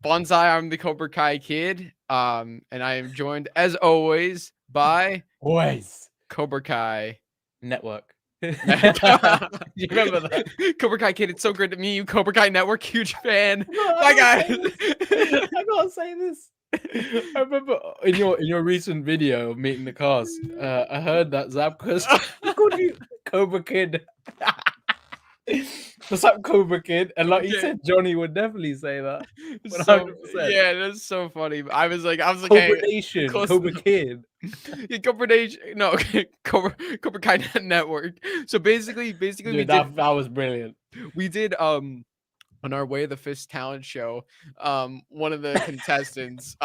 Bonsai, I'm the Cobra Kai kid. And I am joined, as always, by Always Cobra Kai Network. Do you remember that? Cobra Kai kid, it's so great to meet you. Cobra Kai Network, huge fan. No, Bye, guys. I can't say this. I remember in your recent video of meeting the cast, I heard that Zapka's called you Cobra Kid. What's up, Cobra Kid? And like you said, Johnny would definitely say that. 100%. So, yeah, that's so funny. I was like, Cobra hey, Nation, close Cobra enough. Kid. Yeah, Cobra Nation, no, Cobra Kai Network. So basically, Dude, that was brilliant. We did on our Way of the Fist talent show, one of the contestants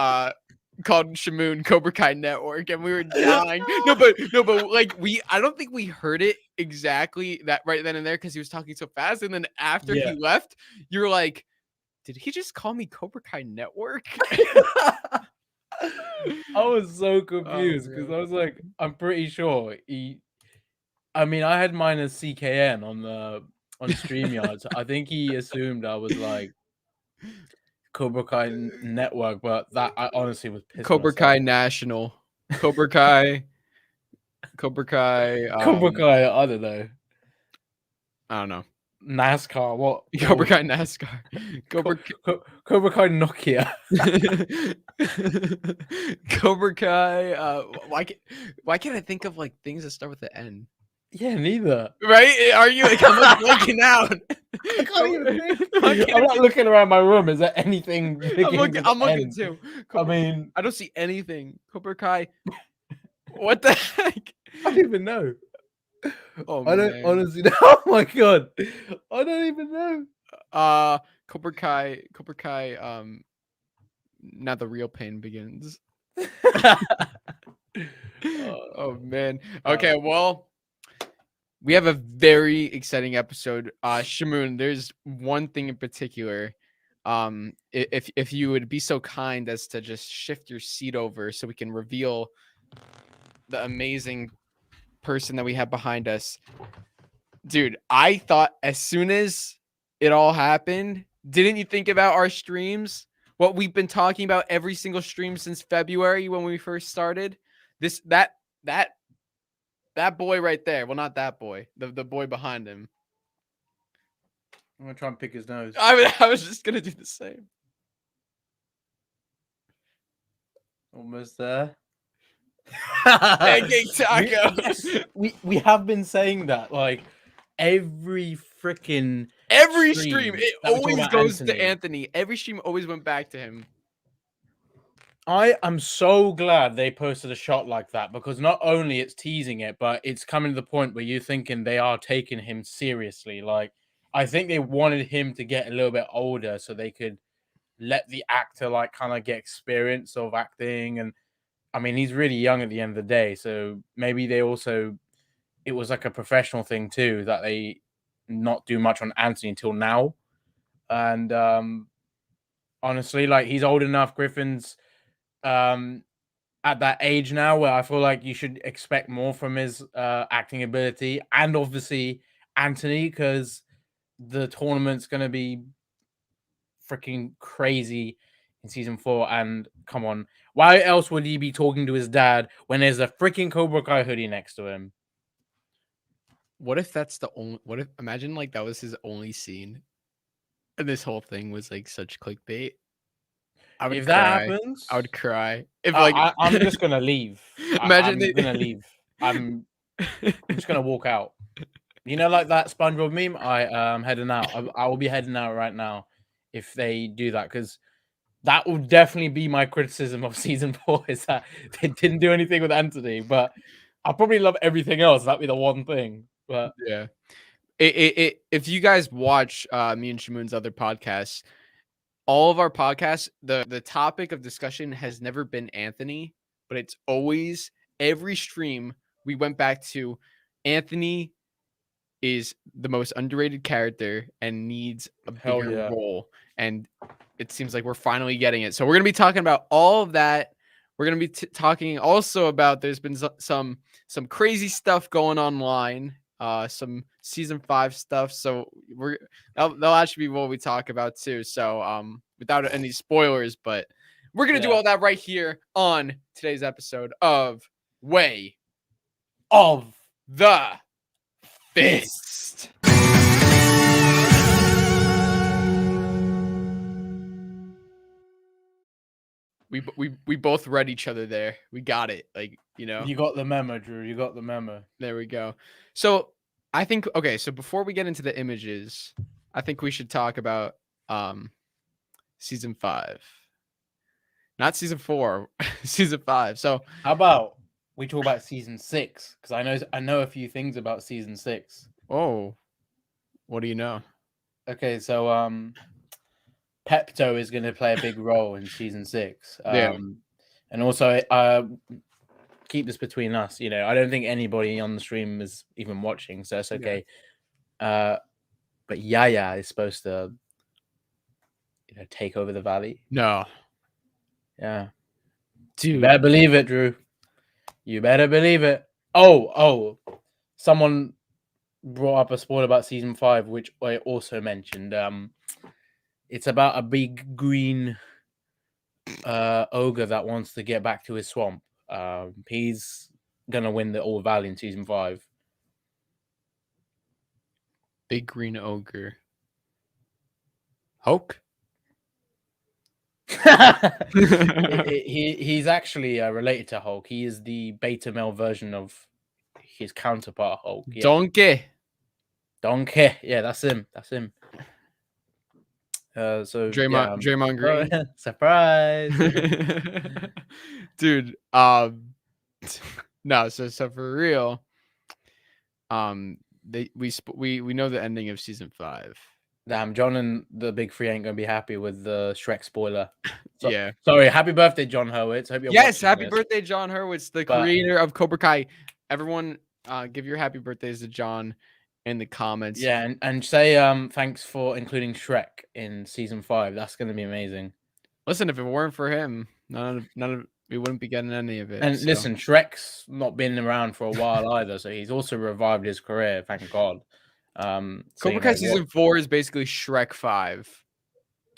called Shamoon Cobra Kai Network, and we were dying. No, but like I don't think we heard it exactly that right then and there because he was talking so fast. And then after he left, you were like, did he just call me Cobra Kai Network? I was so confused because I was like, I'm pretty sure I mean, I had mine as CKN on StreamYard. So I think he assumed I was like Cobra Kai Network, but that I honestly was pissed. Cobra Kai National, Cobra Kai, Cobra Kai. Cobra Kai. I don't know. NASCAR. What? Cobra Kai NASCAR. Cobra Kai Nokia. Cobra Kai. Why can't I think of like things that start with the N? Yeah, neither. Right? Are you like I'm like blanking out? I can't even think. I'm not looking around my room. Is there anything? I'm looking too. I mean, I don't see anything. Cobra Kai. What the heck? I don't even know. Oh, I don't honestly know. Oh my god, I don't even know. Cobra Kai. Now the real pain begins. Oh man. Okay, well, we have a very exciting episode. Shamoon, there's one thing in particular. If you would be so kind as to just shift your seat over so we can reveal the amazing person that we have behind us. Dude, I thought as soon as it all happened, didn't you think about our streams? What we've been talking about every single stream since February when we first started? That boy right there. Well, not that boy. The boy behind him. I'm gonna try and pick his nose. I was just gonna do the same. Almost there. Pancake tacos. We have been saying that like every stream. It always goes to Anthony. Every stream always went back to him. I am so glad they posted a shot like that because not only it's teasing it, but it's coming to the point where you're thinking they are taking him seriously. Like, I think they wanted him to get a little bit older so they could let the actor like kind of get experience of acting. And I mean, he's really young at the end of the day, so maybe it was like a professional thing too that they not do much on Anthony until now. And honestly, like he's old enough. Griffin's at that age now where I feel like you should expect more from his acting ability, and obviously Anthony, because the tournament's gonna be freaking crazy in season 4. And come on, why else would he be talking to his dad when there's a freaking Cobra Kai hoodie next to him? What if that's the only? What if imagine like that was his only scene, and this whole thing was like such clickbait? If that happens, I would cry. If I'm just gonna leave. Imagine I'm gonna leave. I'm just gonna walk out. You know, like that SpongeBob meme. I'm heading out. I will be heading out right now if they do that, because that will definitely be my criticism of season 4 is that they didn't do anything with Anthony. But I'll probably love everything else. That'd be the one thing. But yeah, if you guys watch me and Shamoon's other podcasts, all of our podcasts, the topic of discussion has never been Anthony, but it's always every stream we went back to Anthony is the most underrated character and needs a bigger role. And it seems like we're finally getting it. So we're going to be talking about all of that. We're going to be talking also about there's been some crazy stuff going online some season 5 stuff. So that'll actually be what we talk about too. So without any spoilers, but we're gonna do all that right here on today's episode of Way Of the Fist. We both read each other there. We got it. Like, you know. You got the memo, Drew. You got the memo. There we go. So I think, okay, so before we get into the images, I think we should talk about season 5. Not season 4, season 5. So how about we talk about season 6? Because I know a few things about season 6. Oh, what do you know? Okay, so Pepto is going to play a big role in season 6. Yeah. And also, keep this between us. You know, I don't think anybody on the stream is even watching, so it's okay. Yeah. But Yaya is supposed to, you know, take over the valley. No. Yeah. Dude. You better believe it, Drew. You better believe it. Oh. Someone brought up a spoiler about season 5, which I also mentioned. It's about a big green ogre that wants to get back to his swamp. He's gonna win the All Valley in season 5. Big green ogre. Hulk? He's actually related to Hulk. He is the beta male version of his counterpart Hulk. Yeah. Donkey. Yeah, that's him. So Draymond Green. Surprise. Dude, no, so for real, we know the ending of season 5. Damn, John and the Big Three ain't gonna be happy with the Shrek spoiler. So, yeah. Sorry, happy birthday, John Hurwitz. Hope you're happy birthday, John Hurwitz, the creator of Cobra Kai. Everyone, give your happy birthdays to John in the comments. Yeah, and say thanks for including Shrek in season 5. That's gonna be amazing. Listen, if it weren't for him, none of we wouldn't be getting any of it. And listen, Shrek's not been around for a while either, so he's also revived his career. Thank God. Cobra Kai season 4 is basically Shrek 5.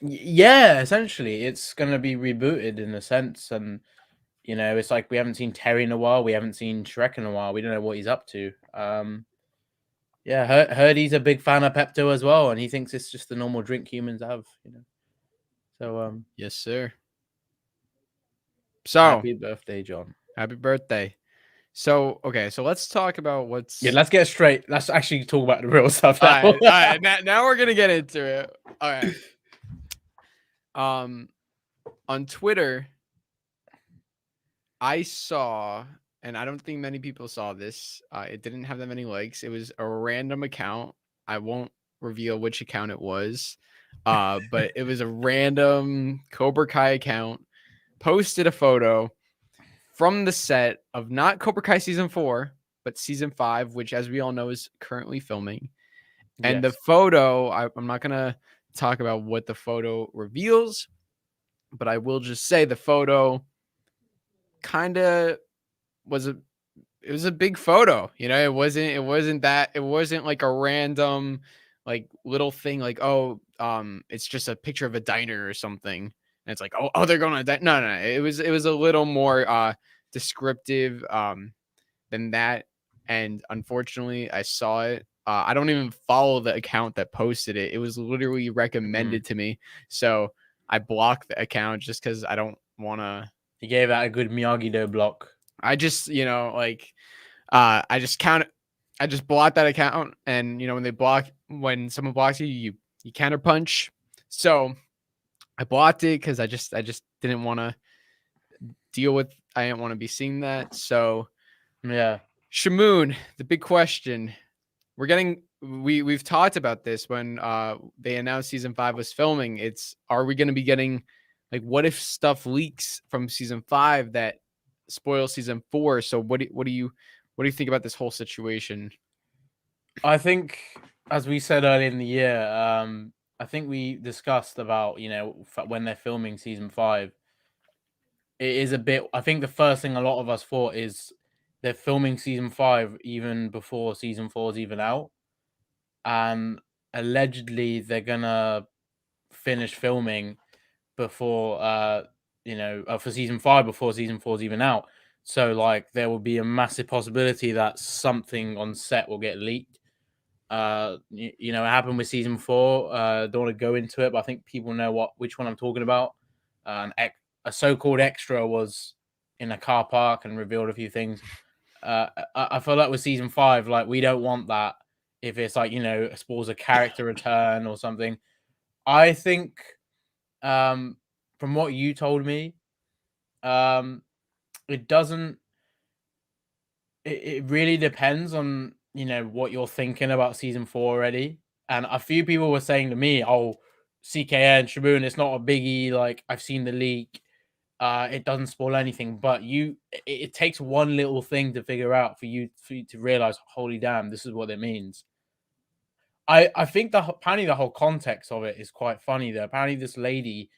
Yeah, essentially, it's gonna be rebooted in a sense, and you know, it's like we haven't seen Terry in a while, we haven't seen Shrek in a while, we don't know what he's up to. Yeah, heard he's a big fan of Pepto as well, and he thinks it's just the normal drink humans have, you know. So yes, sir. So happy birthday, John. Happy birthday. So okay, so let's talk about what's let's get straight. Let's actually talk about the real stuff now. All right. Now we're gonna get into it. All right. On Twitter, I saw, and I don't think many people saw this. It didn't have that many likes. It was a random account. I won't reveal which account it was. But it was a random Cobra Kai account, posted a photo from the set of not Cobra Kai season 4, but season 5, which, as we all know, is currently filming. And the photo, I'm not gonna talk about what the photo reveals, but I will just say the photo kind of was a big photo. You know, it wasn't like a random like little thing like, oh, it's just a picture of a diner or something. And it's like, oh, they're going to no. It was a little more descriptive than that. And unfortunately, I saw it. I don't even follow the account that posted it. It was literally recommended to me. So I blocked the account just because I don't want to. He gave out a good Miyagi-Do block. I just, you know, like, I just blocked that account. And, you know, when someone blocks you, you counterpunch. So I blocked it because I just didn't want to deal with, I didn't want to be seeing that. So yeah. Shamoon, the big question. We've talked about this when they announced season 5 was filming. Are we going to be getting, like, what if stuff leaks from season 5 that spoils season 4? So what do you think about this whole situation? I think, as we said earlier in the year, I think we discussed about, you know, when they're filming season 5, it is a bit, I think the first thing a lot of us thought is they're filming season 5 even before season 4 is even out, and allegedly they're gonna finish filming before for season 5 before season 4 is even out. So like there will be a massive possibility that something on set will get leaked. It happened with season 4. Don't want to go into it, but I think people know which one I'm talking about. A so-called extra was in a car park and revealed a few things. I feel like with season 5, like we don't want that. If it's like spoils a character return or something, I think from what you told me, it doesn't. It really depends on what you're thinking about season 4 already. And a few people were saying to me, "Oh, CKN Shaboon, it's not a biggie. Like I've seen the leak. It doesn't spoil anything." But it takes one little thing to figure out for you to realize, holy damn, this is what it means. I think apparently the whole context of it is quite funny though. Apparently this lady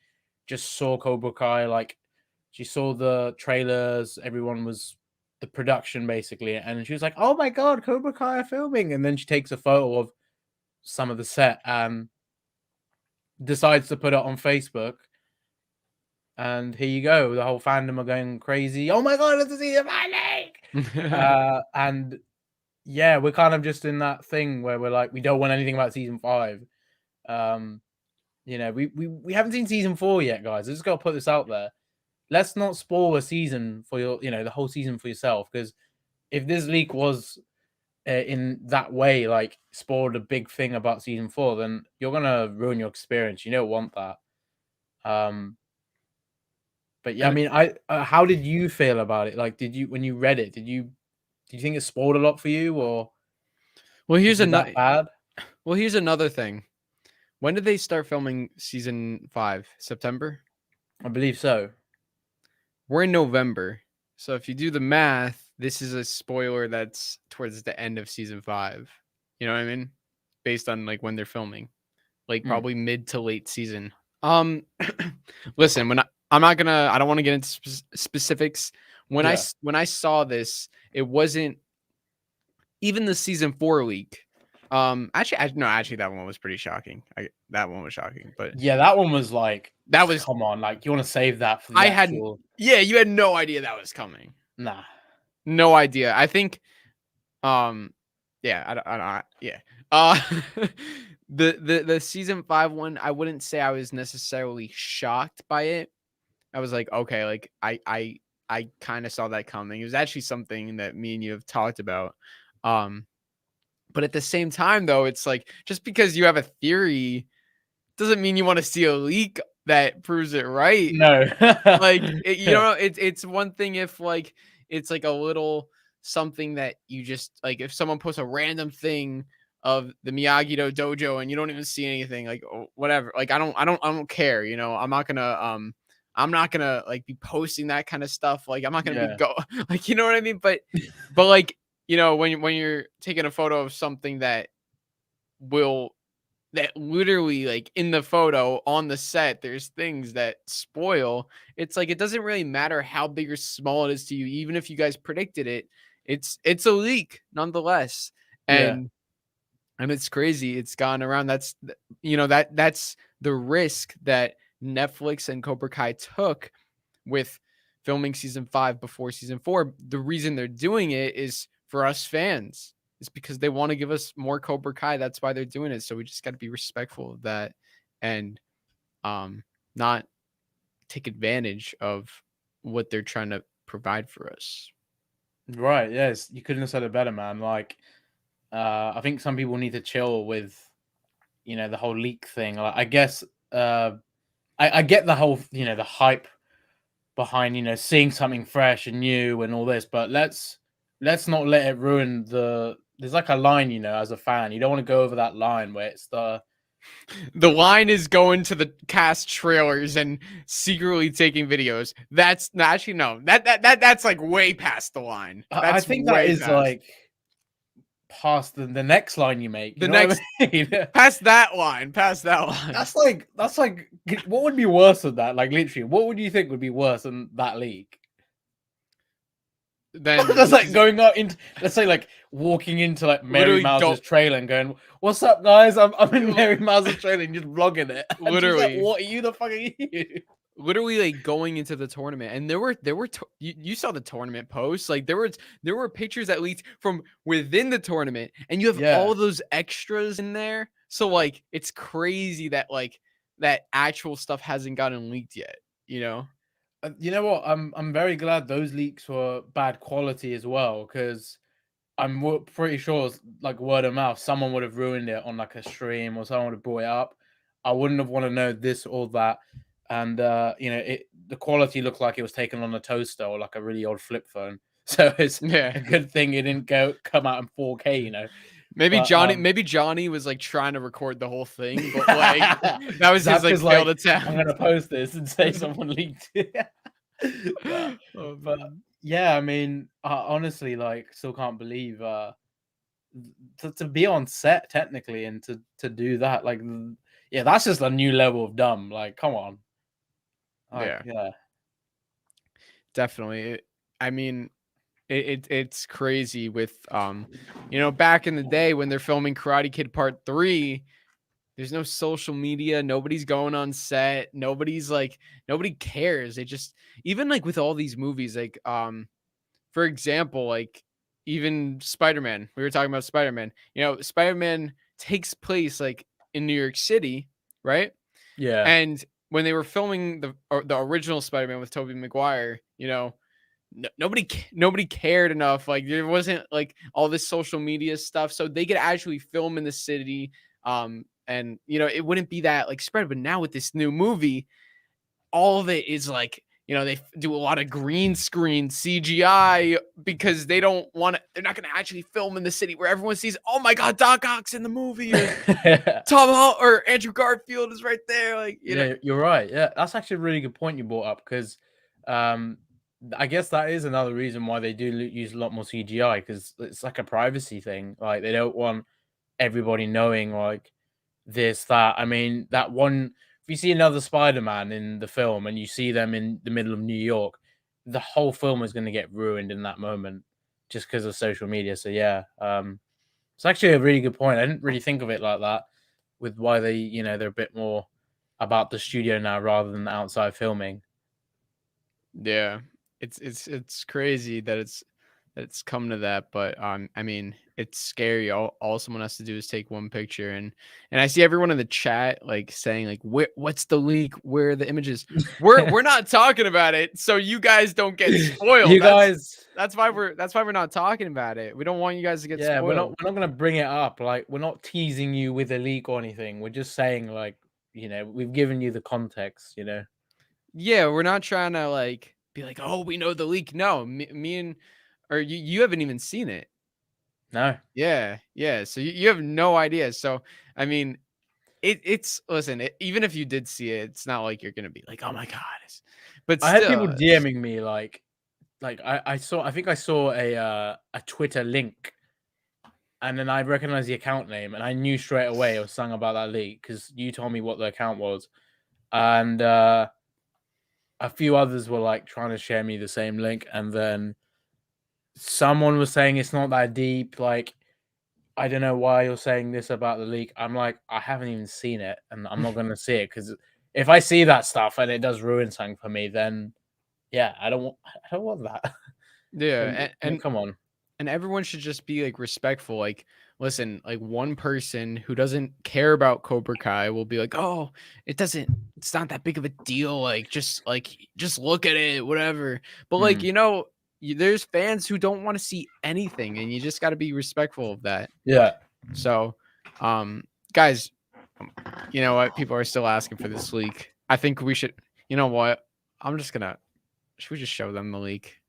just saw Cobra Kai, like she saw the trailers, everyone was the production basically, and she was like, "Oh my god, Cobra Kai are filming!" And then she takes a photo of some of the set and decides to put it on Facebook. And here you go, the whole fandom are going crazy. Oh my god, let's see the finale! And yeah, we're kind of just in that thing where we're like, we don't want anything about season 5. We haven't seen season 4 yet, guys. I just got to put this out there. Let's not spoil a season for the whole season for yourself, because if this leak was in that way, like spoiled a big thing about season 4, then you're gonna ruin your experience. You don't want that. But yeah, I mean, how did you feel about it? Like, when you read it, did you think it spoiled a lot for you, or here's another bad? Well, here's another thing. When did they start filming season 5? September? I believe so. We're in November. So if you do the math, this is a spoiler that's towards the end of season 5. You know what I mean? Based on like when they're filming. Like probably mid to late season. Listen, I don't want to get into specifics. When I saw this, it wasn't even the season 4 leak. Actually, that one was pretty shocking. That one was shocking, but yeah, that one was like, come on, like you want to save that for the actual... you had no idea that was coming. Nah, no idea. I think, yeah, the season 5 one, I wouldn't say I was necessarily shocked by it. I was like, okay, like I kind of saw that coming. It was actually something that me and you have talked about. But at the same time, though, it's like just because you have a theory doesn't mean you want to see a leak that proves it right. No, like it's one thing if like it's like a little something that you just like if someone posts a random thing of the Miyagi-Do dojo and you don't even see anything, like whatever. Like I don't care. I'm not gonna like be posting that kind of stuff. Like I'm not gonna be like you know what I mean. But like. When you're taking a photo of something that literally like in the photo on the set, there's things that spoil. It's like, it doesn't really matter how big or small it is to you. Even if you guys predicted it, it's a leak nonetheless. And it's crazy. It's gone around. That's the risk that Netflix and Cobra Kai took with filming season 5 before season 4. The reason they're doing it is for us fans. It's because they want to give us more Cobra Kai. That's why they're doing it. So we just got to be respectful of that and not take advantage of what they're trying to provide for us. Right. Yes. You couldn't have said it better, man. Like, I think some people need to chill with, the whole leak thing. Like, I guess, I get the whole, the hype behind, seeing something fresh and new and all this, but let's not let it ruin there's like a line, as a fan, you don't want to go over that line where it's the line is going to the cast trailers and secretly taking videos. That's actually no, that's like way past the line. I think that is past. Like past the next line you make. The next past that line. That's like what would be worse than that? Like literally, what would you think would be worse than that leak? then That's like going out into, let's say, like walking into like Mary Literally Mouse's don't- trailer and going, "What's up, guys? I'm in Mary Mouse's trailer," and just vlogging it. And she's like, Literally. "What are you? The fuck are you?" literally like going into the tournament, and there were you saw the tournament posts, like there were pictures that leaked from within the tournament, and you have Yeah. all those extras in there. So like it's crazy that like that actual stuff hasn't gotten leaked yet, you know. You know what? I'm very glad those leaks were bad quality as well, because pretty sure it's like word of mouth, someone would have ruined it on like a stream, or someone would have brought it up. I wouldn't have want to know this or that. And you know, the quality looked like it was taken on a toaster or like a really old flip phone. So it's Yeah. a good thing it didn't come out in 4K, you know. Maybe But, Johnny was like trying to record the whole thing, but like that was his like Zapka's failed like, attempt. I'm gonna post this and say someone leaked it. But, Oh, but man. yeah, I mean, honestly, like, still can't believe to be on set technically and to do that, like, yeah, that's just a new level of dumb. Like, come on. Like, yeah. Definitely. I mean, it's crazy with you know, back in the day when they're filming Karate Kid Part 3, there's no social media, nobody's going on set, nobody cares. They just, even like with all these movies, like for example, like even Spider-Man. We were talking about Spider-Man. You know, Spider-Man takes place like in New York City, right? Yeah. And when they were filming the original Spider-Man with Tobey Maguire, you know, nobody cared enough. Like there wasn't like all this social media stuff, so they could actually film in the city. And you know, it wouldn't be that like spread. But now with this new movie, all of it is like, you know, they do a lot of green screen CGI because they don't want to. They're not going to actually film in the city where everyone sees, oh my god, Doc Ock's in the movie. Or Tom Holland or Andrew Garfield is right there. Like, you know. Yeah, you're right. Yeah, that's actually a really good point you brought up, because I guess that is another reason why they do use a lot more CGI, because it's like a privacy thing. Like they don't want everybody knowing like this, that. I mean, that one, if you see another Spider-Man in the film and you see them in the middle of New York, the whole film is going to get ruined in that moment just because of social media. So yeah, it's actually a really good point. I didn't really think of it like that, with why they, you know, they're a bit more about the studio now rather than the outside filming. Yeah, it's crazy that it's come to that, but I mean, it's scary. All someone has to do is take one picture, and I see everyone in the chat like saying like, what's the leak? Where are the images? We're not talking about it, so you guys don't get spoiled. You guys, That's why we're not talking about it. We don't want you guys to get yeah, spoiled. we're not gonna bring it up. Like we're not teasing you with a leak or anything. We're just saying like, you know, we've given you the context. You know. Yeah, we're not trying to like be like, oh, we know the leak. No, me and or you haven't even seen it. No. Yeah, yeah. So you have no idea. So I mean, it's listen. Even if you did see it, it's not like you're gonna be like, oh my god. But I had people still, DMing me like I think I saw a Twitter link, and then I recognized the account name, and I knew straight away it was something about that leak because you told me what the account was, and a few others were like trying to share me the same link, and then someone was saying it's not that deep. Like, I don't know why you're saying this about the leak. I'm like, I haven't even seen it, and I'm not gonna see it because if I see that stuff and it does ruin something for me, then yeah, I don't want that. yeah, and Come on. and everyone should just be like respectful. Like, listen, like one person who doesn't care about Cobra Kai will be like, oh, it's not that big of a deal. Like, just look at it, whatever. But like, Mhm. you know, there's fans who don't want to see anything, and you just got to be respectful of that. Yeah. So, guys, you know what? People are still asking for this leak. I think we should. You know what? I'm just gonna. Should we just show them the leak?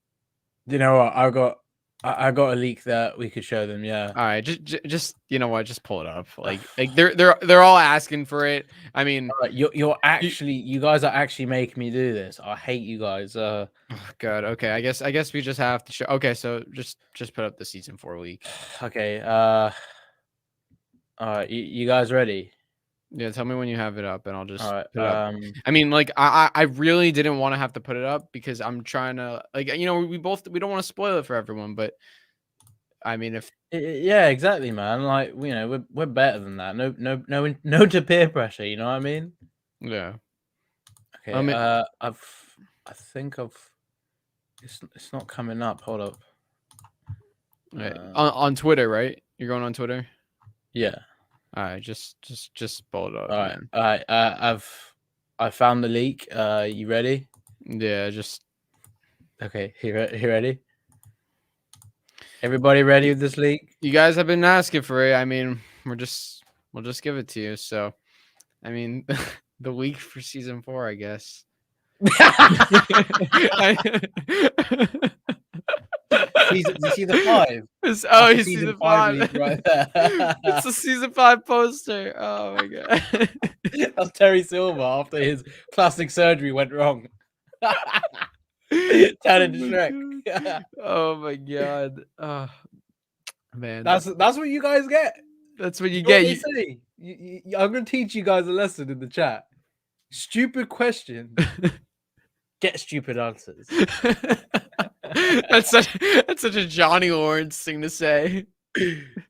You know what? I got a leak that we could show them. Yeah. All right, just you know what? Just pull it up. Like they're all asking for it. I mean, You guys are actually making me do this. I hate you guys. oh, God. Okay, I guess we just have to show. Okay, so just put up the season 4 leak. Okay. All right. You guys ready? Yeah, tell me when you have it up, and I'll just All right. put it up. I mean, like, I really didn't want to have to put it up because I'm trying to, like, we don't want to spoil it for everyone, but I mean, if Yeah, exactly, man. Like, we're better than that. No to peer pressure. You know what I mean? yeah, Okay. I mean, I think it's not coming up. Hold up. on Twitter, right? You're going on Twitter. Yeah. All right, just pull it up, All right. man. All right. I found the leak. You ready? Yeah, just Okay. You ready? Everybody ready with this leak? you guys have been asking for it. I mean, we'll just give it to you. So, I mean, the leak for season 4, I guess. You see the 5? Oh, That's you the see season the 5 5 leak right there. It's a season 5 poster. Oh my god. That's Terry Silver after his plastic surgery went wrong. Turn into Shrek. Oh my god. Oh man. That's what you guys get. That's what you You know what get. they say? I'm gonna teach you guys a lesson in the chat. Stupid questions get stupid answers. That's such a Johnny Lawrence thing to say.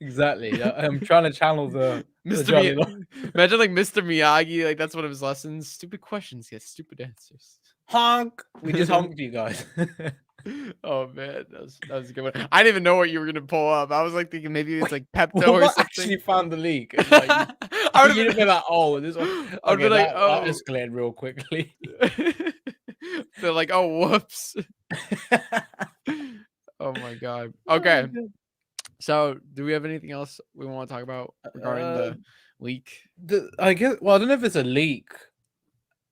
Exactly. I'm trying to channel the Johnny Lawrence. Imagine like Mr. Miyagi, like that's one of his lessons. Stupid questions get stupid answers. Honk. We just honked you guys. Oh man, that was a good one. I didn't even know what you were gonna pull up. I was like thinking maybe it's like Pepto or something. Actually found the leak. Like, I would have been like, oh, this one. I would be like, that escalated real quickly. They're like, oh, whoops. Oh my god. Okay. So, do we have anything else we want to talk about regarding the leak? I guess. Well, I don't know if it's a leak.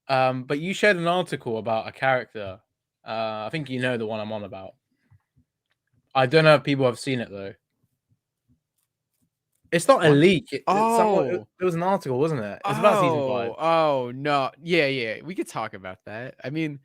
But you shared an article about a character. I think you know the one I'm on about. I don't know if people have seen it though. It's not a leak. It was an article, wasn't it? It's about season 5. Oh no, yeah, we could talk about that. I mean,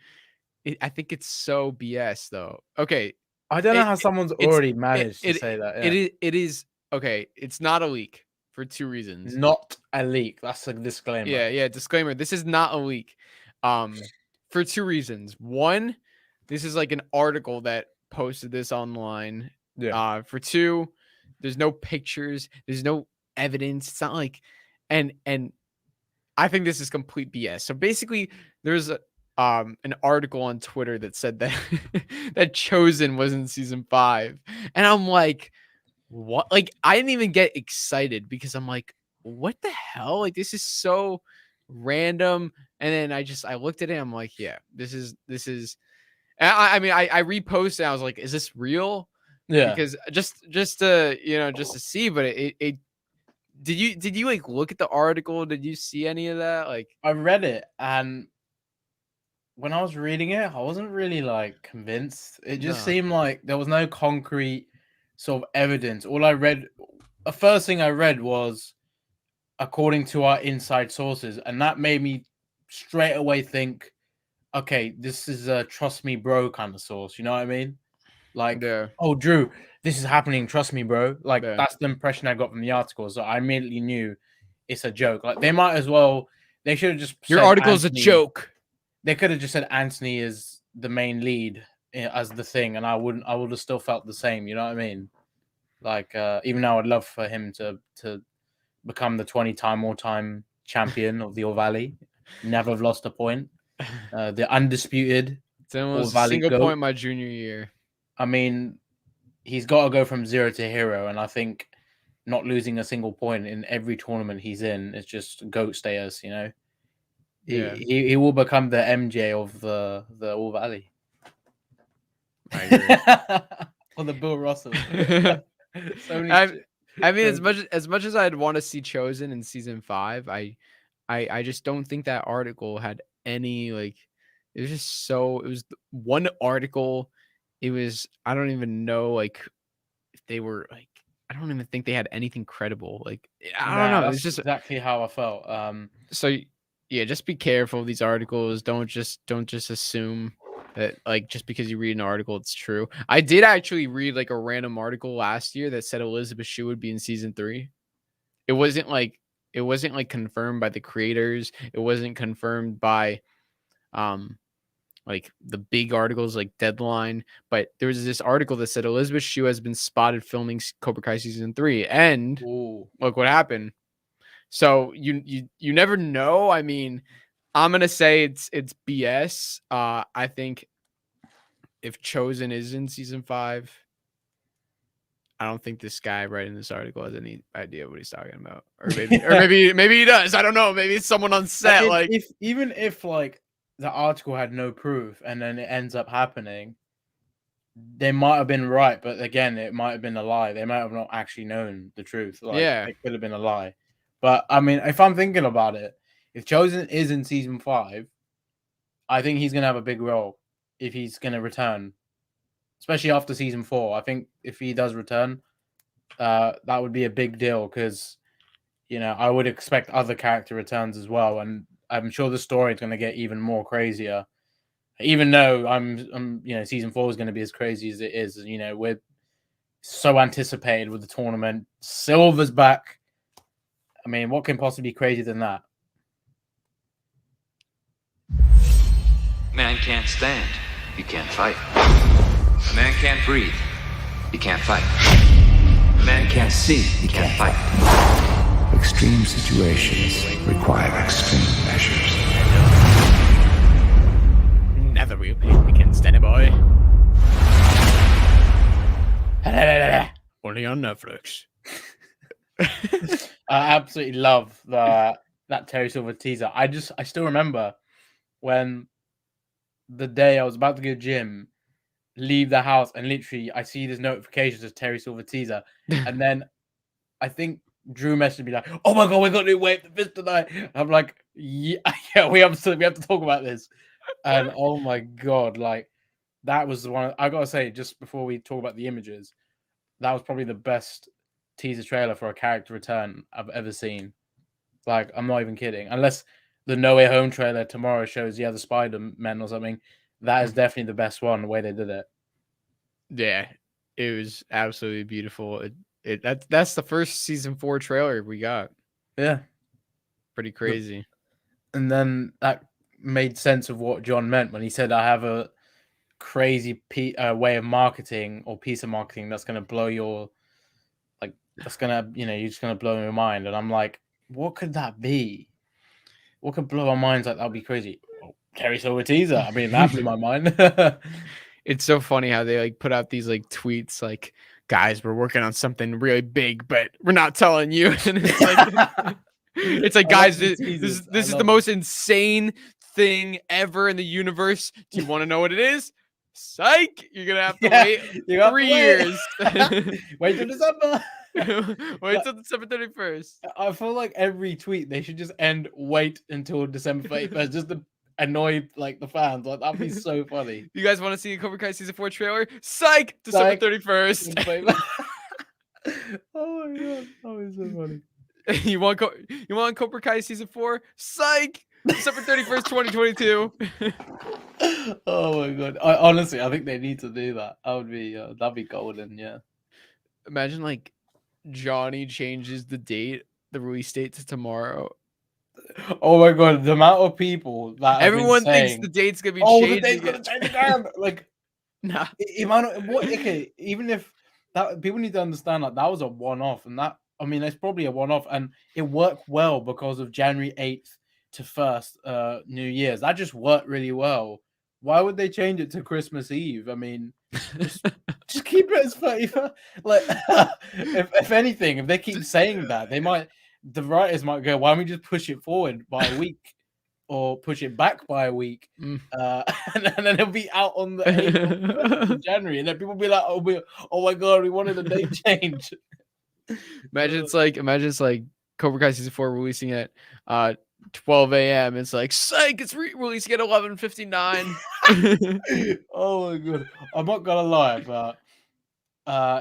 I think it's so BS though. Okay, I don't know how someone's already managed to say that. Yeah. It is okay. It's not a leak for 2 reasons. Not a leak. That's a disclaimer. Yeah. Disclaimer. This is not a leak. For 2 reasons. One, this is like an article that posted this online. Yeah. For 2, there's no pictures. There's no evidence. It's not like, and I think this is complete BS. So basically, there's an article on Twitter that said that that Chosen was in season 5, and I'm like, what? Like, I didn't even get excited because I'm like, what the hell? Like, this is so random. And then I looked at it. I'm like, yeah, this is. I mean, I reposted. I was like, is this real? Yeah. Because just to just to see, but it did you like look at the article? Did you see any of that? Like, I read it, and when I was reading it, I wasn't really like convinced. It just seemed like there was no concrete sort of evidence. All I read, the first thing I read was according to our inside sources, and that made me straight away think, okay, this is a trust me bro kind of source. You know what I mean? Like, oh, Drew, this is happening. Trust me, bro. Like, that's the impression I got from the article. So I immediately knew it's a joke. Like, they might as well. They should have just. Your article is a joke. They could have just said Anthony is the main lead as the thing, and I would have still felt the same. You know what I mean? Like, even though I'd love for him to become the 20-time all-time champion of the All Valley, never have lost a point, the undisputed All Valley single point my junior year. I mean, he's got to go from 0 to hero, and I think not losing a single point in every tournament he's in is just GOAT status. You know, he will become the MJ of the All Valley. I agree. Or the Bill Russell. I mean, as much as I'd want to see Chosen in season 5, I just don't think that article had any like. It was just so. It was one article. It was. I don't even know like if they were like. I don't even think they had anything credible. Like I don't know. It's just exactly how I felt. So yeah, just be careful of these articles. Don't just assume that like just because you read an article it's true. I did actually read like a random article last year that said Elizabeth Shue would be in season 3. It wasn't like it wasn't like confirmed by the creators. It wasn't confirmed by like the big articles like Deadline, but there was this article that said Elizabeth Shue has been spotted filming Cobra Kai season 3, and Ooh. look what happened. So you never know. I mean, I'm gonna say it's BS. I think if Chosen is in season 5, I don't think this guy writing this article has any idea what he's talking about, or maybe he does. I don't know. Maybe it's someone on set. Like even if like the article had no proof and then it ends up happening, they might have been right, but again, it might have been a lie. They might have not actually known the truth. Like, yeah, it could have been a lie. But I mean, if I'm thinking about it, if Chosen is in season 5, I think he's gonna have a big role if he's gonna return, especially after season 4. I think if he does return, that would be a big deal because I would expect other character returns as well, and I'm sure the story is gonna get even more crazier. Even though I'm season 4 is going to be as crazy as it is. We're so anticipated with the tournament. Silver's back. I mean, what can possibly be crazier than that? Man can't stand. You can't fight. A man can't breathe. You can't fight. A man can't see. You can't fight. Extreme situations require extreme measures. never real pain against any boy. Only on Netflix. I absolutely love that Terry Silver teaser. I still remember when the day I was about to go gym, leave the house, and literally I see this notification as Terry Silver teaser, and then I think Drew messaged me like, "Oh my god, we're gonna do Wave the Fist tonight." I'm like, "Yeah, we have to talk about this." And oh my god, like that was the one. I gotta say, just before we talk about the images, that was probably the best teaser trailer for a character return I've ever seen. Like, I'm not even kidding. Unless the No Way Home trailer tomorrow shows the other Spider-Man or something, that is definitely the best one, the way they did it. Yeah, it was absolutely beautiful. That's the first season 4 trailer we got. Yeah. Pretty crazy. And then that made sense of what John meant when he said, I have a crazy way of marketing or piece of marketing that's going to blow your, like, that's going to, you're just going to blow your mind. And I'm like, what could that be? What could blow our minds like that would be crazy? Oh, Terry Silver teaser. I mean, that blew my mind. It's so funny how they like put out these like tweets like, guys, we're working on something really big, but we're not telling you. And it's like, guys, this is the most insane thing ever in the universe. Do you want to know what it is? Psych! You're gonna have to wait 3 years. Wait till December. Wait till December 31st. I feel like every tweet they should just end wait until December 31st just to annoy like the fans. Like, that'd be so funny. You guys want to see a Cobra Kai season 4 trailer? Psych! December 31st. Oh my god, that was so funny. You want Cobra Kai season 4? Psych! December 31st, 2022. Oh my god. Honestly, I think they need to do that. That'd be golden, yeah. Imagine like Johnny changes the release date to tomorrow. Oh my god, the amount of people that everyone thinks the date's gonna be changed. The date's gonna change again. Like, nah. Okay, even if that, people need to understand that was a one-off, and that, I mean, it's probably a one-off, and it worked well because of January 8th to 1st, New Year's. That just worked really well. Why would they change it to Christmas Eve? I mean, just keep it as 31st. Like, if anything, if they keep saying that, the writers might go, why don't we just push it forward by a week or push it back by a week? And then it'll be out on the 8th of January. And then people will be like, oh my God, we wanted a date change. Imagine it's like Cobra Kai season 4 releasing at 12 a.m. It's like, psych, it's releasing at 11:59. Oh my god, I'm not gonna lie, but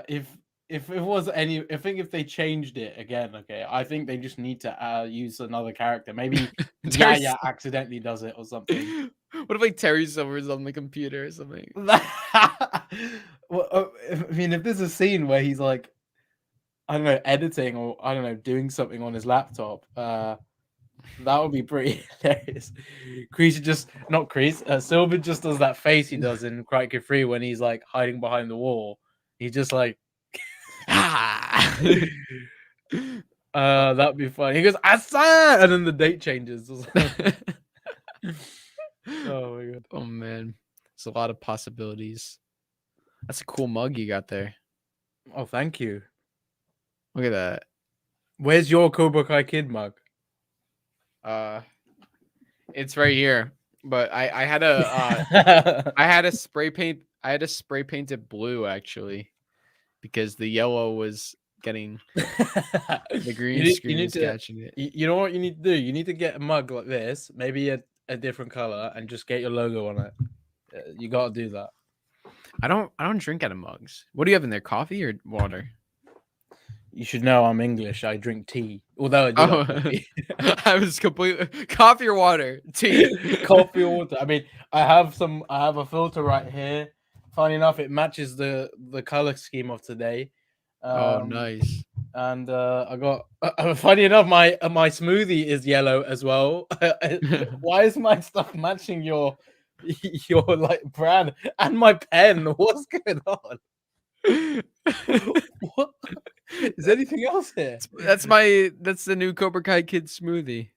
if it was I think if they changed it again, okay, I think they just need to use another character. Maybe Yaya accidentally does it or something. What if like Terry Silver's on the computer or something? Well, I mean, if there's a scene where he's like I don't know, editing or I don't know, doing something on his laptop. That would be pretty hilarious. Kreese just not Kreese. Silver just does that face he does in Karate 3 when he's like hiding behind the wall. He's just like, that'd be fun. He goes, "Asa!" and then the date changes. Oh my god. Oh man, there's a lot of possibilities. That's a cool mug you got there. Oh, thank you. Look at that. Where's your Cobra Kai Kid mug? It's right here. But I had a I had a spray paint. I had to spray paint it blue actually, because the yellow was getting the green screen is catching it. You know what you need to do? You need to get a mug like this, maybe a different color, and just get your logo on it. You gotta do that. I don't drink out of mugs. What do you have in there? Coffee or water? You should know I'm English. I drink tea. Although I do like coffee. I was completely coffee or water, tea, coffee or water. I mean, I have a filter right here. Funny enough, it matches the color scheme of today. Oh, nice. And I got. Funny enough, my smoothie is yellow as well. Why is my stuff matching your like brand and my pen? What's going on? What? Is there anything else here? That's the new Cobra Kai Kid smoothie.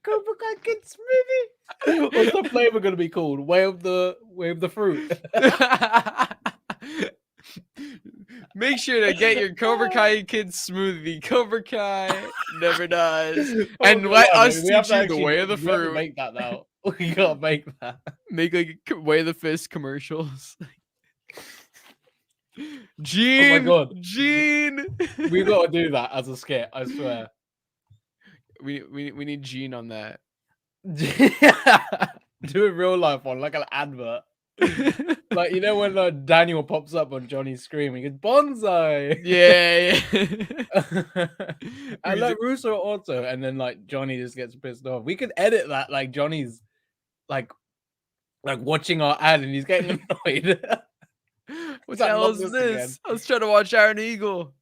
Cobra Kai Kid smoothie. What's the flavor gonna be called? Way of the fruit. Make sure to get your Cobra Kai Kid smoothie. Cobra Kai never dies. And let us teach you the way of the fruit. Make that now. We gotta make that. Make like way of the fist commercials. Gene, oh my god, Gene. We gotta do that as a skit. I swear. We need Gene on that. Do a real life one, like an advert. Like you know when Daniel pops up on Johnny's screen, he goes bonsai. Yeah. And LaRusso also, and then like Johnny just gets pissed off. We could edit that like Johnny's like watching our ad and he's getting annoyed. What the hell is this? Again? I was trying to watch Iron Eagle.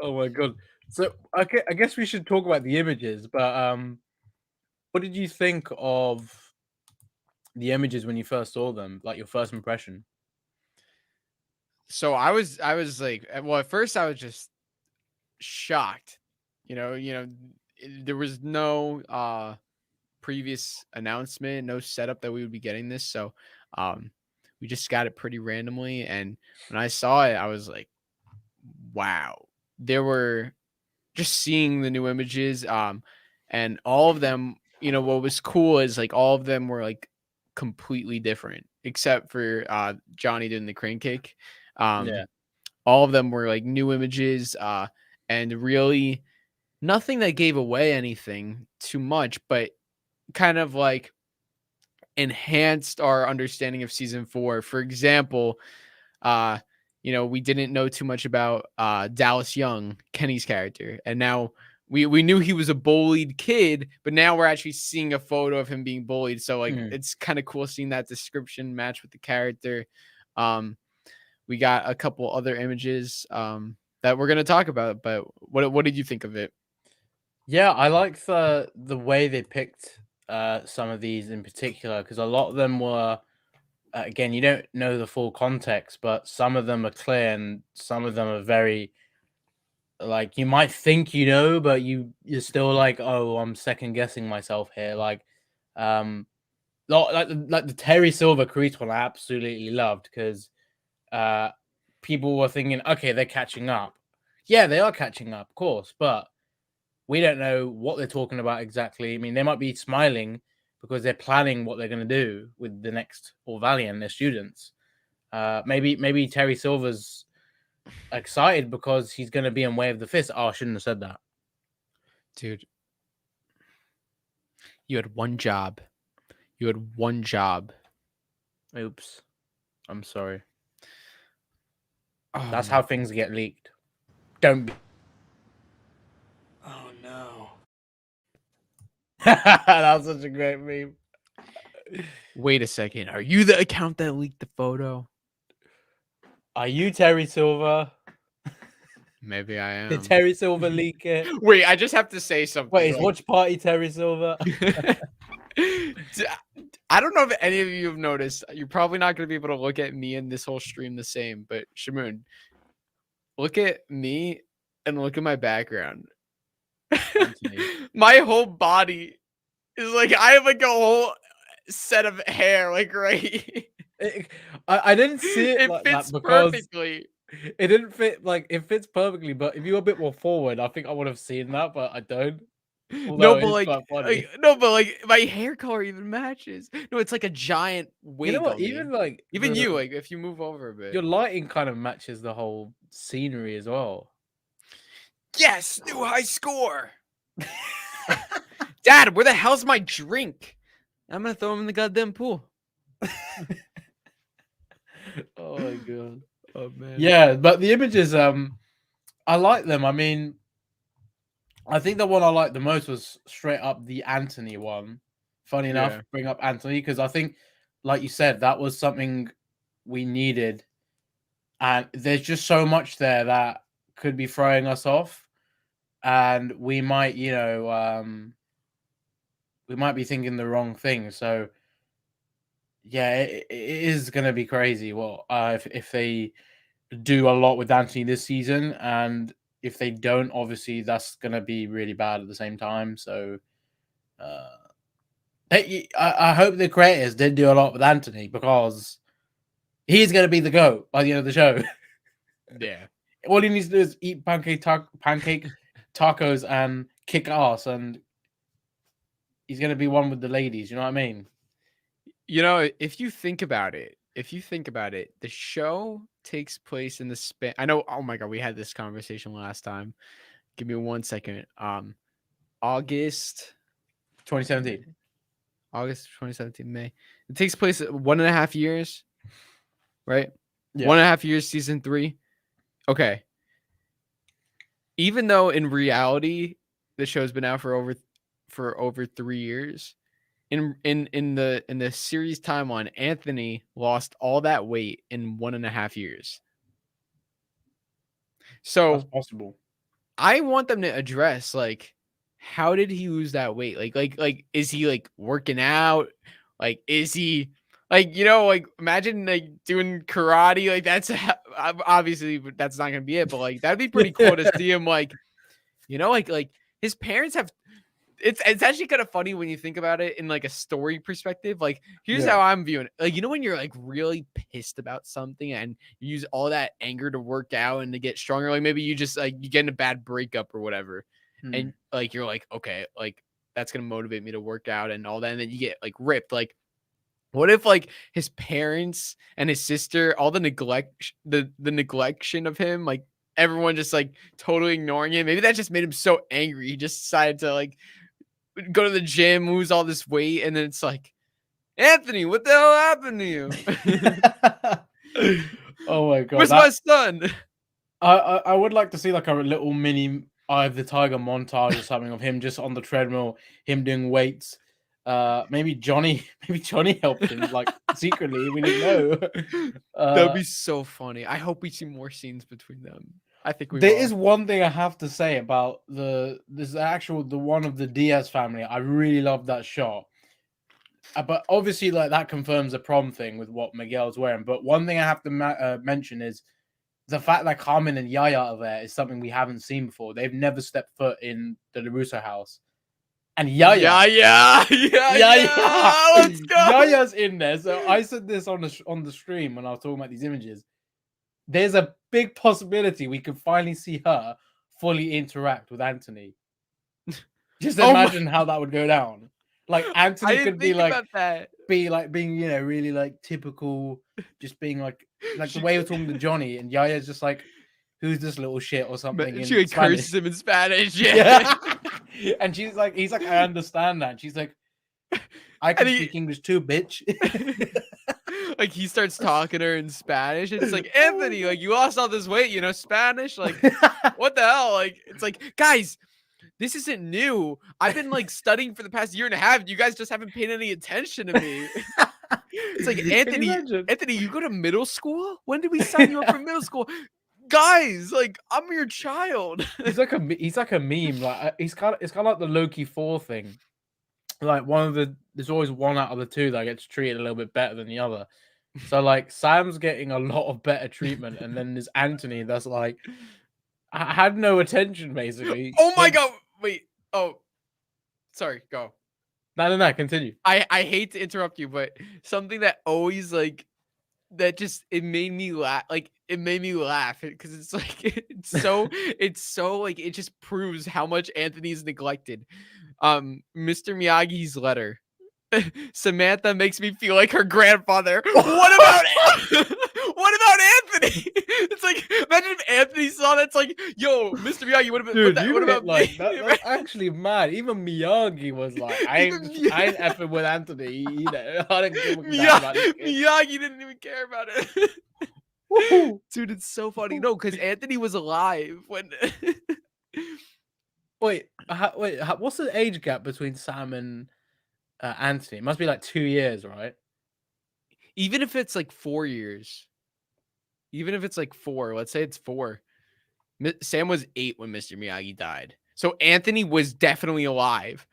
Oh my god. So I guess we should talk about the images, but what did you think of the images when you first saw them? Like your first impression? So I was like, well, at first I was just shocked. You know, there was no previous announcement, no setup that we would be getting this. So we just got it pretty randomly, and when I saw it, I was like, wow. There were just seeing the new images, and all of them, you know, what was cool is like all of them were like completely different, except for Johnny doing the crane kick. Yeah. All of them were like new images, and really nothing that gave away anything too much, but kind of like enhanced our understanding of season 4. For example, you know, we didn't know too much about Dallas Young, Kenny's character, and now we knew he was a bullied kid, but now we're actually seeing a photo of him being bullied. So like it's kind of cool seeing that description match with the character. We got a couple other images that we're gonna talk about, but what did you think of it? Yeah, I like the way they picked some of these in particular, because a lot of them were again, you don't know the full context, but some of them are clear and some of them are very like you might think you know, but you're still like, oh, I'm second guessing myself here. Like like the Terry Silver Kreese one I absolutely loved, because people were thinking, okay, they're catching up. Yeah, they are catching up, of course, but we don't know what they're talking about exactly. I mean, they might be smiling because they're planning what they're going to do with the next All Valley and their students. Maybe Terry Silver's excited because he's going to be in Way of the Fist. Oh, I shouldn't have said that. Dude, you had one job. You had one job. Oops. I'm sorry. Oh, that's how things get leaked. Don't be. Oh, no. That was such a great meme. Wait a second. Are you the account that leaked the photo? Are you Terry Silver? Maybe I am. Did Terry Silver leak it? Wait, I just have to say something. Wait, is Watch Party Terry Silver? I don't know if any of you have noticed. You're probably not going to be able to look at me in this whole stream the same, but Shamoon, look at me and look at my background. My whole body is like, I have like a whole set of hair, like right. I didn't see it, It like fits that because perfectly. it didn't fit. Like it fits perfectly, but if you were a bit more forward, I think I would have seen that, but I don't. No, Although but it's like, quite funny. my hair color even matches. No, it's like a giant wig. You know what? On me. Even like you, like if you move over a bit, your lighting kind of matches the whole scenery as well. Yes, new high score. Dad, where the hell's my drink? I'm gonna throw him in the goddamn pool. Oh my god. Oh man. Yeah, but the images, I like them. I mean, I think the one I liked the most was straight up the Anthony one. Funny enough, bring up Anthony because I think, like you said, that was something we needed, and there's just so much there that could be throwing us off, and we might, we might be thinking the wrong thing. So, yeah, it is going to be crazy. Well, if they do a lot with Anthony this season, and if they don't, obviously that's going to be really bad at the same time. So, I hope the creators did do a lot with Anthony because he's going to be the GOAT by the end of the show. Yeah. All he needs to do is eat pancake tacos and kick ass, and he's going to be one with the ladies. You know what I mean? You know, if you think about it, the show takes place in the span. I know. Oh my god, we had this conversation last time. Give me 1 second. August 2017. August 2017, May. It takes place 1.5 years, right? Yeah. 1.5 years, season 3. Okay. Even though in reality the show's been out for over 3 years, in the series timeline, Anthony lost all that weight in 1.5 years. So That's possible. I want them to address like, how did he lose that weight? Like is he like working out? Like is he like, like imagine like doing karate? Like that's obviously that's not gonna be it, but like that'd be pretty cool to see him like, like his parents have. It's actually kind of funny when you think about it in like a story perspective. Like here's how I'm viewing it. Like when you're like really pissed about something and you use all that anger to work out and to get stronger. Like maybe you just like you get in a bad breakup or whatever, and like you're like, okay, like that's gonna motivate me to work out and all that, and then you get like ripped. Like what if like his parents and his sister, all the neglection of him, like everyone just like totally ignoring him. Maybe that just made him so angry. He just decided to like go to the gym, lose all this weight, and then it's like, Anthony, what the hell happened to you? Oh my god, where's my son? I would like to see like a little mini Eye of the Tiger montage or something of him just on the treadmill, him doing weights. Maybe Johnny helped him like secretly. We didn't know. That'd be so funny. I hope we see more scenes between them. I think there is one thing I have to say about the one of the Diaz family. I really love that shot. But obviously, like that confirms the prom thing with what Miguel's wearing. But one thing I have to mention is the fact that Carmen and Yaya are there is something we haven't seen before. They've never stepped foot in the LaRusso house. And Yaya, let's go. Yaya's in there. So I said this on the stream when I was talking about these images. There's a big possibility we could finally see her fully interact with Anthony. Just imagine how that would go down. Like Anthony could be like being really like typical, just being like the way we're talking to Johnny, and Yaya's just like, who's this little shit or something. She like curses him in Spanish. Yeah. And he's like, I understand that. And she's like, I can speak English too, bitch. Like he starts talking to her in Spanish. It's like, Anthony, like you lost all this weight, Spanish. Like, what the hell? Like, it's like, guys, this isn't new. I've been like studying for the past 1.5 years. You guys just haven't paid any attention to me. It's like, Can you Anthony, imagine? Anthony, you go to middle school? When did we sign you up for middle school? Guys, like, I'm your child. He's like a meme. Like it's kind of like the Loki 4 thing. Like there's always one out of the two that gets treated a little bit better than the other. So like Sam's getting a lot of better treatment, and then there's Anthony that's like had no attention basically. Oh my god! Wait. Oh, sorry. Go. No. Continue. I hate to interrupt you, but something that always like that just it made me laugh. Like it made me laugh because it's like it's so like it just proves how much Anthony's neglected. Mr. Miyagi's letter. Samantha makes me feel like her grandfather. What about what about Anthony? It's like imagine if Anthony saw that. It's like, yo, Mr. Miyagi, what about Dude, what about like me? that's actually mad. Even Miyagi was like, I ain't effing with Anthony. You know, I don't give a damn about this kid. Miyagi didn't even care about it. Woohoo. Dude, it's so funny. No, because Anthony was alive when. Wait, what's the age gap between Sam and Anthony? It must be like 2 years, right? Even if it's like 4 years. Even if it's like 4, let's say it's 4. Sam was 8 when Mr. Miyagi died. So Anthony was definitely alive.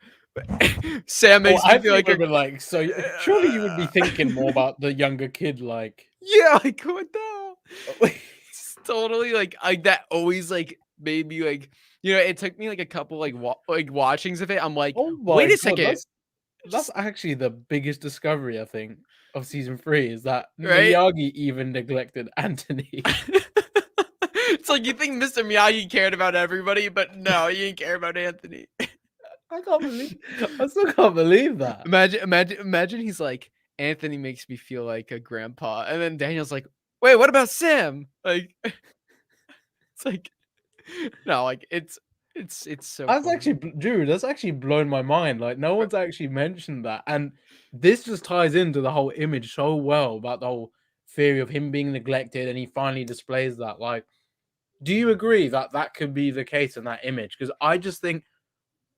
Sam makes me feel like like so surely you would be thinking more about the younger kid, like yeah, like what the hell? It's totally like that always like made me like, you know, it took me like a couple like watchings of it. I'm like, oh my wait a God, second. That's actually the biggest discovery, I think, of season 3 is that Right? Miyagi even neglected Anthony. It's like you think Mr. Miyagi cared about everybody, but no, he didn't care about Anthony. I still can't believe that. Imagine he's like, Anthony makes me feel like a grandpa, and then Daniel's like, wait, what about Sam? Like, it's like, no, like it's so. That's funny. actually, dude, that's actually blown my mind. Like, no one's actually mentioned that, and this just ties into the whole image so well about the whole theory of him being neglected, and he finally displays that. Like, do you agree that that could be the case in that image? Because I just think,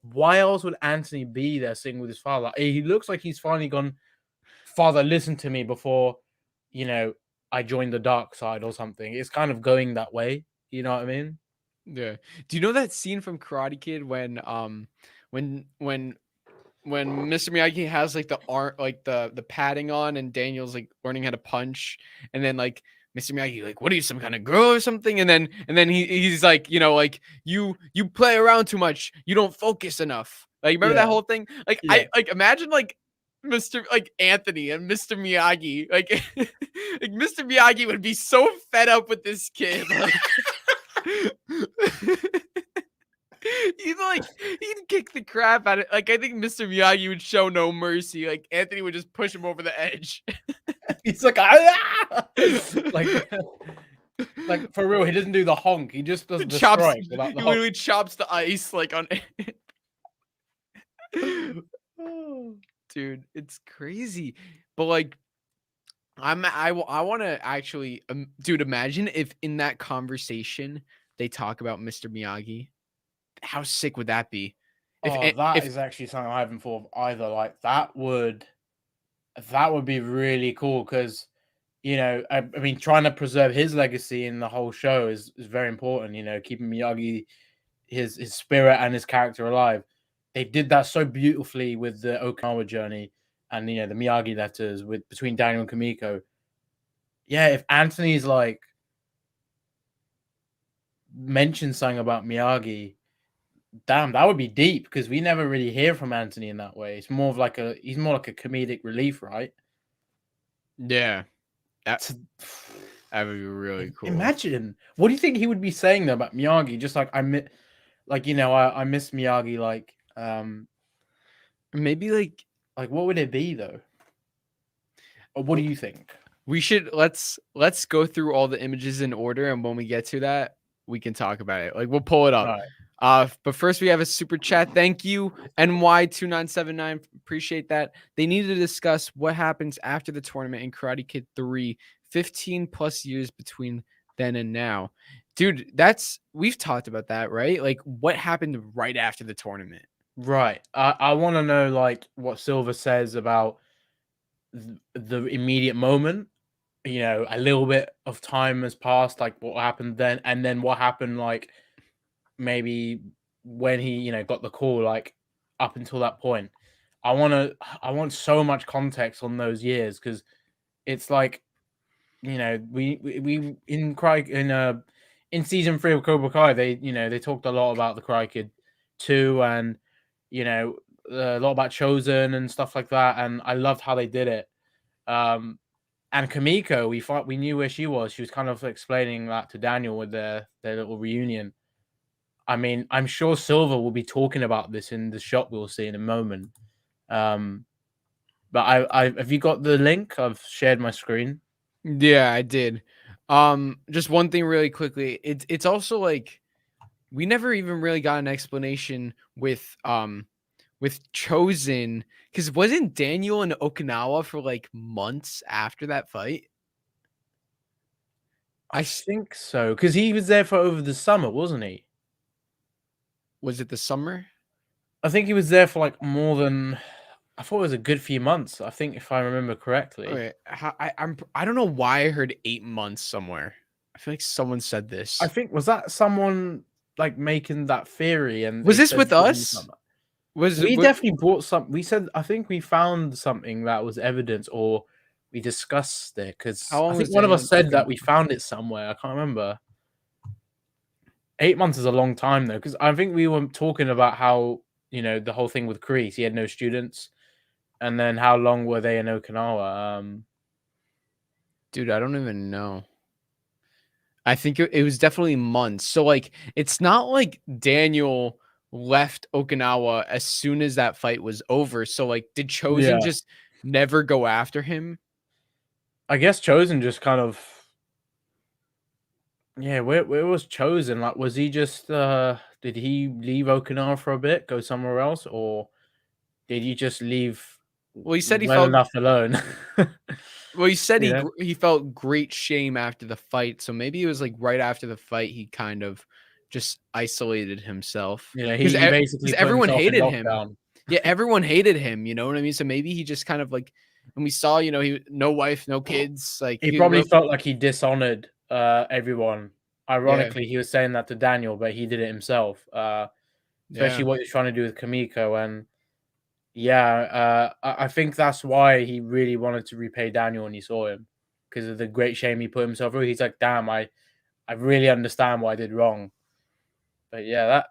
why else would Anthony be there sitting with his father? Like, he looks like he's finally gone, Father, listen to me before, you know, I joined the dark side or something. It's kind of going that way. You know what I mean? Yeah. Do you know that scene from Karate Kid when Mr. Miyagi has like the arm, like the padding on, and Daniel's like learning how to punch, and then like Mr. Miyagi like, what are you, some kind of girl or something? And then he's like, you know, like you play around too much, you don't focus enough. Like remember that whole thing? Like Yeah. I like imagine like Mr. like Anthony and Mr. Miyagi, like like Mr. Miyagi would be so fed up with this kid. Like, he'd kick the crap out of it. Like I think Mr. Miyagi would show no mercy. Like Anthony would just push him over the edge. He's like, ah! like for real, he doesn't do the honk. He just does the strike without the He honk. literally chops the ice like on. Dude, it's crazy. But like, I want to actually, dude. Imagine if in that conversation they talk about Mr. Miyagi. How sick would that be? That is actually something I haven't thought of either. Like that would be really cool because, you know, I mean, trying to preserve his legacy in the whole show is very important. You know, keeping Miyagi, his spirit and his character alive. They did that so beautifully with the Okinawa journey and, you know, the Miyagi letters between Daniel and Kamiko. Yeah, if Anthony's like mentioned something about Miyagi, damn, that would be deep because we never really hear from Anthony in that way. It's more of like he's more like a comedic relief, right? Yeah, that would be really cool. Imagine, what do you think he would be saying though about Miyagi? Just like I miss Miyagi. Like, maybe like what would it be though? Or what do you think? We should let's go through all the images in order, and when we get to that, we can talk about it. Like we'll pull it up. Right. But first we have a super chat. Thank you, NY2979. Appreciate that. They need to discuss what happens after the tournament in Karate Kid 3. 15 plus years between then and now. Dude, we've talked about that, right? Like what happened right after the tournament? Right. I want to know like what Silver says about the immediate moment. You know, a little bit of time has passed, like what happened then, and then what happened, like maybe when he, you know, got the call, like up until that point. I want so much context on those years, because it's like, you know, we in season 3 of Cobra Kai, they talked a lot about the Karate Kid 2, and you know, a lot about Chosen and stuff like that, and I loved how they did it. And Kamiko, we knew where she was. She was kind of explaining that to Daniel with their little reunion. I mean, I'm sure Silver will be talking about this in the shot we'll see in a moment. But I have you got the link? I've shared my screen. Yeah, I did. Just one thing really quickly. It's also like we never even really got an explanation with Chosen, because wasn't Daniel in Okinawa for like months after that fight? I think so, because he was there for over the summer, wasn't he? Was it the summer? I think he was there for like more than. I thought it was a good few months. I think, if I remember correctly. Okay, I don't know why I heard 8 months somewhere. I feel like someone said this. I think, was that someone like making that theory? And Was they this said with it was us? summer. Was We it? definitely brought some. We said, I think we found something that was evidence, or we discussed it, because How long I think was one of Daniel us said in that we found it somewhere. I can't remember. 8 months is a long time though, because I think we were talking about how, you know, the whole thing with Kreese, he had no students, and then how long were they in Okinawa? Dude, I don't even know. I think it was definitely months. So like, it's not like Daniel left Okinawa as soon as that fight was over. So like, did Chosen Yeah. just never go after him? I guess Chosen just kind of. Yeah, where was Chosen? Like, was he just did he leave Okinawa for a bit, go somewhere else, or did he just leave Well, he said he well felt. enough alone? Well, he said You know? he felt great shame after the fight. So maybe it was like right after the fight he kind of just isolated himself, Yeah, because he basically put everyone himself in hated him. lockdown. Yeah, everyone hated him. You know what I mean? So maybe he just kind of like, and we saw, you know, he no wife, no kids. Like He he probably felt like he dishonored everyone. yeah, Ironically, he was saying that to Daniel, but he did it himself. Especially yeah. what he's trying to do with Kamiko. And yeah, I think that's why he really wanted to repay Daniel when he saw him, because of the great shame he put himself through. He's like, damn, I really understand what I did wrong. But yeah,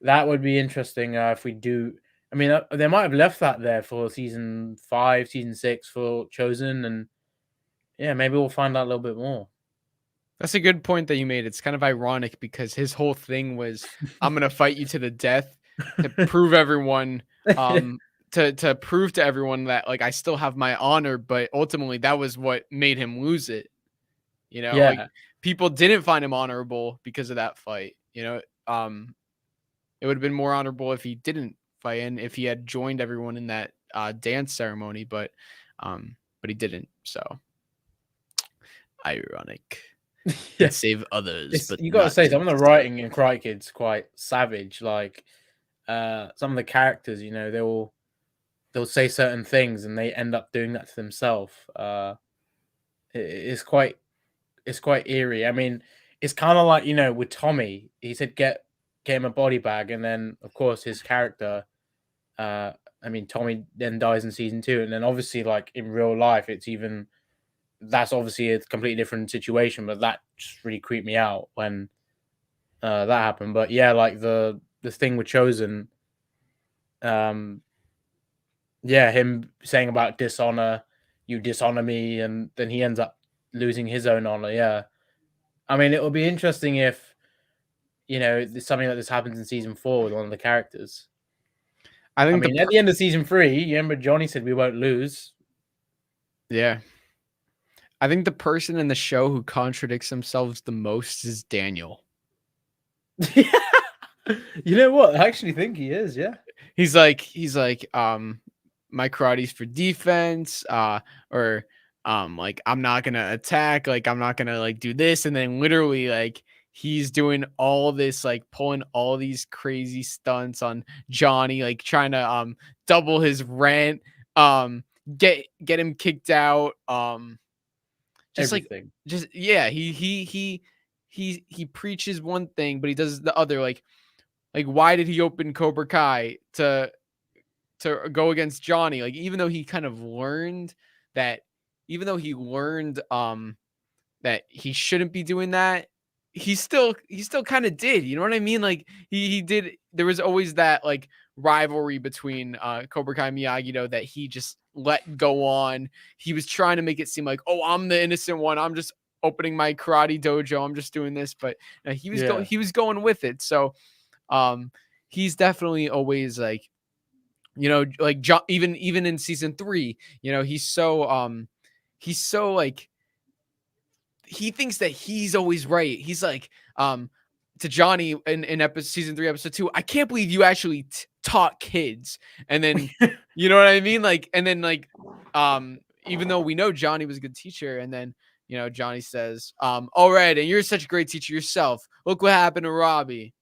that would be interesting if we do. I mean, they might have left that there for season 5, season 6 for Chosen, and yeah, maybe we'll find out a little bit more. That's a good point that you made. It's kind of ironic because his whole thing was, I'm gonna fight you to the death to prove everyone, to prove to everyone that like I still have my honor, but ultimately that was what made him lose it. You know, like Yeah, people didn't find him honorable because of that fight. You know, it would have been more honorable if he didn't fight and if he had joined everyone in that dance ceremony, but he didn't. So ironic. yeah. Save others, but You got to not say, some of the himself. writing in Karate Kid's quite savage. Like some of the characters, you know, they'll say certain things and they end up doing that to themselves. It's quite eerie. I mean, it's kind of like, you know, with Tommy, he said get him a body bag, and then of course his character, I mean, Tommy then dies in season 2, and then obviously like in real life, that's obviously a completely different situation, but that just really creeped me out when that happened. But yeah, like the thing with Chosen, yeah, him saying about dishonor, you dishonor me, and then he ends up losing his own honor. Yeah, I mean, it will be interesting if, you know, something like this happens in season 4 with one of the characters. I mean, at the end of season 3, you remember Johnny said we won't lose. Yeah. I think the person in the show who contradicts themselves the most is Daniel. You know what? I actually think he is, yeah. He's like, my karate's for defense, or like I'm not gonna attack, like I'm not gonna like do this, and then literally like he's doing all this, like pulling all these crazy stunts on Johnny, like trying to double his rent, get him kicked out. Just Everything. he preaches one thing, but he does the other. Like why did he open Cobra Kai to go against Johnny? Like even though he kind of learned that, that he shouldn't be doing that, he still kind of did. You know what I mean? Like he did. There was always that like rivalry between Cobra Kai and Miyagi-Do that he just let go on. He was trying to make it seem like, oh, I'm the innocent one. I'm just opening my karate dojo. I'm just doing this, but he was going with it. So he's definitely always like, like even in season 3, he's so like, he thinks that he's always right. He's like, to Johnny in season 3, episode 2, I can't believe you actually taught kids. And then, you know what I mean? Like, and then like, even though we know Johnny was a good teacher, and then, Johnny says, all right, and you're such a great teacher yourself. Look what happened to Robbie.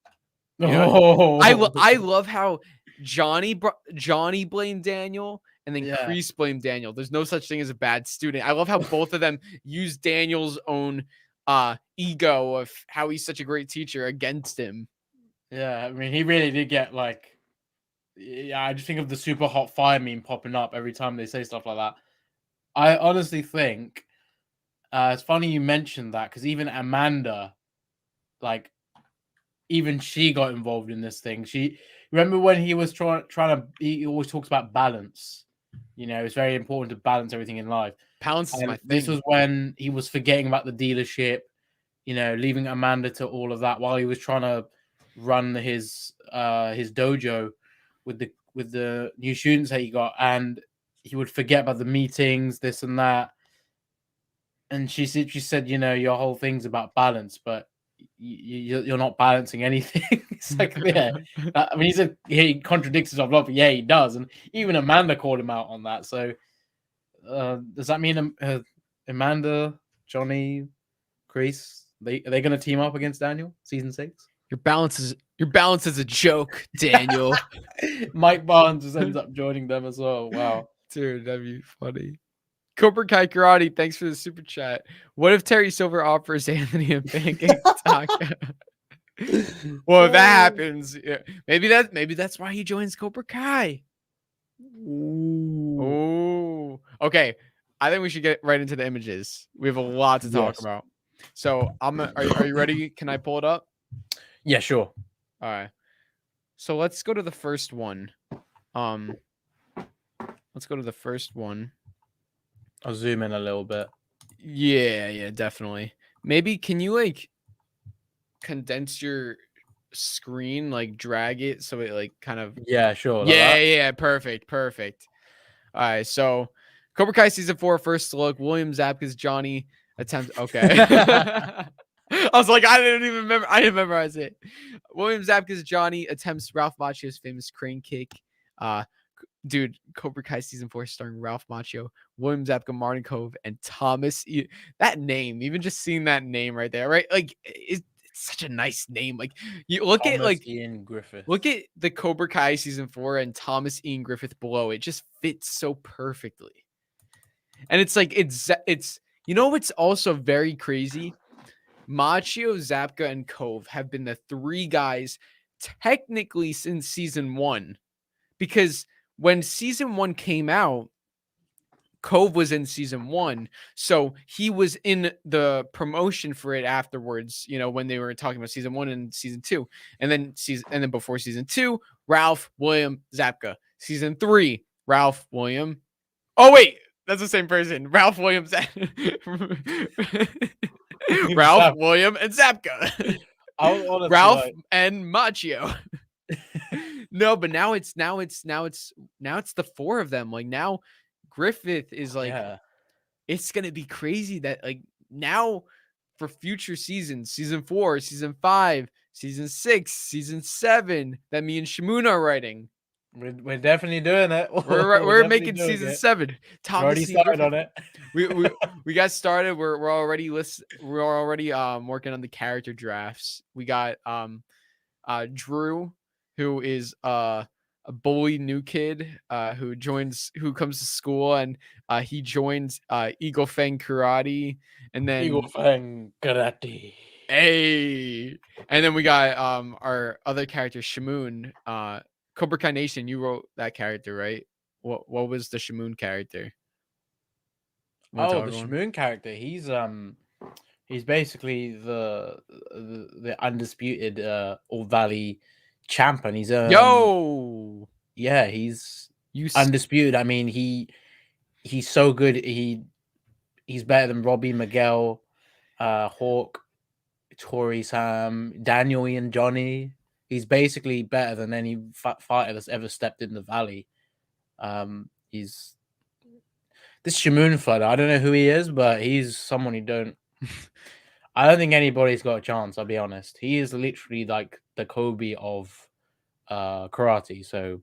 I love how Johnny blamed Daniel, and then Kreese blamed Daniel. There's no such thing as a bad student. I love how both of them use Daniel's own ego of how he's such a great teacher against him. Yeah, I mean, he really did get like, I just think of the super hot fire meme popping up every time they say stuff like that. I honestly think it's funny you mentioned that, because even Amanda, like, even she got involved in this thing. She remember when he was trying to. He always talks about balance. It's very important to balance everything in life. Balance is my thing. This was when he was forgetting about the dealership, leaving Amanda to all of that while he was trying to run his dojo with the new students that he got, and he would forget about the meetings, this and that. And she said, your whole thing's about balance, but you're not balancing anything. It's like, I mean, he contradicts himself a lot, but yeah, he does. And even Amanda called him out on that. So does that mean Amanda, Johnny, Kreese, are they going to team up against Daniel season 6? Your balance is a joke, Daniel. Mike Barnes just ends up joining them as well. Wow, dude, that'd be funny. Cobra Kai Karate, thanks for the super chat. What if Terry Silver offers Anthony a pancake taco? Well, if that happens, yeah, maybe that's why he joins Cobra Kai. Ooh. Okay, I think we should get right into the images. We have a lot to talk about. So are you ready? Can I pull it up? Yeah, sure. All right. So let's go to the first one. Let's go to the first one. I'll zoom in a little bit. Yeah, definitely. Maybe can you like condense your screen, like drag it so it like kind of sure. Like yeah, perfect. All right, so Cobra Kai season 4 first look. William Zabka's Johnny attempts. Okay. I was like, I didn't memorize it. William Zabka's Johnny attempts Ralph Macchio's famous crane kick. Dude, Cobra Kai season 4 starring Ralph Macchio, William Zabka, Martin Kove, and Thomas. That name, even just seeing that name right there, right? Like, it's such a nice name. Like, you look Thomas at like Ian Griffith. Look at the Cobra Kai season 4 and Thomas Ian Griffith below. It just fits so perfectly. And it's like it's what's also very crazy. Macchio, Zabka, and Kove have been the 3 guys technically since season 1, because when season 1 came out, Kove was in season 1, so he was in the promotion for it afterwards. When they were talking about season 1 and season 2, and then before season 2, Ralph, William, Zabka. Season 3, Ralph, William. Oh wait, that's the same person. Ralph, William, Ralph, William, and Zabka. Ralph and Macchio. No, but now it's the 4 of them. Like now Griffith is like, it's gonna be crazy that like now for future seasons, season 4, season 5, season 6, season 7, that me and Shimon are writing. We're definitely doing it. We're making season 7. Thomas already started on it. we got started. We're already working on the character drafts. We got Drew, who is bully new kid who comes to school, and he joins Eagle Fang Karate, and then Eagle Fang Karate. hey, and then we got our other character Shamoon, Cobra Kai Nation. You wrote that character, right? What was the Shamoon character? Wanna tell Oh, the everyone? Shamoon character. He's basically the undisputed All Valley champ, and he's Yo, yeah, he's you undisputed. I mean, he's so good. He's better than Robbie, Miguel, Hawk, TORY, Sam, Daniel, and Johnny. He's basically better than any fighter that's ever stepped in the valley. He's this Shamoon fella. I don't know who he is, but he's someone you don't. I don't think anybody's got a chance. I'll be honest. He is literally like the Kobe of karate. So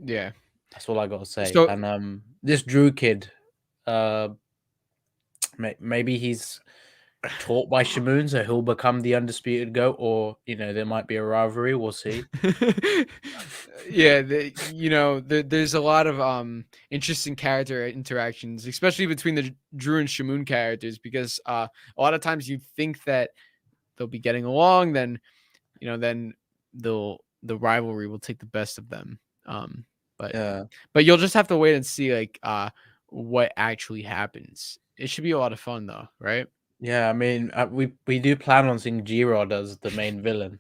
yeah. that's all I got to say. So- And this Drew kid, maybe he's taught by Shamoon, so he'll become the undisputed GOAT, or there might be a rivalry. We'll see. Yeah, there's a lot of interesting character interactions, especially between the Drew and Shamoon characters, because a lot of times you think that they'll be getting along, then the rivalry will take the best of them. But you'll just have to wait and see like what actually happens. It should be a lot of fun though, right? Yeah, I mean, we do plan on seeing G-Rod as the main villain.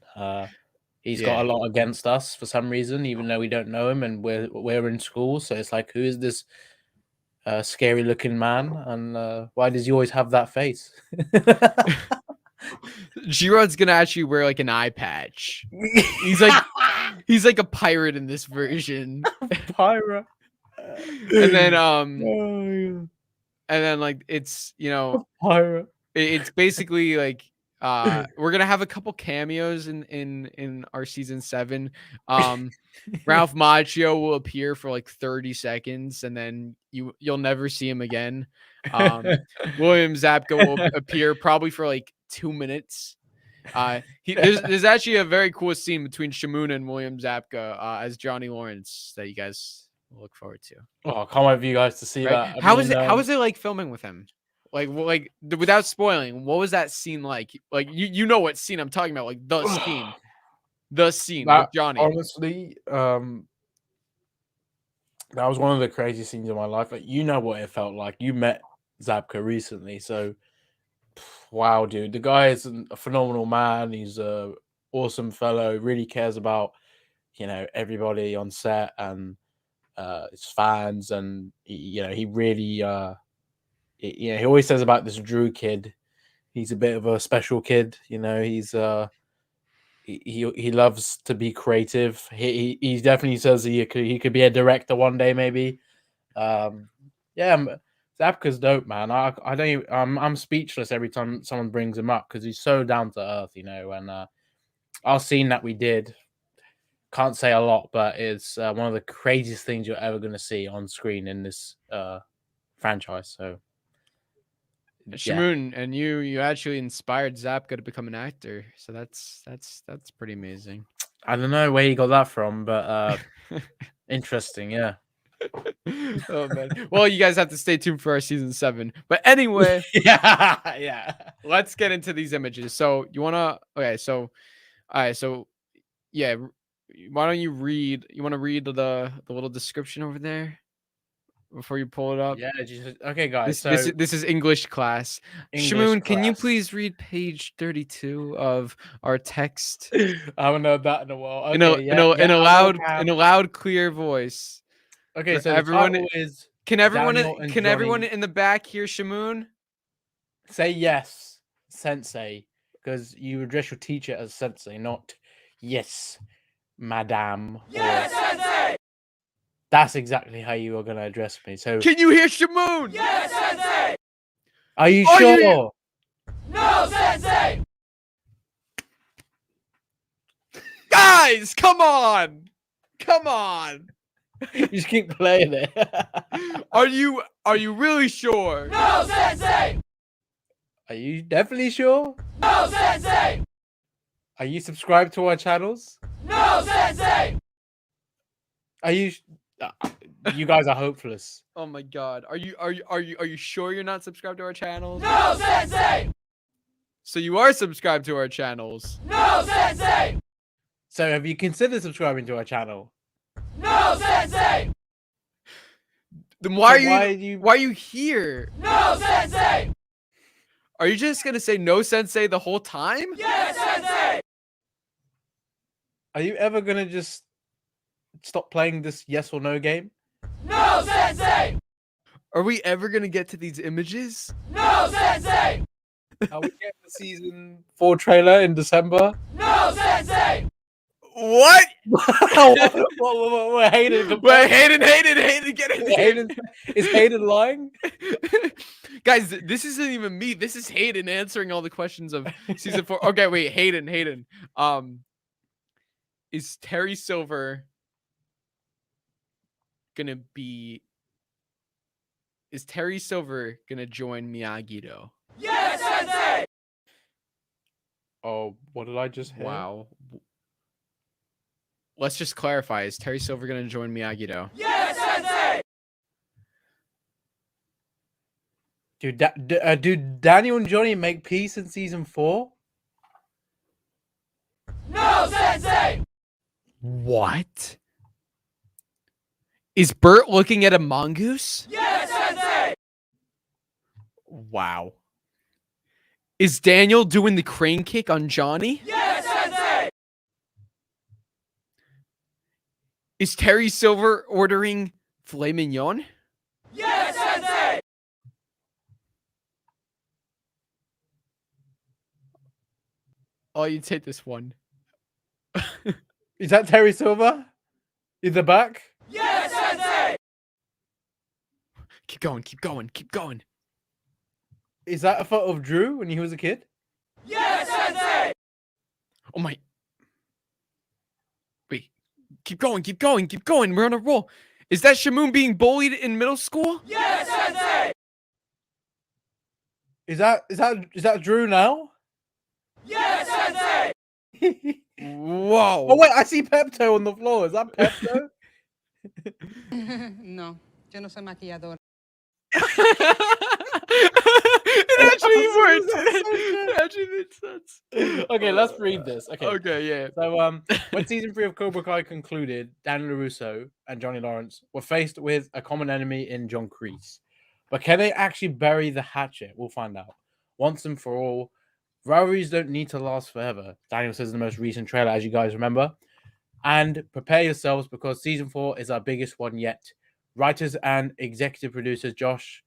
He's got a lot against us for some reason, even though we don't know him, and we're in school. So it's like, who is this scary looking man, and why does he always have that face? G-Rod's gonna actually wear like an eye patch. He's like a pirate in this version. Pirate. And then like it's pirate. It's basically like we're gonna have a couple cameos in our season 7. Ralph Macchio will appear for like 30 seconds, and then you'll never see him again. William Zabka will appear probably for like 2 minutes. There's actually a very cool scene between Shamoon and William Zabka as Johnny Lawrence that you guys will look forward to. Oh, I can't wait for you guys to see that. How was it like filming with him? Like without spoiling, what was that scene like? Like you know what scene I'm talking about? Like the scene with Johnny. Honestly, that was one of the craziest scenes of my life. Like, you know what it felt like. You met Zabka recently, so wow, dude, the guy is a phenomenal man. He's a awesome fellow. Really cares about everybody on set and his fans, and he really he always says about this Drew kid, he's a bit of a special kid. He's he loves to be creative. He definitely says he could be a director one day, maybe. Zabka's dope, man. I'm speechless every time someone brings him up, because he's so down to earth, and our scene that we did, can't say a lot, but it's one of the craziest things you're ever going to see on screen in this franchise. So Shamoon, and you actually inspired Zabka to become an actor, so that's pretty amazing. I don't know where he got that from, but interesting. Yeah. Oh man. Well, you guys have to stay tuned for our season 7. But anyway, yeah. Let's get into these images. So you wanna? Okay. So, all right. So, yeah. Why don't you read? You want to read the little description over there before you pull it up? Yeah. Okay, guys. This is English class. Shamoon, can you please read page 32 of our text? I haven't heard that in a while. Okay, in a loud, clear voice. Okay, so everyone is. Can everyone in the back hear Shamoon? Say yes, sensei, because you address your teacher as sensei, not yes, madame. Yes, sensei. That's exactly how you are going to address me. So, can you hear Shamoon? Yes, sensei. Are you sure? No, sensei. Guys, come on. You just keep playing it. Are you really sure? No, sensei. Are you definitely sure? No, sensei. Are you subscribed to our channels? No, sensei. Are you? Uh, you guys are hopeless. Oh my god. Are you sure you're not subscribed to our channels? No, Sensei! So you are subscribed to our channels. No, Sensei! So have you considered subscribing to our channel? No, Sensei! Then why So are you here? No, Sensei! Are you just gonna say no sensei the whole time? Yes, Sensei! Are you ever gonna just stop playing this yes or no game? No, Sensei! Are we ever gonna get to these images? No, Sensei! Are we getting the season 4 trailer in December? No, Sensei! What? What, Hayden? Wait, Hayden, get in here. Hayden, is Hayden lying? Guys, this isn't even me. This is Hayden answering all the questions of season 4. Okay, wait, Hayden. Is Terry Silver gonna be? Is Terry Silver gonna join Miyagi-Do? Yes, Sensei! Oh, what did I just hear? Wow. Let's just clarify. Is Terry Silver gonna join Miyagi-Do? Yes, Sensei! Do Daniel and Johnny make peace in season 4? No, Sensei! What? Is Bert looking at a mongoose? Yes, Sensei! Wow. Is Daniel doing the crane kick on Johnny? Yes, Sensei! Is Terry Silver ordering filet mignon? Yes, Sensei! Oh, you take this one. Is that Terry Silver? In the back? Yes, Sensei! Keep going. Is that a photo of Drew when he was a kid? Yes, Sensei! Oh my. Wait. Keep going. We're on a roll. Is that Shamoon being bullied in middle school? Yes, Sensei! Is that Drew now? Yes, Sensei! Whoa. Oh wait, I see Pepto on the floor. Is that Pepto? No, yo no soy maquilladora. It actually worked. That's so good. It actually made sense. Okay, let's read this. Okay, yeah. So when season 3 of Cobra Kai concluded, Dan LaRusso and Johnny Lawrence were faced with a common enemy in John Kreese. But can they actually bury the hatchet? We'll find out. Once and for all, rivalries don't need to last forever. Daniel says in the most recent trailer, as you guys remember. And prepare yourselves because season 4 is our biggest one yet. Writers and executive producers Josh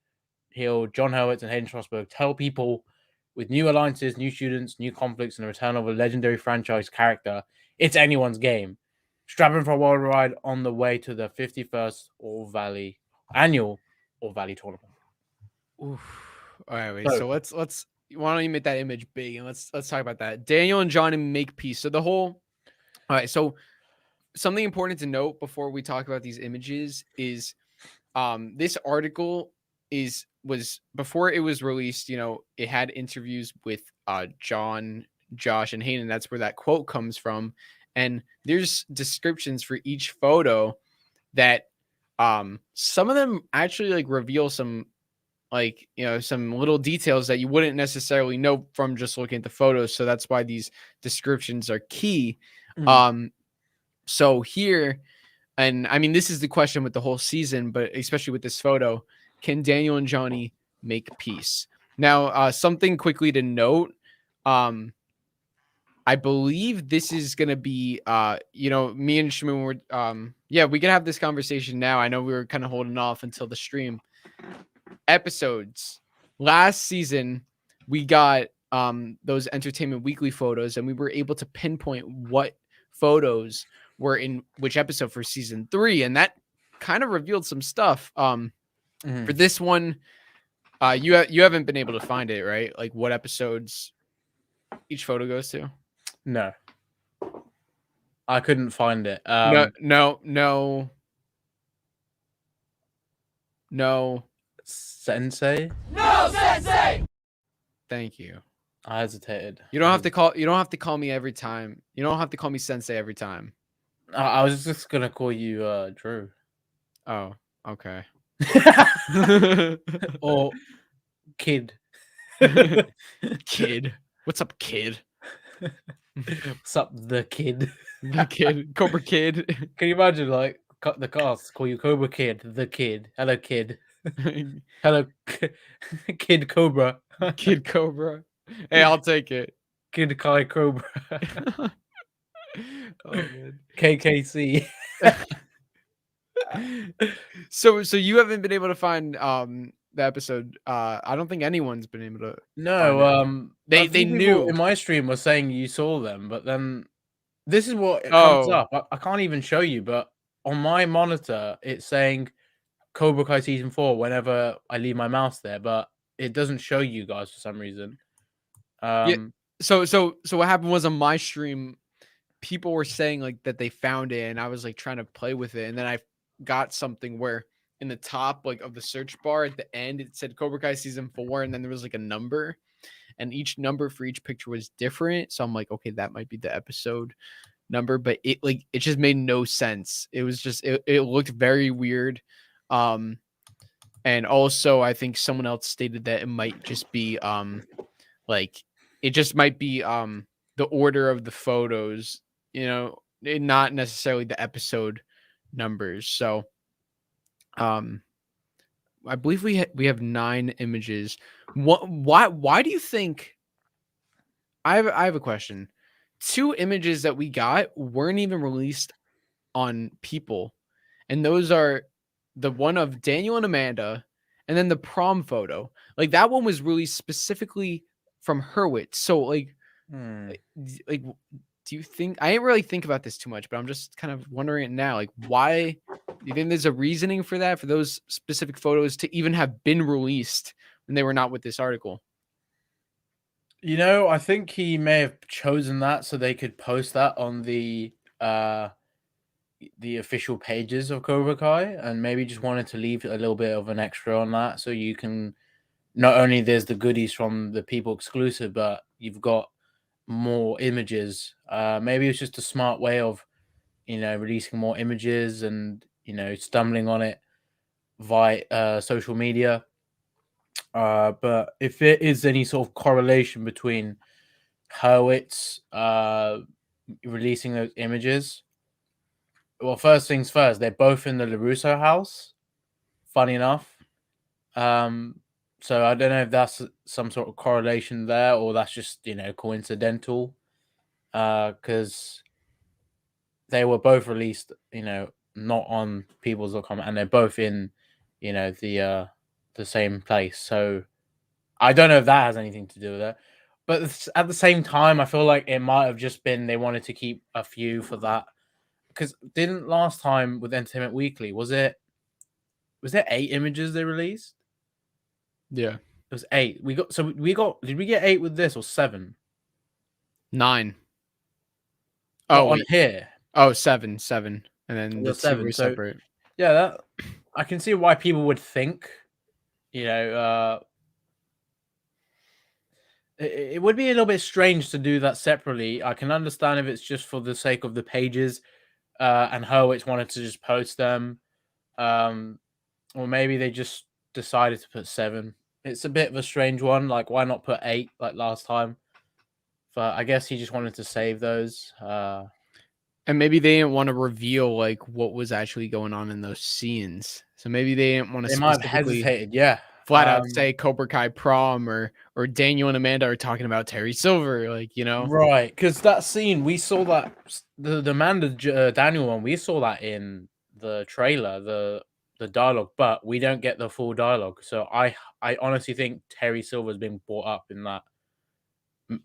Hill, John HURWITZ, and HAYDEN SCHLOSSBERG tell people with new alliances, new students, new conflicts, and the return of a legendary franchise character, it's anyone's game. Strapping for a wild ride on the way to the 51st annual All Valley tournament. Oof. All right, wait. So let's why don't you make that image big and let's talk about that. Daniel and Johnny make peace. So all right, so something important to note before we talk about these images is this article was before it was released, it had interviews with John, Josh, and Hayden. That's where that quote comes from. And there's descriptions for each photo that some of them actually reveal some some little details that you wouldn't necessarily know from just looking at the photos. So that's why these descriptions are key. So here, and I mean, this is the question with the whole season, but especially with this photo, can Daniel and Johnny make peace? Now, something quickly to note, I believe this is going to be, me and Shamoon were, we can have this conversation now. I know we were kind of holding off until the stream. Episodes. Last season, we got those Entertainment Weekly photos, and we were able to pinpoint what photos were in which episode for season 3, and that kind of revealed some stuff. For this one, you haven't been able to find it, right? Like what episodes each photo goes to? No, I couldn't find it. No. Sensei. No, Sensei! Thank you. I hesitated. You don't have to call me every time. You don't have to call me Sensei every time. I was just gonna call you Drew. Oh, okay. Or Kid. Kid. What's up, kid? What's up, the Kid? The kid. Cobra Kid. Can you imagine, like, cut the cast, call you Cobra Kid, the Kid. Hello, Kid. Hello, Kid Cobra. Kid Cobra. Hey, I'll take it. Kid Kai Cobra. Oh man. KKC. So you haven't been able to find the episode. I don't think anyone's been able to. No, They- a few they people knew. in my stream were saying you saw them, but then this is what it comes Oh. up. I can't even show you, but on my monitor it's saying Cobra Kai season 4 whenever I leave my mouse there, but it doesn't show you guys for some reason. So what happened was on my stream, people were saying like that they found it, and I was like trying to play with it, and then I got something where in the top like of the search bar at the end it said Cobra Kai season 4, and then there was like a number, and each number for each picture was different. So I'm like, okay, that might be the episode number, but it just made no sense. It was just it looked very weird. And also I think someone else stated that it might just be like it just might be the order of the photos, not necessarily the episode numbers. So I believe we have 9 images. Why do you think I have a question. 2 images that we got weren't even released on People, and those are the one of Daniel and Amanda, and then the prom photo. Like that one was released specifically from HURWITZ. So like do you think I didn't really think about this too much, but I'm just kind of wondering it now. Like, why do you think there's a reasoning for that, for those specific photos to even have been released when they were not with this article? I think he may have chosen that so they could post that on the official pages of Cobra Kai, and maybe just wanted to leave a little bit of an extra on that, so you can not only there's the goodies from the People exclusive, but you've got more images. Maybe it's just a smart way of releasing more images and stumbling on it via social media. But if there is any sort of correlation between HURWITZ releasing those images, well, first things first, they're both in the LaRusso house, funny enough. So I don't know if that's some sort of correlation there, or that's just coincidental, because they were both released not on peoples.com, and they're both in the same place. So I don't know if that has anything to do with it, but at the same time I feel like it might have just been they wanted to keep a few for that, because didn't last time with Entertainment Weekly was there 8 images they released? Yeah, it was 8. Did we get 8 with this, or 7? 9. Oh, on here. Oh, 7, and then the 7 were so separate. Yeah, that I can see why people would think it would be a little bit strange to do that separately. I can understand if it's just for the sake of the pages, and HURWITZ wanted to just post them, or maybe they just decided to put 7. It's a bit of a strange one. Like, why not put 8 like last time? But I guess he just wanted to save those. And maybe they didn't want to reveal like what was actually going on in those scenes. So maybe they didn't want to They might have hesitated, yeah. Flat out say Cobra Kai prom, or Daniel and Amanda are talking about Terry Silver, Right, because that scene, we saw that the Amanda Daniel one, we saw that in the trailer, the dialogue, but we don't get the full dialogue. So I honestly think Terry Silver's being brought up in that,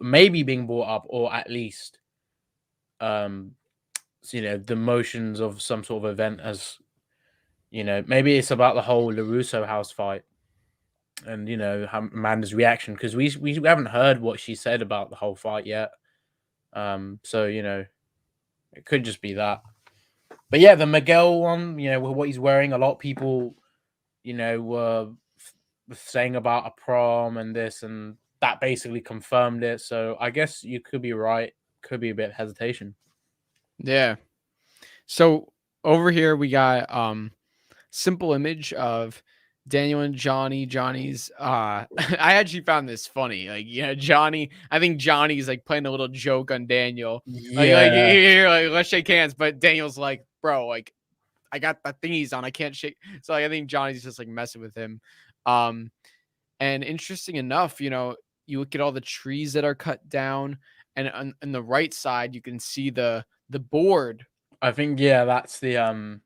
maybe being brought up, or at least the motions of some sort of event, as maybe it's about the whole LaRusso house fight, and Amanda's reaction, because we haven't heard what she said about the whole fight yet. So it could just be that. But yeah, the Miguel one, what he's wearing, a lot of people were saying about a prom and this, and that basically confirmed it. So I guess you could be right, could be a bit of hesitation. Yeah. So over here we got simple image of Daniel and Johnny. Johnny's I actually found this funny. Like, Johnny, I think Johnny's like playing a little joke on Daniel. Like Yeah. here, like, let's shake hands. But Daniel's like, bro, like I got the thingies on. I can't shake. So like, I think Johnny's just like messing with him. Um and interesting enough, you look at all the trees that are cut down, and on the right side you can see the board. I think that's the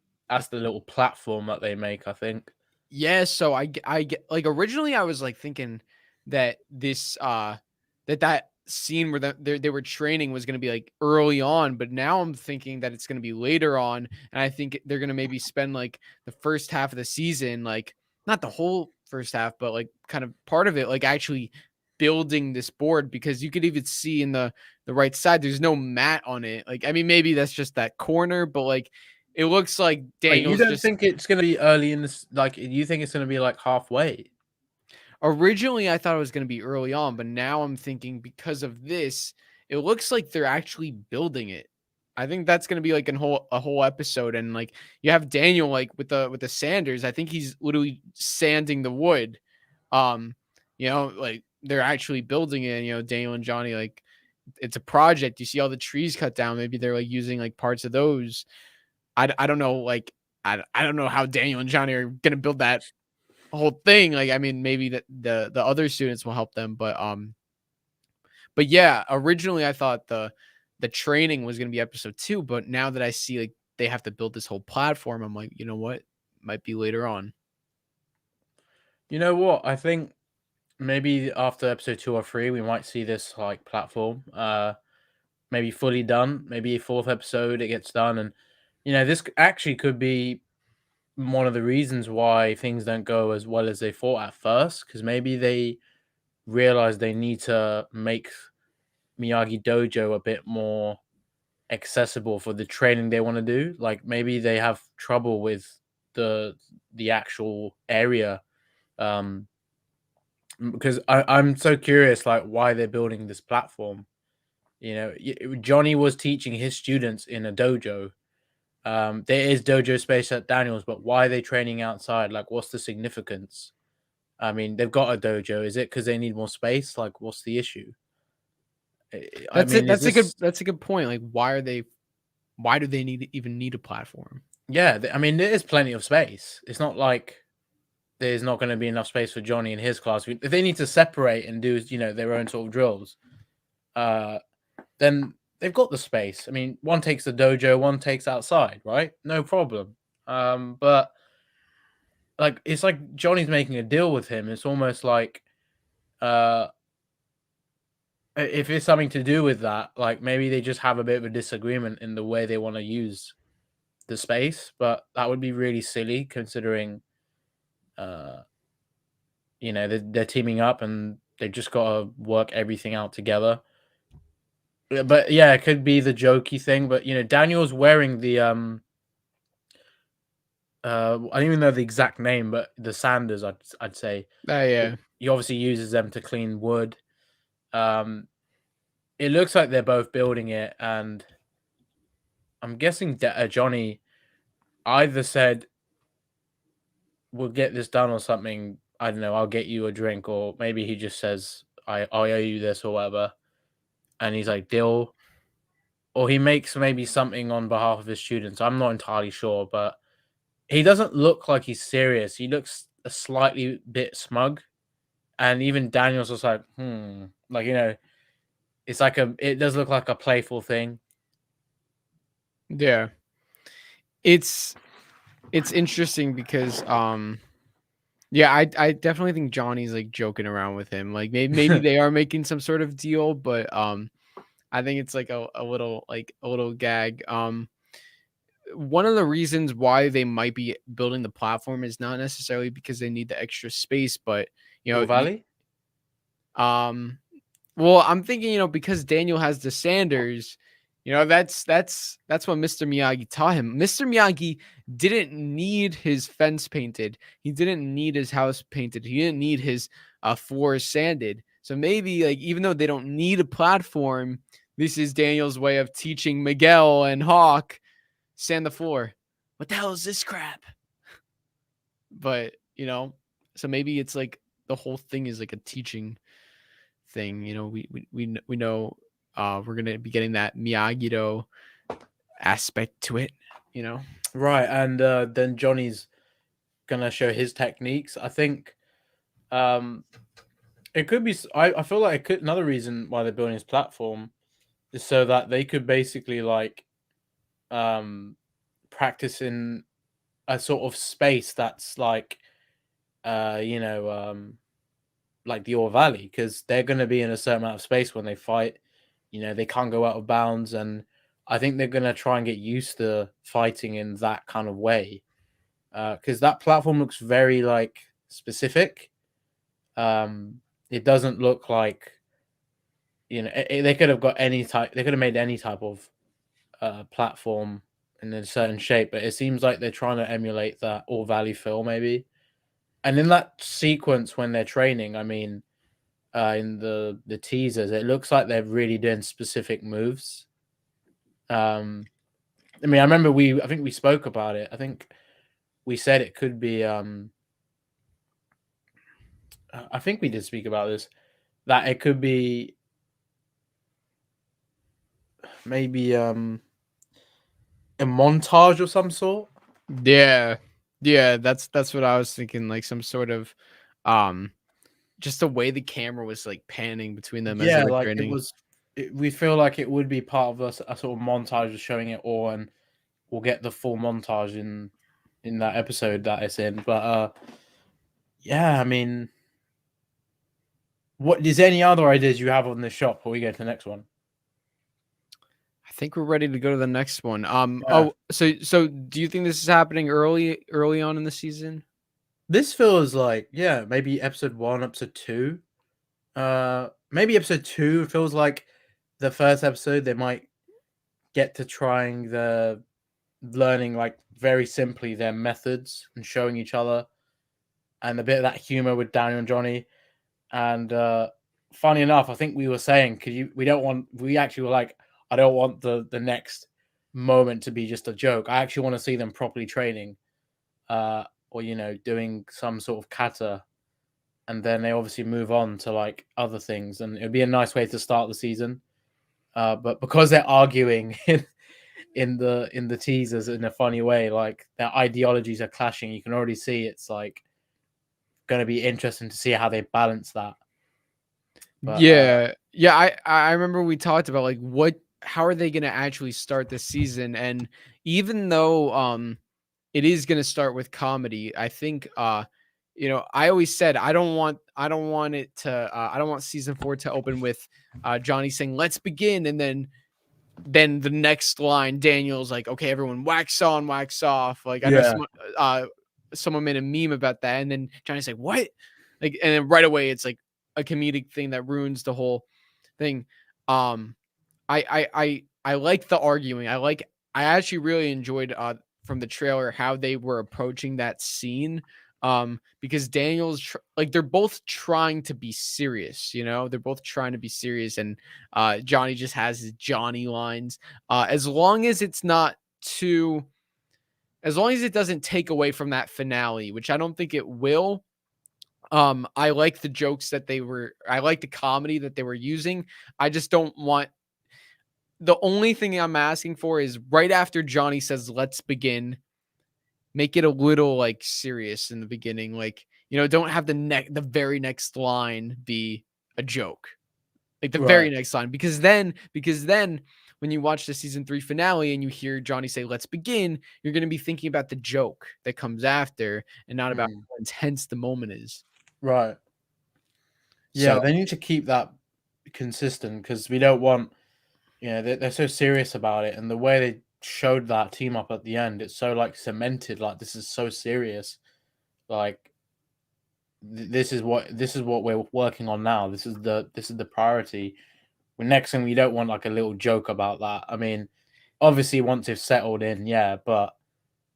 little platform that they make, I think. Yeah, so I get like originally I was like thinking that this that scene where they were training was going to be like early on, but now I'm thinking that it's going to be later on, and I think they're going to maybe spend like the first half of the season, like not the whole first half, but like kind of part of it, like actually building this board, because you could even see in the right side there's no mat on it. Like, I mean, maybe that's just that corner, but like it looks like Wait, you Daniel's don't just think it's gonna be early in this? Like, you think it's gonna be like halfway? originally I thought it was going to be early on, but now I'm thinking because of this, it looks like they're actually building it. I think that's going to be like a whole episode, and like you have Daniel like with the sanders. I think he's literally sanding the wood. Um, like they're actually building it. And, Daniel and Johnny, like it's a project. You see all the trees cut down. Maybe they're like using like parts of those. I don't know. Like I don't know how Daniel and Johnny are going to build that whole thing. Like, I mean, maybe the other students will help them, but yeah, originally I thought the training was going to be episode 2, but now that I see like they have to build this whole platform, I'm like, you know what, might be later on. You know what? I think maybe after episode 2 or 3, we might see this like platform, maybe fully done. Maybe a 4th episode it gets done, and this actually could be one of the reasons why things don't go as well as they thought at first, because maybe they realize they need to make Miyagi Dojo a bit more accessible for the training they want to do. Like, maybe they have trouble with the actual area, because I'm so curious, like, why they're building this platform. Johnny was teaching his students in a dojo. There is dojo space at Daniel's, but why are they training outside? Like, what's the significance? I mean, they've got a dojo. Is it because they need more space? Like, what's the issue? That's it. That's a good point. Like, why do they even need a platform? Yeah, I mean, there is plenty of space. It's not like there's not going to be enough space for Johnny in his class. If they need to separate and do, their own sort of drills, then they've got the space. I mean, one takes the dojo, one takes outside, right? No problem. But like, it's like Johnny's making a deal with him. It's almost like, if it's something to do with that, like maybe they just have a bit of a disagreement in the way they want to use the space. But that would be really silly, considering, they're teaming up and they've just got to work everything out together. But yeah, it could be the jokey thing. But Daniel's wearing the I don't even know the exact name, but the sanders, I'd say. Yeah. He obviously uses them to clean wood. It looks like they're both building it, and I'm guessing Johnny either said, "We'll get this done" or something. I don't know. I'll get you a drink, or maybe he just says, I owe you this or whatever, and he's like, deal. Or he makes maybe something on behalf of his students. I'm not entirely sure, but he doesn't look like he's serious. He looks a slightly bit smug. And even Daniel's just like, like, it's like it does look like a playful thing. Yeah. It's interesting because yeah, I definitely think Johnny's like joking around with him. Like maybe they are making some sort of deal, but I think it's like a little gag. One of the reasons why they might be building the platform is not necessarily because they need the extra space, but Valley? well, I'm thinking, because Daniel has the Sanders, that's what Mr. Miyagi taught him. Mr. Miyagi didn't need his fence painted. He didn't need his house painted. He didn't need his floors sanded. So maybe like, even though they don't need a platform, this is Daniel's way of teaching Miguel and Hawk sand the floor. What the hell is this crap? But so maybe it's like the whole thing is like a teaching thing. We know we're gonna be getting that Miyagi-Do aspect to it. Right, and then Johnny's gonna show his techniques. I think it could be. I feel like it could. Another reason why they're building this platform is so that they could basically like practice in a sort of space that's like like the Ore Valley, because they're going to be in a certain amount of space when they fight. They can't go out of bounds, and I think they're going to try and get used to fighting in that kind of way, because that platform looks very like specific. It doesn't look like they could have got any type. They could have made any type of platform in a certain shape, but it seems like they're trying to emulate that Ore Valley feel, maybe. And in that sequence when they're training, I mean, in the teasers, it looks like they're really doing specific moves. I mean, I think we spoke about it. I think we said it could be. I think we did speak about this. That it could be maybe a montage of some sort. Yeah, that's what I was thinking. Like some sort of, just the way the camera was like panning between them. Yeah, as they were like training. it was. We feel like it would be part of a sort of montage of showing it all, and we'll get the full montage in that episode that it's in. But yeah, I mean, what is any other ideas you have on this shot before we go to the next one? I think we're ready to go to the next one. Yeah. Oh, so do you think this is happening early on in the season? This feels like, yeah, maybe episode 1, episode 2. Maybe episode 2 feels like the first episode. They might get to trying the learning, like, very simply their methods and showing each other, and a bit of that humor with Daniel and Johnny. And funny enough, I think we were saying, we actually were like, I don't want the next moment to be just a joke. I actually want to see them properly training, or doing some sort of kata, and then they obviously move on to like other things, and it would be a nice way to start the season. But because they're arguing in the teasers in a funny way, like their ideologies are clashing, you can already see it's like going to be interesting to see how they balance that. But, yeah, I remember we talked about like how are they going to actually start this season, and even though it is going to start with comedy, I think I always said I don't want season 4 to open with Johnny saying let's begin, and then the next line Daniel's like, okay, everyone wax on, wax off. Like I know someone made a meme about that, and then Johnny's like, what? Like, and then right away it's like a comedic thing that ruins the whole thing. I like the arguing. I actually really enjoyed from the trailer how they were approaching that scene, because Daniel's they're both trying to be serious. They're both trying to be serious, and Johnny just has his Johnny lines. As long as it doesn't take away from that finale, which I don't think it will. I like the jokes I like the comedy that they were using. I just don't want. The only thing I'm asking for is right after Johnny says, let's begin, make it a little like serious in the beginning. Like, don't have the very next line be a joke. Like the very next line, because then when you watch the season 3 finale and you hear Johnny say, let's begin, you're going to be thinking about the joke that comes after and not about how intense the moment is. Right. Yeah, So, they need to keep that consistent, because we don't want, they're so serious about it, and the way they showed that team up at the end, it's so like cemented, like this is so serious, like this is what we're working on now. This is the priority. The next thing, we don't want like a little joke about that. I mean, obviously once they've settled in, but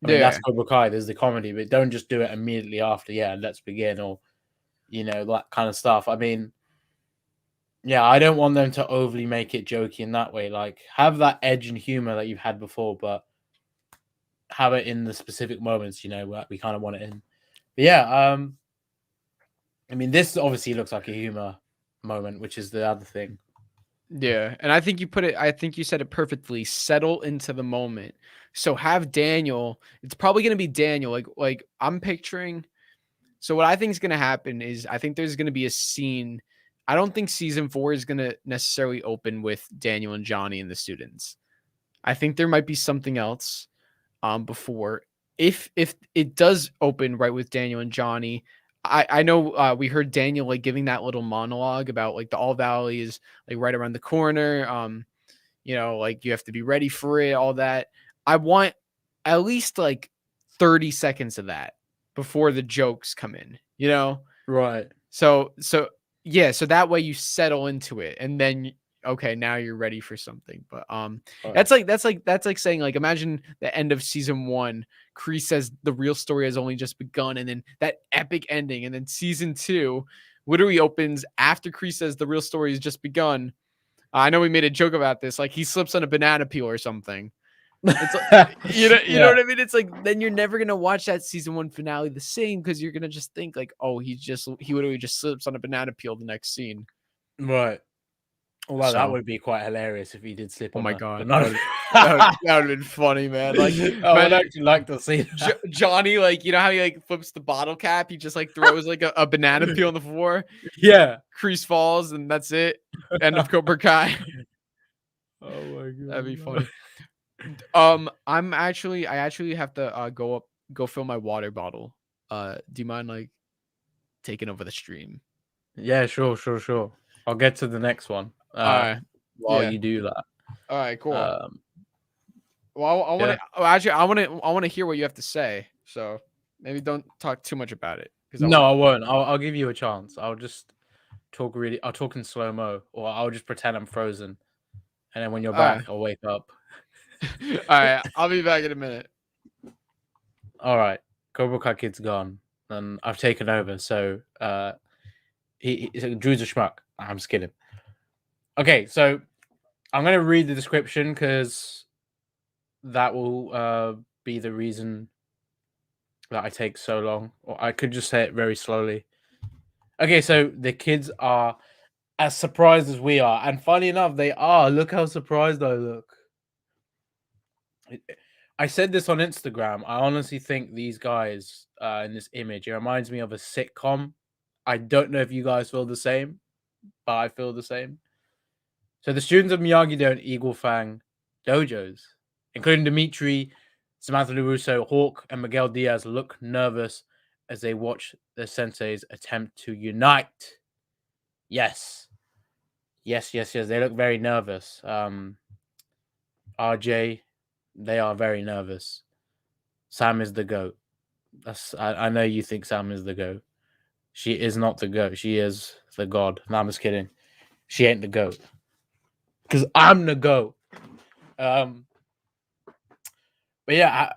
I mean, that's Cobra Kai. There's the comedy, but don't just do it immediately after. Let's begin, or that kind of stuff. I mean, I don't want them to overly make it jokey in that way. Like, have that edge and humor that you've had before, but have it in the specific moments, where we kind of want it in. But yeah, I mean, this obviously looks like a humor moment, which is the other thing. Yeah, and I think you said it perfectly. Settle into the moment. So have Daniel. It's probably gonna be Daniel. Like I'm picturing. So what I think is gonna happen is I think there's gonna be a scene. I don't think season 4 is gonna necessarily open with Daniel and Johnny and the students. I think there might be something else before. If it does open right with Daniel and Johnny, I know we heard Daniel like giving that little monologue about like the All Valley is like right around the corner. Like you have to be ready for it, all that. I want at least like 30 seconds of that before the jokes come in, Right. So yeah, so that way you settle into it and then okay, now you're ready for something. But that's like saying like imagine the end of season 1, Kreese says the real story has only just begun, and then that epic ending, and then season 2 literally opens after Kreese says the real story has just begun. I know we made a joke about this, like he slips on a banana peel or something. It's like, you know what I mean? It's like then you're never gonna watch that season 1 finale the same because you're gonna just think like, oh, he literally just slips on a banana peel the next scene. Right. Well, that So- would be quite hilarious if he did slip Oh on my that. god, But that would have been funny, man. Like, I would man, actually like to see that. Johnny, like, you know how he like flips the bottle cap? He just like throws like a banana peel on the floor. Yeah. Kreese falls, and that's it. End of Cobra Kai. Oh my god. That'd be funny. I actually have to go fill my water bottle. Do you mind like taking over the stream? Yeah, sure. I'll get to the next one. All right. While yeah. you do that. All right, cool. Well, I want to actually I want to hear what you have to say. So maybe don't talk too much about it. No, I won't. I'll give you a chance. I'll just talk I'll talk in slow mo, or I'll just pretend I'm frozen, and then when you're back, I'll wake up. All right, I'll be back in a minute. All right, Cobra Kai Kid's gone, and I've taken over. So, Drew's a schmuck. I'm just kidding. Okay, so I'm gonna read the description because that will be the reason that I take so long, or I could just say it very slowly. Okay, so the kids are as surprised as we are, and funny enough, they are. Look how surprised I look. I said this on Instagram. I honestly think these guys in this image, it reminds me of a sitcom. I don't know if you guys feel the same, but I feel the same. So the students of Miyagi-Do and Eagle Fang dojos, including Dimitri, Samantha LaRusso, Hawk, and Miguel Diaz, look nervous as they watch their senseis attempt to unite. Yes. They look very nervous. RJ, they are very nervous. Sam is the GOAT. I know you think Sam is the GOAT. She is not the GOAT. She is the God. No, I'm just kidding. She ain't the GOAT. Because I'm the GOAT. But yeah,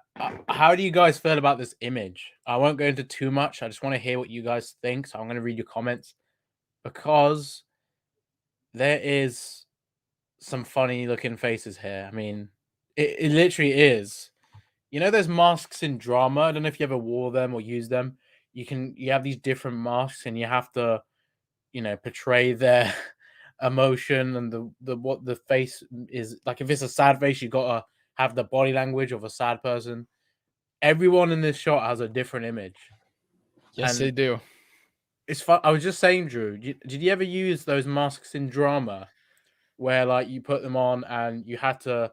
how do you guys feel about this image? I won't go into too much. I just want to hear what you guys think. So I'm going to read your comments. Because there is some funny looking faces here. I mean, it literally is. You know those masks in drama? I don't know if you ever wore them or used them. You have these different masks and you have to, portray their emotion and what the face is. Like if it's a sad face, you gotta have the body language of a sad person. Everyone in this shot has a different image. Yes, And they do. it's fun. I was just saying, Drew, did you ever use those masks in drama where like you put them on and you had to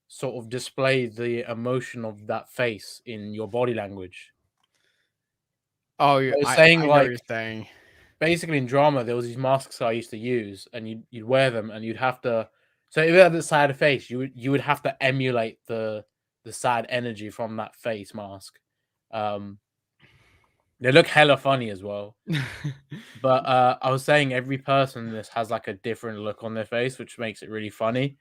sort of display the emotion of that face in your body language? Oh, I was I saying, know what like, you're saying. basically in drama, there was these masks I used to use, and you'd wear them, and you'd have to. So if you had the sad face, you would have to emulate the sad energy from that face mask. They look hella funny as well. But I was saying every person in this has like a different look on their face, which makes it really funny.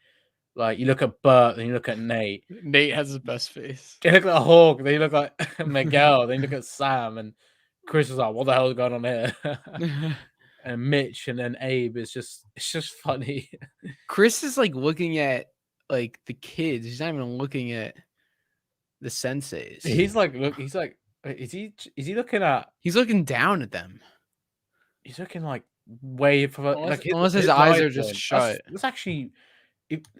Like you look at Bert, then you look at Nate. Nate has the best face. They look like Hawk. They look like Miguel. Then you look at Sam, and Chris was like, "What the hell is going on here?" And Mitch, and then Abe. It's just funny. Chris is like looking at like the kids. He's not even looking at the senseis. He's like, look, he's like, is he looking at? He's looking down at them. He's looking like way for like Unless his eyes are just going, shut. That's actually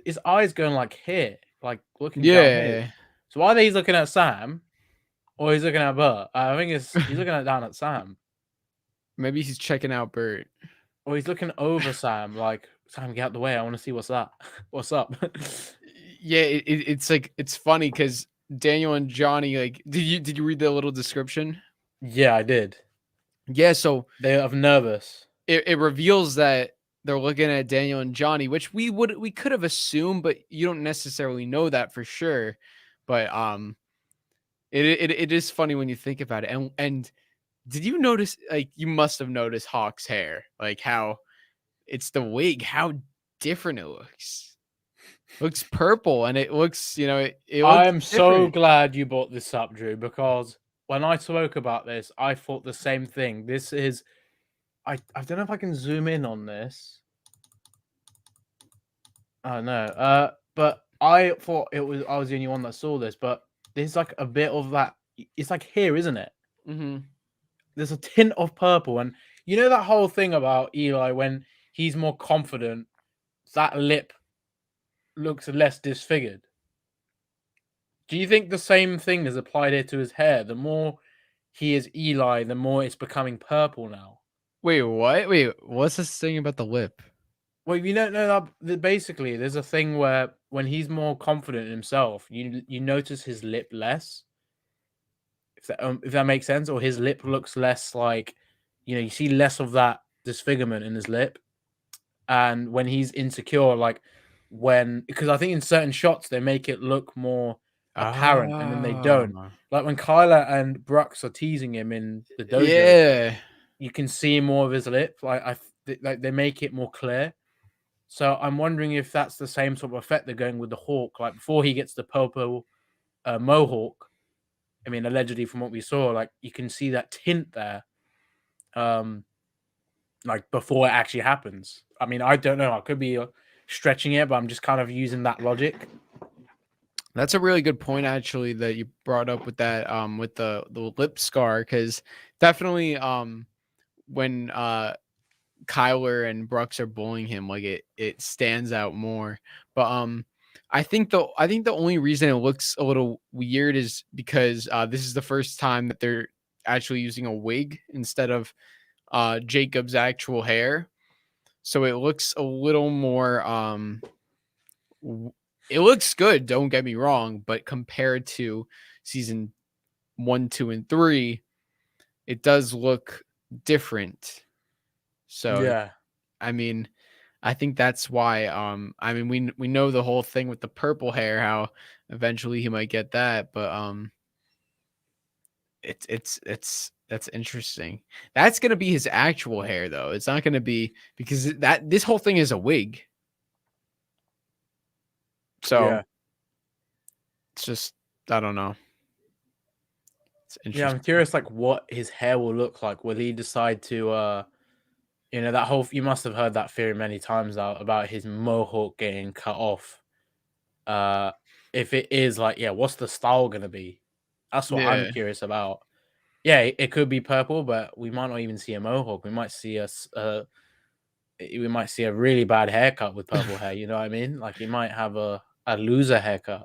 his eyes going like here, like looking down Yeah. here. So either he's looking at Sam, or he's looking at Bert. I think he's looking down at Sam, Maybe he's checking out Bert. or he's looking over Sam. Like, Sam, get out the way. I want to see what's that. What's up? Yeah, it's like it's funny because Daniel and Johnny, like, did you read the little description? Yeah, I did. Yeah, so They're nervous. it reveals that they're looking at Daniel and Johnny, which we could have assumed, but you don't necessarily know that for sure. But it is funny when you think about it. And did you notice, like, you must have noticed Hawk's hair, like how it's the wig, how different it looks purple, and it looks, it looks I'm so different. glad you brought this up, Drew, because when I spoke about this, I thought the same thing. This is, I don't know if I can zoom in on this. Oh no, but I thought I was the only one that saw this, but there's like a bit of that. It's like here, isn't it? Mm-hmm. There's a tint of purple, and you know that whole thing about Eli when he's more confident, that lip looks less disfigured. Do you think the same thing is applied here to his hair? The more he is Eli, the more it's becoming purple now. Wait, what? Wait, what's this thing about the lip? Well, you don't know that basically there's a thing where when he's more confident in himself, you notice his lip less. If that makes sense, or his lip looks less like, you see less of that disfigurement in his lip. And when he's insecure, like because I think in certain shots they make it look more apparent, and then they don't. Like when Kyla and Brooks are teasing him in the dojo, Yeah. you can see more of his lip. Like they make it more clear. So I'm wondering if that's the same sort of effect they're going with the Hawk. Like before he gets the purple mohawk, I mean, allegedly from what we saw, like you can see that tint there. Like before it actually happens. I mean, I don't know. I could be stretching it, but I'm just kind of using that logic. That's a really good point, actually, that you brought up with that, with the lip scar, because definitely, when Kyler and Brooks are bullying him, like it stands out more. But I think the only reason it looks a little weird is because this is the first time that they're actually using a wig instead of Jacob's actual hair, so it looks a little more it looks good, don't get me wrong, but compared to season 1, 2, and 3, it does look different. So yeah, I mean, I think that's why I mean, we know the whole thing with the purple hair, how eventually he might get that, but that's interesting. That's gonna be his actual hair, though. It's not gonna be, because this whole thing is a wig. So yeah. it's just, I don't know. It's interesting. Yeah, I'm curious, like what his hair will look like. Will he decide to, that whole? You must have heard that theory many times now about his mohawk getting cut off. If it is like, yeah, what's the style gonna be? That's what I'm curious about. Yeah, it could be purple, but we might not even see a mohawk. We might see we might see a really bad haircut with purple hair. You know what I mean? Like he might have a loser haircut.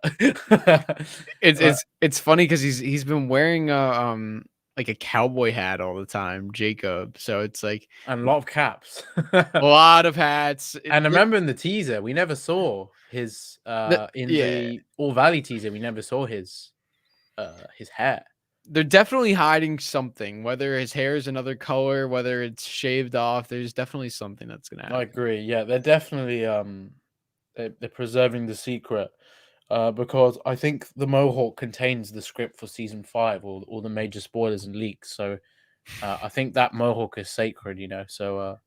It's funny because he's been wearing like a cowboy hat all the time, Jacob. So it's like, and a lot of caps, a lot of hats. And I remember in the teaser, we never saw his the All Valley teaser. We never saw his hair. They're definitely hiding something, whether his hair is another color, whether it's shaved off. There's definitely something that's gonna happen. I agree. Yeah, they're definitely they're preserving the secret, because I think the mohawk contains the script for season 5, or all the major spoilers and leaks. So I think that mohawk is sacred, So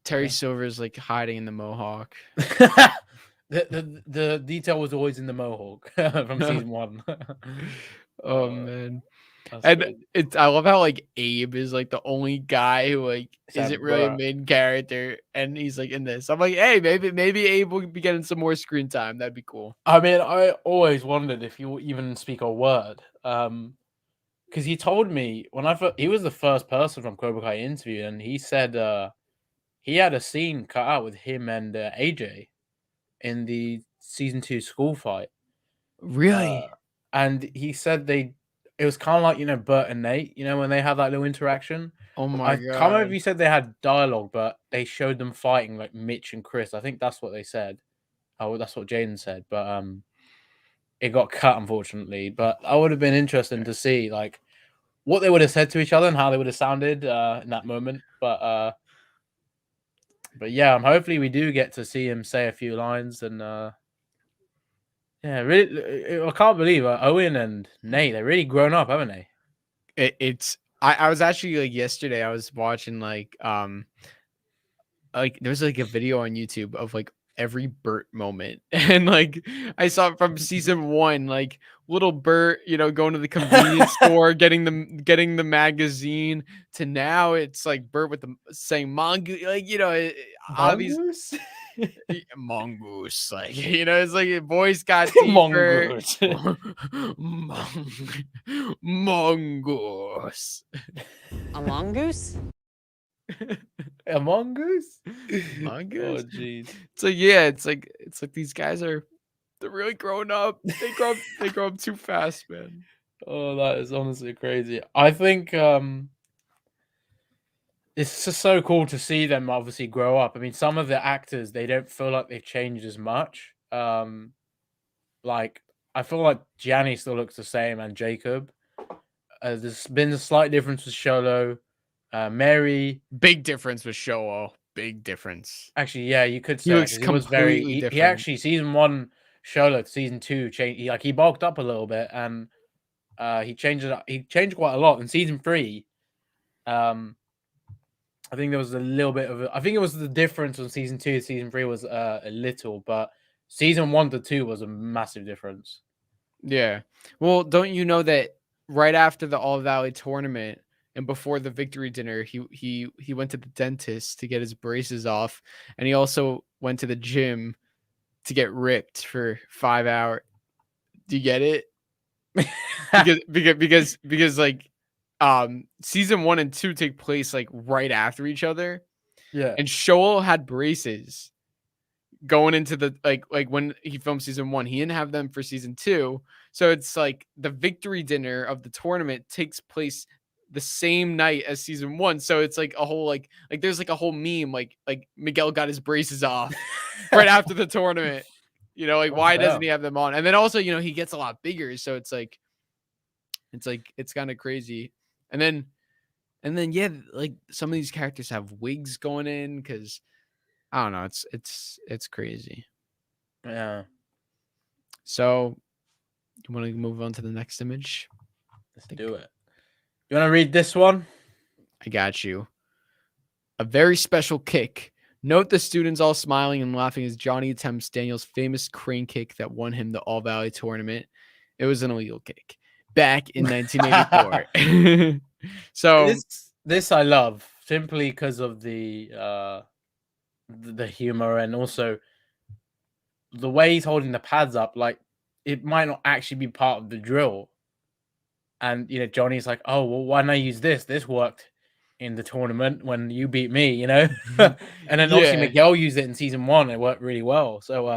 Terry Silver is like hiding in the mohawk. the detail was always in the mohawk from season 1. Oh man. That's And crazy. I love how like Abe is like the only guy who like It's like, isn't really a bruh. main character, and he's like in this. I'm like, hey, maybe Abe will be getting some more screen time. That'd be cool. I mean, I always wondered if you even speak a word. Because he told me when he was the first person from Cobra Kai interviewed, and he said he had a scene cut out with him and AJ in the season 2 school fight. Really? And he said it was kind of like, Bert and Nate, when they had that little interaction. Oh my I can't remember if god. you said they had dialogue, but they showed them fighting like Mitch and Chris. I think that's what they said. Oh, that's what Jaden said. But it got cut, unfortunately. But I would have been interesting to see like what they would have said to each other and how they would have sounded in that moment. But yeah, hopefully we do get to see him say a few lines. And yeah, really, I can't believe Owen and Nate, they're really grown up, haven't they? I was actually like yesterday I was watching like there's like a video on YouTube of like every Bert moment, and like I saw it from season 1, like little Bert, going to the convenience store, getting the magazine, to now it's like Bert with the saying mongoose, like obvious Mongoose? mongoose, like it's like a voice got deeper. Mongoose. Mongoose. A mongoose? A mongoose? Mongoose? Oh, jeez. It's like, yeah, it's like these guys they're really growing up. They grow up too fast, man. Oh, that is honestly crazy. I think it's just so cool to see them obviously grow up. I mean, some of the actors, they don't feel like they've changed as much. Like I feel like Gianni still looks the same, and Jacob. There's been a slight difference with Sholo. Mary, Big difference with Showo. Big difference. actually, yeah, you could He say that, looks 'cause he was completely he different. actually season 1 Sholo to season 2 changed. He bulked up a little bit, and he changed it up. He changed quite a lot in season 3. I think there was a little bit of I think it was the difference from season 2 to season 3 was a little, but season 1 to 2 was a massive difference. Yeah. Well, don't you know that right after the All Valley tournament and before the victory dinner, he went to the dentist to get his braces off, and he also went to the gym to get ripped for 5 hours. Do you get it? because like season 1 and 2 take place like right after each other, Yeah. and Shoal had braces going into the like when he filmed season 1, he didn't have them for season 2. So it's like the victory dinner of the tournament takes place the same night as season 1. So it's like a whole like there's like a whole meme like Miguel got his braces off right after the tournament. Like What why the doesn't hell? he have them on? And then also, he gets a lot bigger, so it's kind of crazy. And then yeah, like some of these characters have wigs going in because I don't know, it's crazy. Yeah. So you want to move on to the next image? Let's do it. You want to read this one? I got you. A very special kick. Note the students all smiling and laughing as Johnny attempts Daniel's famous crane kick that won him the All Valley tournament. It was an illegal kick back in 1984. So this I love simply because of the humor, and also the way he's holding the pads up. Like it might not actually be part of the drill, and Johnny's like, "Oh well, why not use this? This worked in the tournament when you beat me, and then obviously Yeah. Miguel used it in season 1. It worked really well. So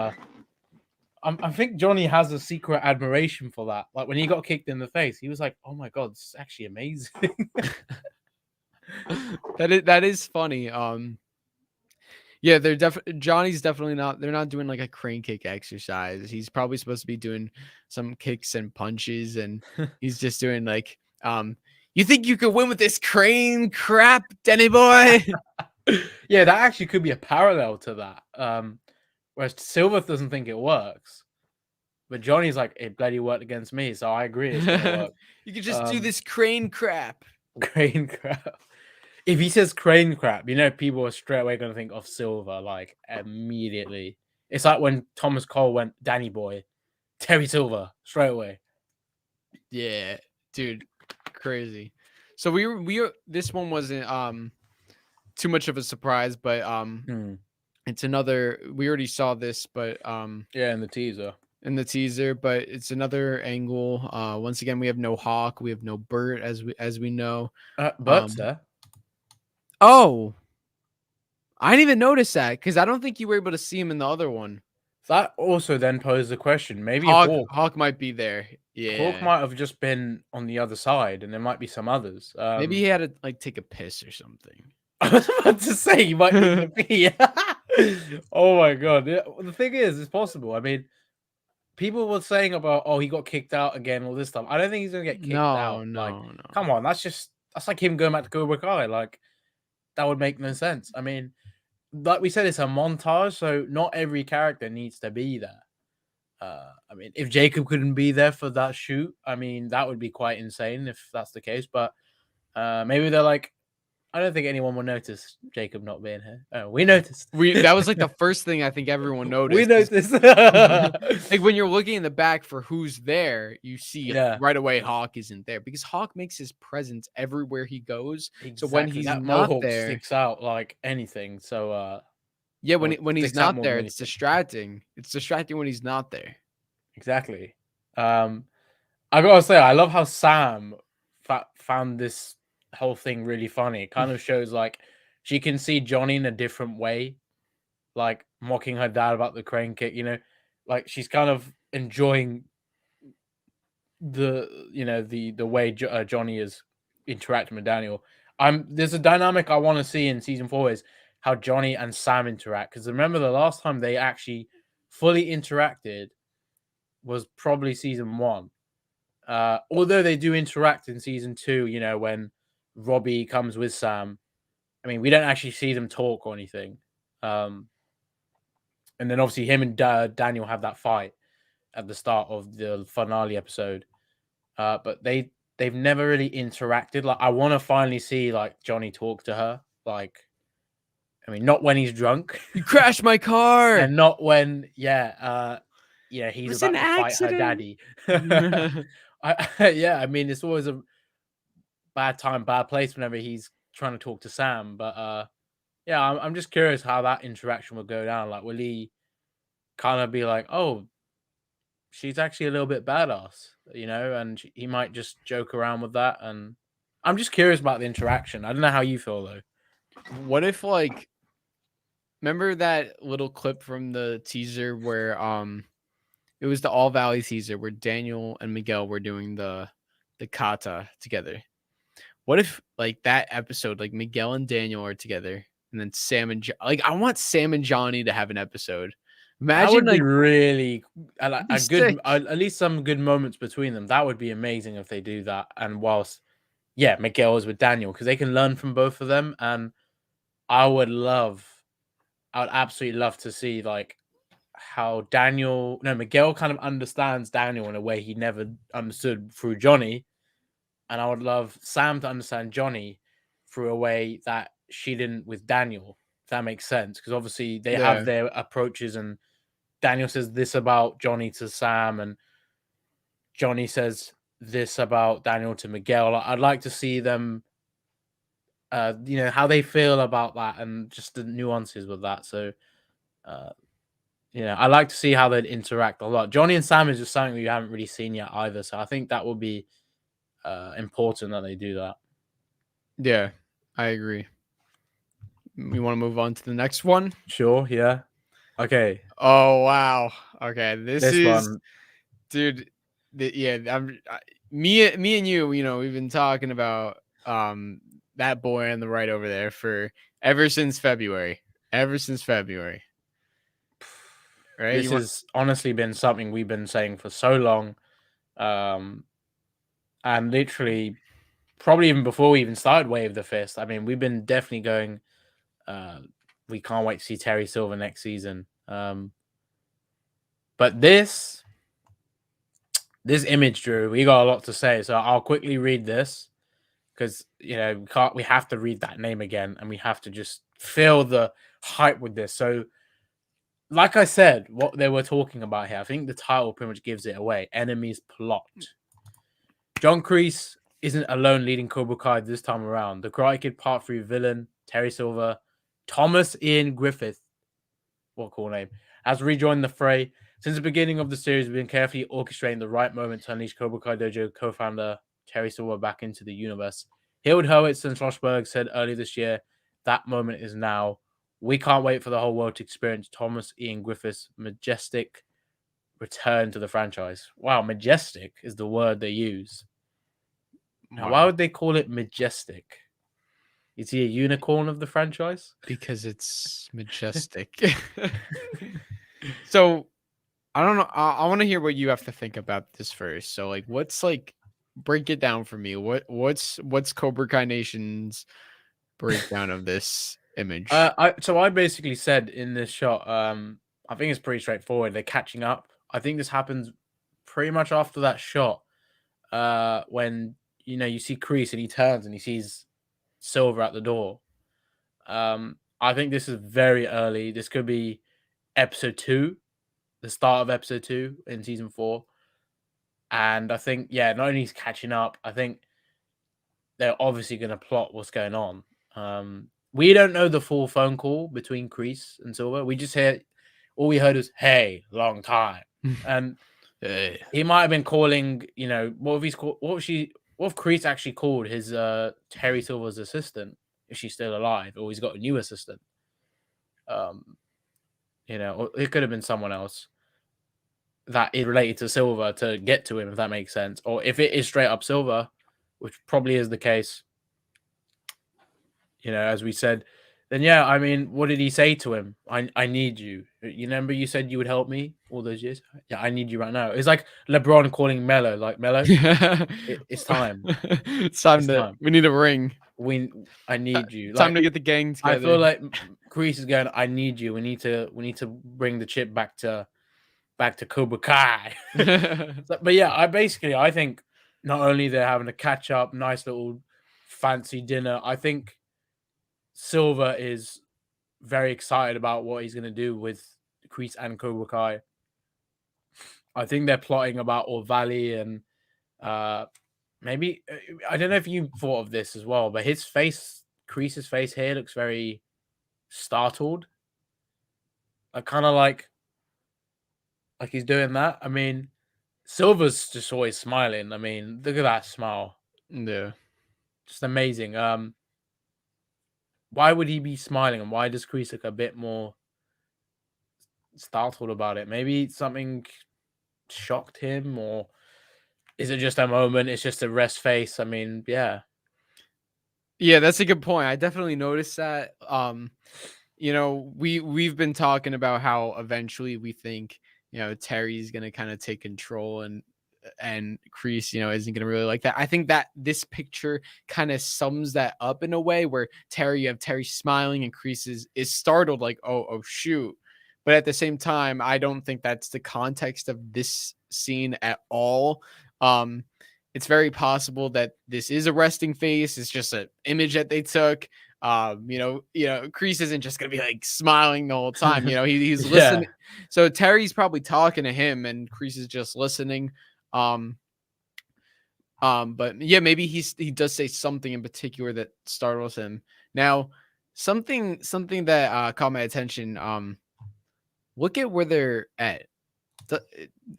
I think Johnny has a secret admiration for that. Like when he got kicked in the face, he was like, "Oh my god, this is actually amazing." that is funny. Yeah, Johnny's definitely not. They're not doing like a crane kick exercise. He's probably supposed to be doing some kicks and punches, and he's just doing like, you think you could win with this crane crap, Denny boy? Yeah, that actually could be a parallel to that. Whereas Silver doesn't think it works, but Johnny's like, it bloody worked against me, so I agree. It's gonna work. You could just do this crane crap. Crane crap. If he says crane crap, people are straight away going to think of Silver, like immediately. It's like when Thomas Cole went Danny Boy, Terry Silver, straight away. Yeah, dude, crazy. So this one wasn't too much of a surprise, but it's another. We already saw this, but Yeah, in the teaser. But it's another angle. Once again, we have no Hawk, we have no Bert, as we know. Bert's there. Oh, I didn't even notice that because I don't think you were able to see him in the other one. That also then posed the question. Maybe Hawk might be there. Yeah, Hawk might have just been on the other side, and there might be some others. Maybe he had to like take a piss or something. I was about to say you might need to pee. Oh my god! Yeah, the thing is, it's possible. I mean, people were saying about, oh, he got kicked out again, all this stuff. I don't think he's gonna get kicked out. Like, come on, that's like him going back to Cobra Kai. Like, that would make no sense. I mean, like we said, it's a montage, so not every character needs to be there. I mean, if Jacob couldn't be there for that shoot, I mean, that would be quite insane if that's the case. But maybe they're like, I don't think anyone will notice Jacob not being here. Oh, we noticed. That was like the first thing I think everyone noticed. We noticed. Like when you're looking in the back for who's there, you see right away Hawk isn't there because Hawk makes his presence everywhere he goes. Exactly. So when he's that not Mohawk there, sticks out like anything. So yeah, when he's not there, it's distracting. It's distracting when he's not there. Exactly. I gotta say, I love how Sam found this whole thing really funny. It kind of shows like she can see Johnny in a different way, like mocking her dad about the crane kick, you know, like she's kind of enjoying the way Johnny is interacting with Daniel. There's a dynamic I want to see in season 4 is how Johnny and Sam interact, because remember the last time they actually fully interacted was probably season 1. Although they do interact in season 2, you know, when Robby comes with Sam. I mean, we don't actually see them talk or anything. And then obviously him and Daniel have that fight at the start of the finale episode. But they've never really interacted. Like, I want to finally see like Johnny talk to her. Like, I mean, not when he's drunk. You crashed my car. And not when, he's about to fight her daddy. I mean, it's always a bad time, bad place whenever he's trying to talk to Sam. But I'm just curious how that interaction will go down. Like, will he kind of be like, oh, she's actually a little bit badass, you know, and he might just joke around with that. And I'm just curious about the interaction. I don't know how you feel though. What if, like, remember that little clip from the teaser where it was the All Valley teaser where Daniel and Miguel were doing the kata together? What if, like, that episode, like, Miguel and Daniel are together, and then Sam and I want Sam and Johnny to have an episode. Imagine, that would like, be really at least some good moments between them. That would be amazing if they do that. And whilst, Miguel is with Daniel, because they can learn from both of them. And I would absolutely love to see like how Miguel kind of understands Daniel in a way he never understood through Johnny. And I would love Sam to understand Johnny through a way that she didn't with Daniel, if that makes sense. Because obviously they have their approaches, and Daniel says this about Johnny to Sam, and Johnny says this about Daniel to Miguel. I'd like to see them, how they feel about that and just the nuances with that. So, I'd like to see how they'd interact a lot. Johnny and Sam is just something we haven't really seen yet either. So I think that would be important that they do that. Yeah, I agree. We want to move on to the next one? Sure, yeah. Okay. Oh, wow. Okay, this is one. Dude, me and you, we've been talking about that boy on the right over there for ever since February. Right? This has honestly been something we've been saying for so long. And literally probably even before we even started Way of the Fist. I mean, we've been definitely going, we can't wait to see Terry Silver next season. But this image, Drew, we got a lot to say. So I'll quickly read this because, we have to read that name again, and we have to just feel the hype with this. So like I said, what they were talking about here, I think the title pretty much gives it away. Enemies Plot. John Kreese isn't alone leading Cobra Kai this time around. The Karate Kid Part 3 villain, Terry Silver, Thomas Ian Griffith, what a cool name, has rejoined the fray. Since the beginning of the series, we've been carefully orchestrating the right moment to unleash Cobra Kai Dojo co-founder Terry Silver back into the universe. HURWITZ and SCHLOSSBERG said earlier this year, that moment is now. We can't wait for the whole world to experience Thomas Ian Griffith's majestic return to the franchise. Wow, majestic is the word they use. Now, why would they call it majestic? Is he a unicorn of the franchise? Because it's majestic. So I don't know. I want to hear what you have to think about this first. So like, what's like, break it down for me. What's Cobra Kai Nation's breakdown of this image? So I basically said in this shot, I think it's pretty straightforward. They're catching up. I think this happens pretty much after that shot, when you see Kreese and he turns and he sees Silver at the door. I think this is very early. This could be episode 2, the start of episode 2 in season 4. And I think, not only he's catching up, I think they're obviously going to plot what's going on. We don't know the full phone call between Kreese and Silver. We just hear, all we heard was, "Hey, long time." And he might have been calling, what if Kreese actually called his Terry Silver's assistant, if she's still alive, or he's got a new assistant? Or it could have been someone else that is related to Silver to get to him, if that makes sense. Or if it is straight up Silver, which probably is the case, as we said, then I mean, what did he say to him? I need you. You remember you said you would help me all those years? Yeah, I need you right now. It's like LeBron calling Melo, like, Melo, it's time. It's time. We need a ring. I need you. Time to get the gang together. I feel like Kreese is going, I need you. We need to bring the chip back to Cobra Kai. But I think not only they're having a catch up, nice little fancy dinner, I think Silver is very excited about what he's going to do with Kreese and Cobra Kai. I think they're plotting about All Valley and maybe, I don't know if you thought of this as well, but his face, Kreese's face here looks very startled. Kind of like he's doing that. I mean, Silver's just always smiling. I mean, look at that smile. Yeah. Just amazing. Why would he be smiling, and why does Kreese look a bit more startled about it? Maybe something shocked him, or is it just a moment? It's just a rest face. I mean, yeah, that's a good point. I definitely noticed that. We've been talking about how eventually we think Terry's gonna kind of take control, and Kreese, isn't going to really like that. I think that this picture kind of sums that up in a way where you have Terry smiling and Kreese is startled, like, oh, shoot. But at the same time, I don't think that's the context of this scene at all. It's very possible that this is a resting face. It's just an image that they took. Kreese isn't just going to be like smiling the whole time. He's listening. So Terry's probably talking to him and Kreese is just listening. But maybe he does say something in particular that startles him. Now, something that caught my attention. Look at where they're at.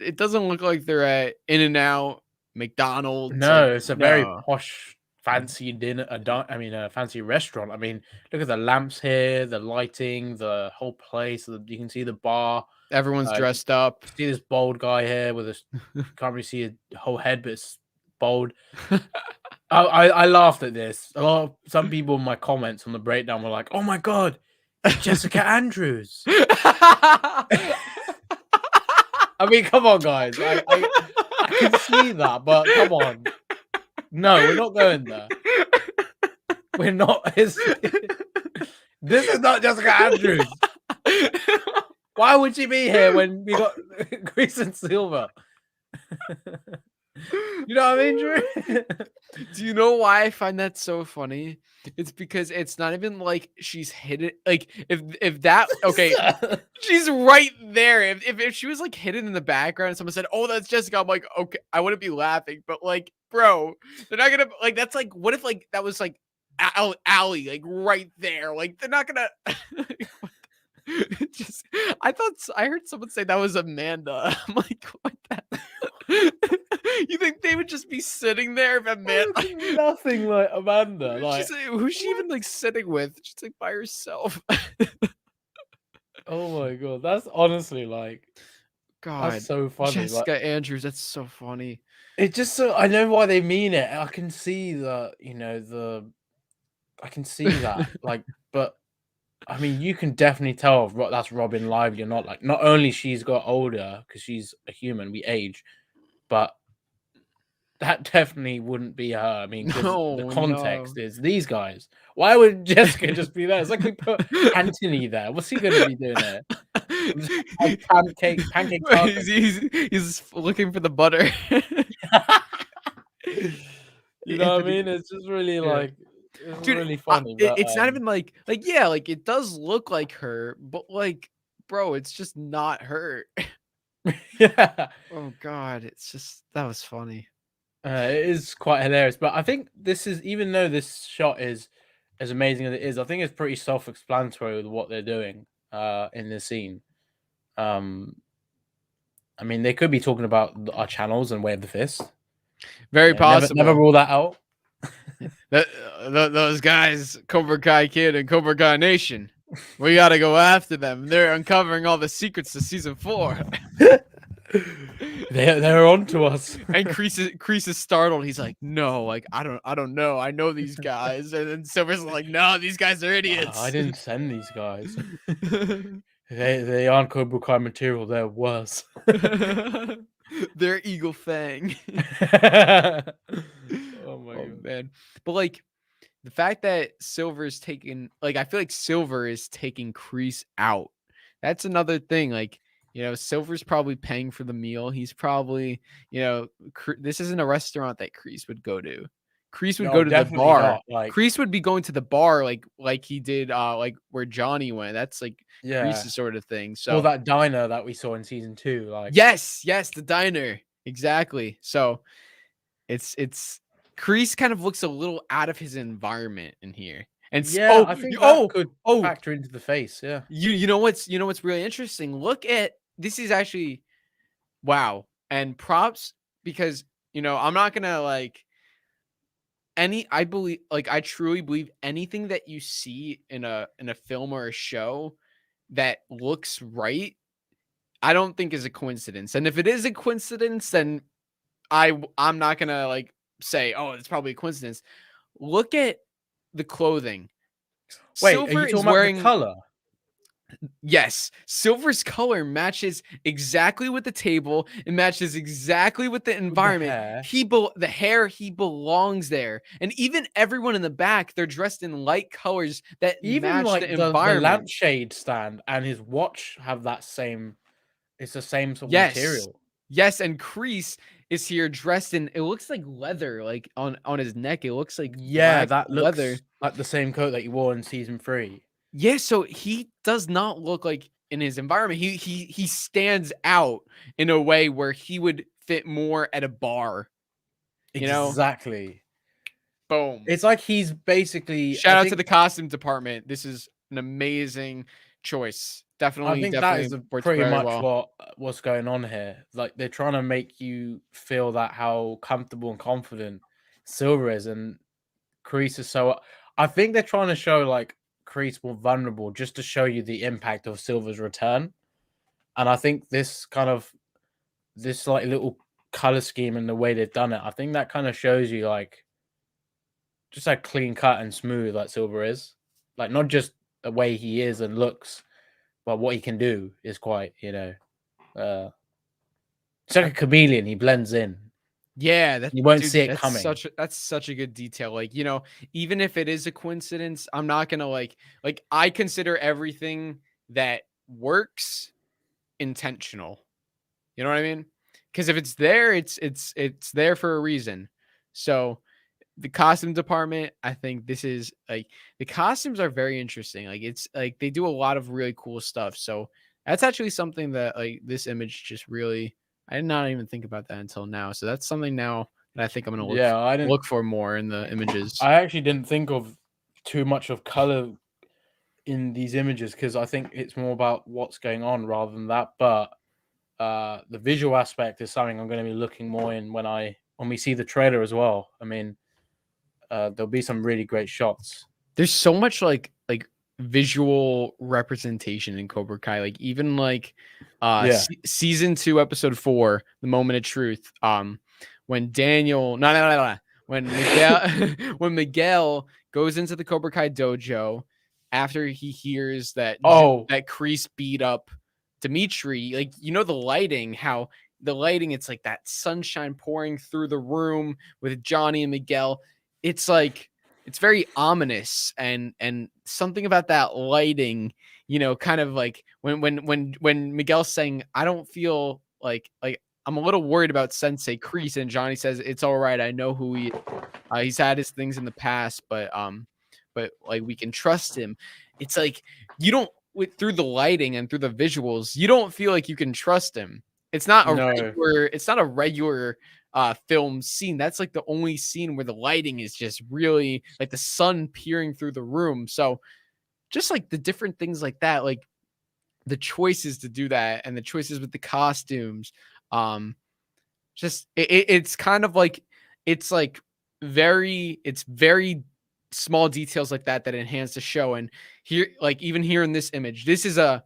It doesn't look like they're at In-N-Out, McDonald's. No, it's a very posh, fancy dinner. A fancy restaurant. I mean, look at the lamps here, the lighting, the whole place. You can see the bar. Everyone's dressed up. See this bald guy here with can't really see a whole head, but it's bald. I laughed at this. Some people in my comments on the breakdown were like, "Oh my god, Jessica Andrews." I mean, come on, guys. I can see that, but come on. No, we're not going there. We're not. This is not Jessica Andrews. Why would she be here when we got Kreese and Silver? You know what I mean, Drew? Do you know why I find that so funny? It's because it's not even like she's hidden. Like if that okay, she's right there. If she was like hidden in the background and someone said, "Oh, that's Jessica," I'm like, okay, I wouldn't be laughing. But like, bro, they're not gonna like. That's like, what if like that was like Allie, like right there? Like they're not gonna. Just, I heard someone say that was Amanda. I'm like, what the? You think they would just be sitting there if Amanda? Nothing like Amanda. Like, Who's she even like sitting with? She's like by herself. oh my god, that's honestly like, God, that's so funny. Jessica Like, Andrews, that's so funny. it just so I know why they mean it. I can see I can see that. Like, but I mean, you can definitely tell that's Robin Lively or not. Like, not only she's got older because she's a human, we age, but that definitely wouldn't be her. I mean, because the No, context is these guys. Why would Jessica just be there? It's like we put Anthony there. What's he going to be doing there? Pancake he's looking for the butter. You know what I mean? It's just really like, it's Dude, really funny. It's not even like yeah, like it does look like her, but like, bro, it's just not her. yeah. Oh God, it's just that was funny. It is quite hilarious, but I think this is, even though this shot is as amazing as it is, I think it's pretty self-explanatory with what they're doing in this scene. I mean, they could be talking about our channels and Wave the Fist. Very possible. Never rule that out. Those guys, Cobra Kai Kid and Cobra Kai Nation, we got to go after them. They're uncovering all the secrets to season 4. They're on to us. And Kreese is startled. He's like, "No, like I don't know. I know these guys." And then Silver's like, "No, these guys are idiots. I didn't send these guys. They aren't Cobra Kai material. They're worse. They're Eagle Fang." Oh my god, man! But like the fact that Silver's taking, like, I feel like Silver is taking Kreese out. That's another thing. Like, you know, Silver's probably paying for the meal. He's probably, you know, this isn't a restaurant that Kreese would go to. Kreese would go to the bar. not, like, Kreese would be going to the bar like he did like where Johnny went. That's like yeah, Kreese's sort of thing. So or that diner that we saw in season 2. Like, yes, the diner. Exactly. So it's Kreese kind of looks a little out of his environment in here. And yeah, I think that could factor into the face. Yeah. You know what's really interesting? Look at this is actually wow. And props, because you know, I'm not gonna like I believe, like, I truly believe anything that you see in a film or a show that looks right, I don't think is a coincidence. And if it is a coincidence, then I'm not gonna like say, oh, it's probably a coincidence. Look at the clothing. Wait, Silver are you is talking wearing about the color? Yes, Silver's color matches exactly with the table. It matches exactly with the environment. The hair, he belongs there. And even everyone in the back, they're dressed in light colors that Even match like the the environment. lampshade stand and his watch have that same. It's the same sort of material. Yes, and Kreese is here dressed in, it looks like leather, like on his neck. It looks like that looks leather, like the same coat that he wore in season 3. Yeah, so he does not look like in his environment. He stands out in a way where he would fit more at a bar. You know? Exactly. Boom. It's like he's basically Shout out to the costume department. This is an amazing choice. Definitely. I think that is pretty much what's going on here. Like, they're trying to make you feel that how comfortable and confident Silver is, and Kreese is so. I think they're trying to show like Kreese more vulnerable just to show you the impact of Silver's return. And I think this like little color scheme and the way they've done it, I think that kind of shows you like just like clean cut and smooth like Silver is. Like, not just the way he is and looks, but what he can do is quite, you know, it's like a chameleon. He blends in. Yeah, you won't see it coming. That's such a good detail. Like, you know, even if it is a coincidence, I'm not gonna like I consider everything that works intentional. You know what I mean? because if it's there, it's there for a reason. So the costume department, I think this is like the costumes are very interesting. Like it's like they do a lot of really cool stuff. So that's actually something that like this image just really I did not even think about that until now. So that's something now that I think I'm gonna Yeah, I didn't. look for more in the images. I actually didn't think of too much of color in these images because I think it's more about what's going on rather than that. But the visual aspect is something I'm going to be looking more in when we see the trailer as well. I mean, there'll be some really great shots. There's so much like visual representation in Cobra Kai. Like even like Yeah. season 2, episode 4, The Moment of Truth. When Daniel no. When Miguel when Miguel goes into the Cobra Kai dojo after he hears that that Kreese beat up Dimitri, like the lighting, how the lighting, it's like that sunshine pouring through the room with Johnny and Miguel. It's like it's very ominous and something about that lighting, kind of like when Miguel's saying, I don't feel like I'm a little worried about Sensei Kreese, and Johnny says it's all right. I know who he's had his things in the past, but like we can trust him. It's like you don't through the lighting and through the visuals, you don't feel like you can trust him. It's not a regular film scene. That's like the only scene where the lighting is just really like the sun peering through the room. So just like the different things like that, like the choices to do that and the choices with the costumes, it's kind of like it's very small details like that enhance the show. And here, like even here in this image, this is an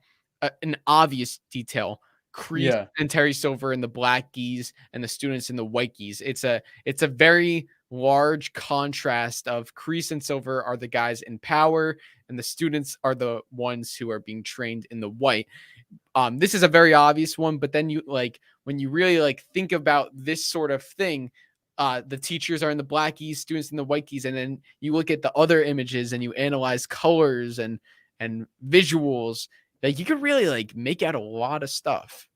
obvious detail. Kreese and Terry Silver in the black gis and the students in the white gis. It's a very large contrast of Kreese and Silver are the guys in power and the students are the ones who are being trained in the white. This is a very obvious one, but then you like when you really like think about this sort of thing, the teachers are in the black gis, students in the white gis, and then you look at the other images and you analyze colors and visuals. Like you could really like make out a lot of stuff.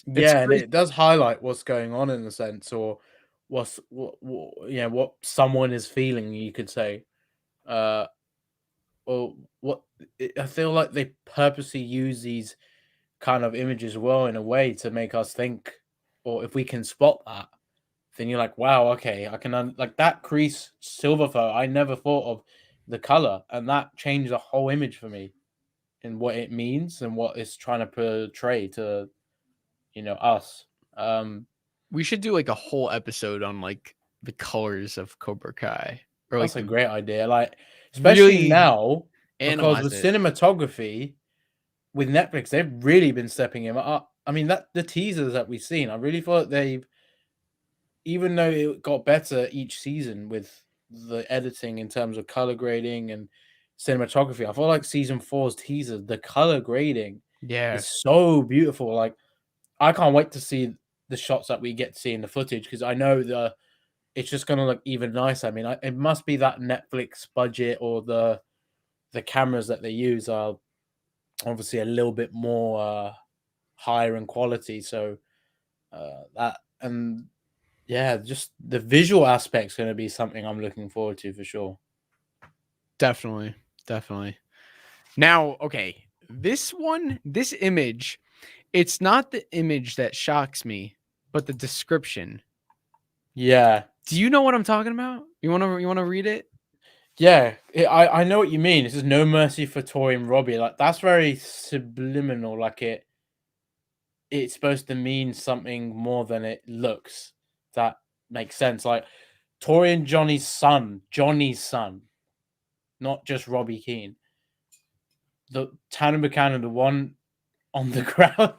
And it does highlight what's going on in a sense, or what someone is feeling. You could say, or what I feel like they purposely use these kind of images well in a way to make us think, or if we can spot that, then you're like, wow, okay, I can like that Kreese silver photo. I never thought of the color, and that changed the whole image for me and what it means and what it's trying to portray to us. We should do like a whole episode on like the colors of Cobra Kai. Or that's like a great idea. Like especially really now because with it. cinematography with Netflix, they've really been stepping him up. I mean, that the teasers that we've seen, I really thought even though it got better each season with the editing in terms of color grading and cinematography, I feel like season 4's teaser, the color grading is so beautiful. Like I can't wait to see the shots that we get to see in the footage because I know it's just going to look even nicer. I mean, it must be that Netflix budget or the cameras that they use are obviously a little bit more higher in quality. So just the visual aspect is going to be something I'm looking forward to for sure. Definitely. Now, okay, this image, it's not the image that shocks me, but the description. Yeah. Do you know what I'm talking about? You want to read it? Yeah, I know what you mean. This is no mercy for TORY and Robbie. Like that's very subliminal. Like it's supposed to mean something more than it looks. That makes sense. Like TORY and Johnny's son, not just Robbie Keane. The Tanner Buchanan, the one on the ground,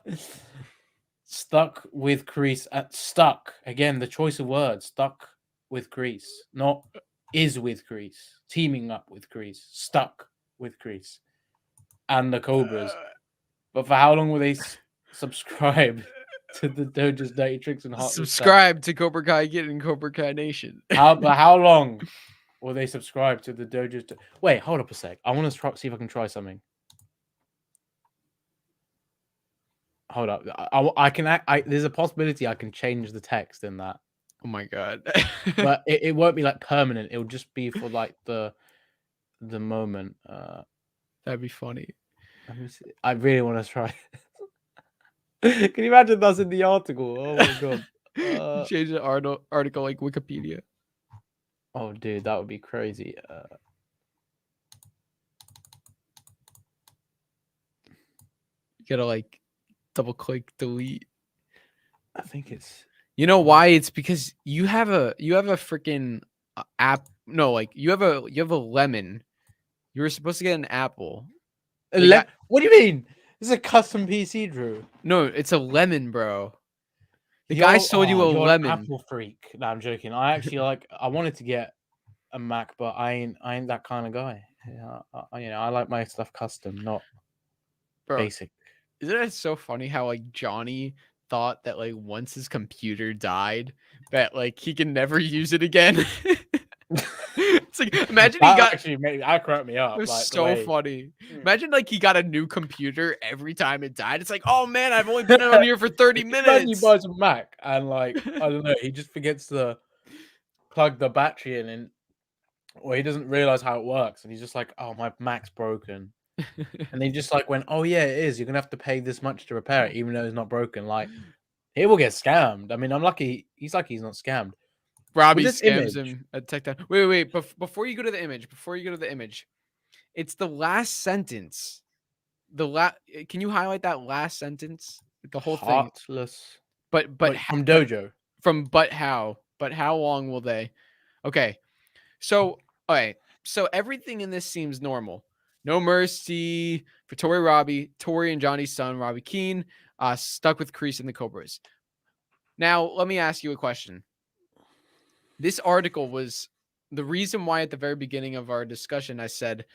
stuck with Kreese. Stuck again. The choice of words. Stuck with Kreese, not is with Kreese. Teaming up with Kreese. Stuck with Kreese, and the Cobras. But for how long will they subscribe to the Dojo's Dirty Tricks and Hot? Subscribe to Cobra Kai, get in Cobra Kai Nation. How long will they subscribe to the Dojo's? Wait, hold up a sec. I want to see if I can try something. Hold up. I can. There's a possibility I can change the text in that, Oh my god. but it won't be like permanent. It'll just be for like the moment. That'd be funny. Let me see. I really want to try. Can you imagine that's in the article? Oh my god. Change the article like Wikipedia. Oh, dude, that would be crazy. You gotta like double click delete. I think it's. You know why? It's because you have a freaking app. No, like you have a lemon. You were supposed to get an apple. What do you mean? This is a custom PC, Drew. No, it's a lemon, bro. The guy sold you a you're lemon. An Apple freak. No, I'm joking. I actually I wanted to get a Mac, but I ain't that kind of guy. Yeah, I like my stuff custom, not Bro, basic. Isn't it so funny how like Johnny thought that like once his computer died, that like he can never use it again? It's like imagine he got actually made that cracked me up. it was Like, so funny. Imagine like he got a new computer every time it died. It's like, oh man, I've only been on here for 30 Imagine he minutes. buys a Mac and like I don't know, he just forgets to plug the battery in, and or he doesn't realize how it works, and he's just like, oh, my Mac's broken. And they just like went, oh yeah, it is. You're gonna have to pay this much to repair it, even though it's not broken. Like he will get scammed. I mean, I'm lucky. He's lucky he's not scammed. Robbie this scams image- him at Tech Time. Wait. Before you go to the image, it's the last sentence. Can you highlight that last sentence? The whole thing. Heartless. But From Dojo. but how long will they? Okay. So all right. So everything in this seems normal. No mercy for Tory and Johnny's son, Robbie Keane, stuck with Kreese and the Cobras. Now, let me ask you a question. This article was the reason why at the very beginning of our discussion, I said,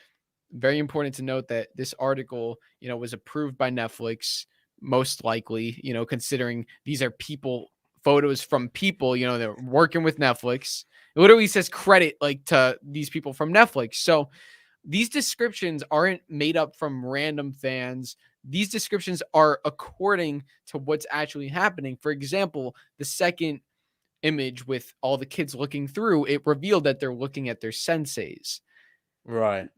very important to note that this article, was approved by Netflix, most likely, considering these are photos from people, they're working with Netflix. It literally says credit like to these people from Netflix. So these descriptions aren't made up from random fans. These descriptions are according to what's actually happening. For example, the second image with all the kids looking through, it revealed that they're looking at their senseis. Right.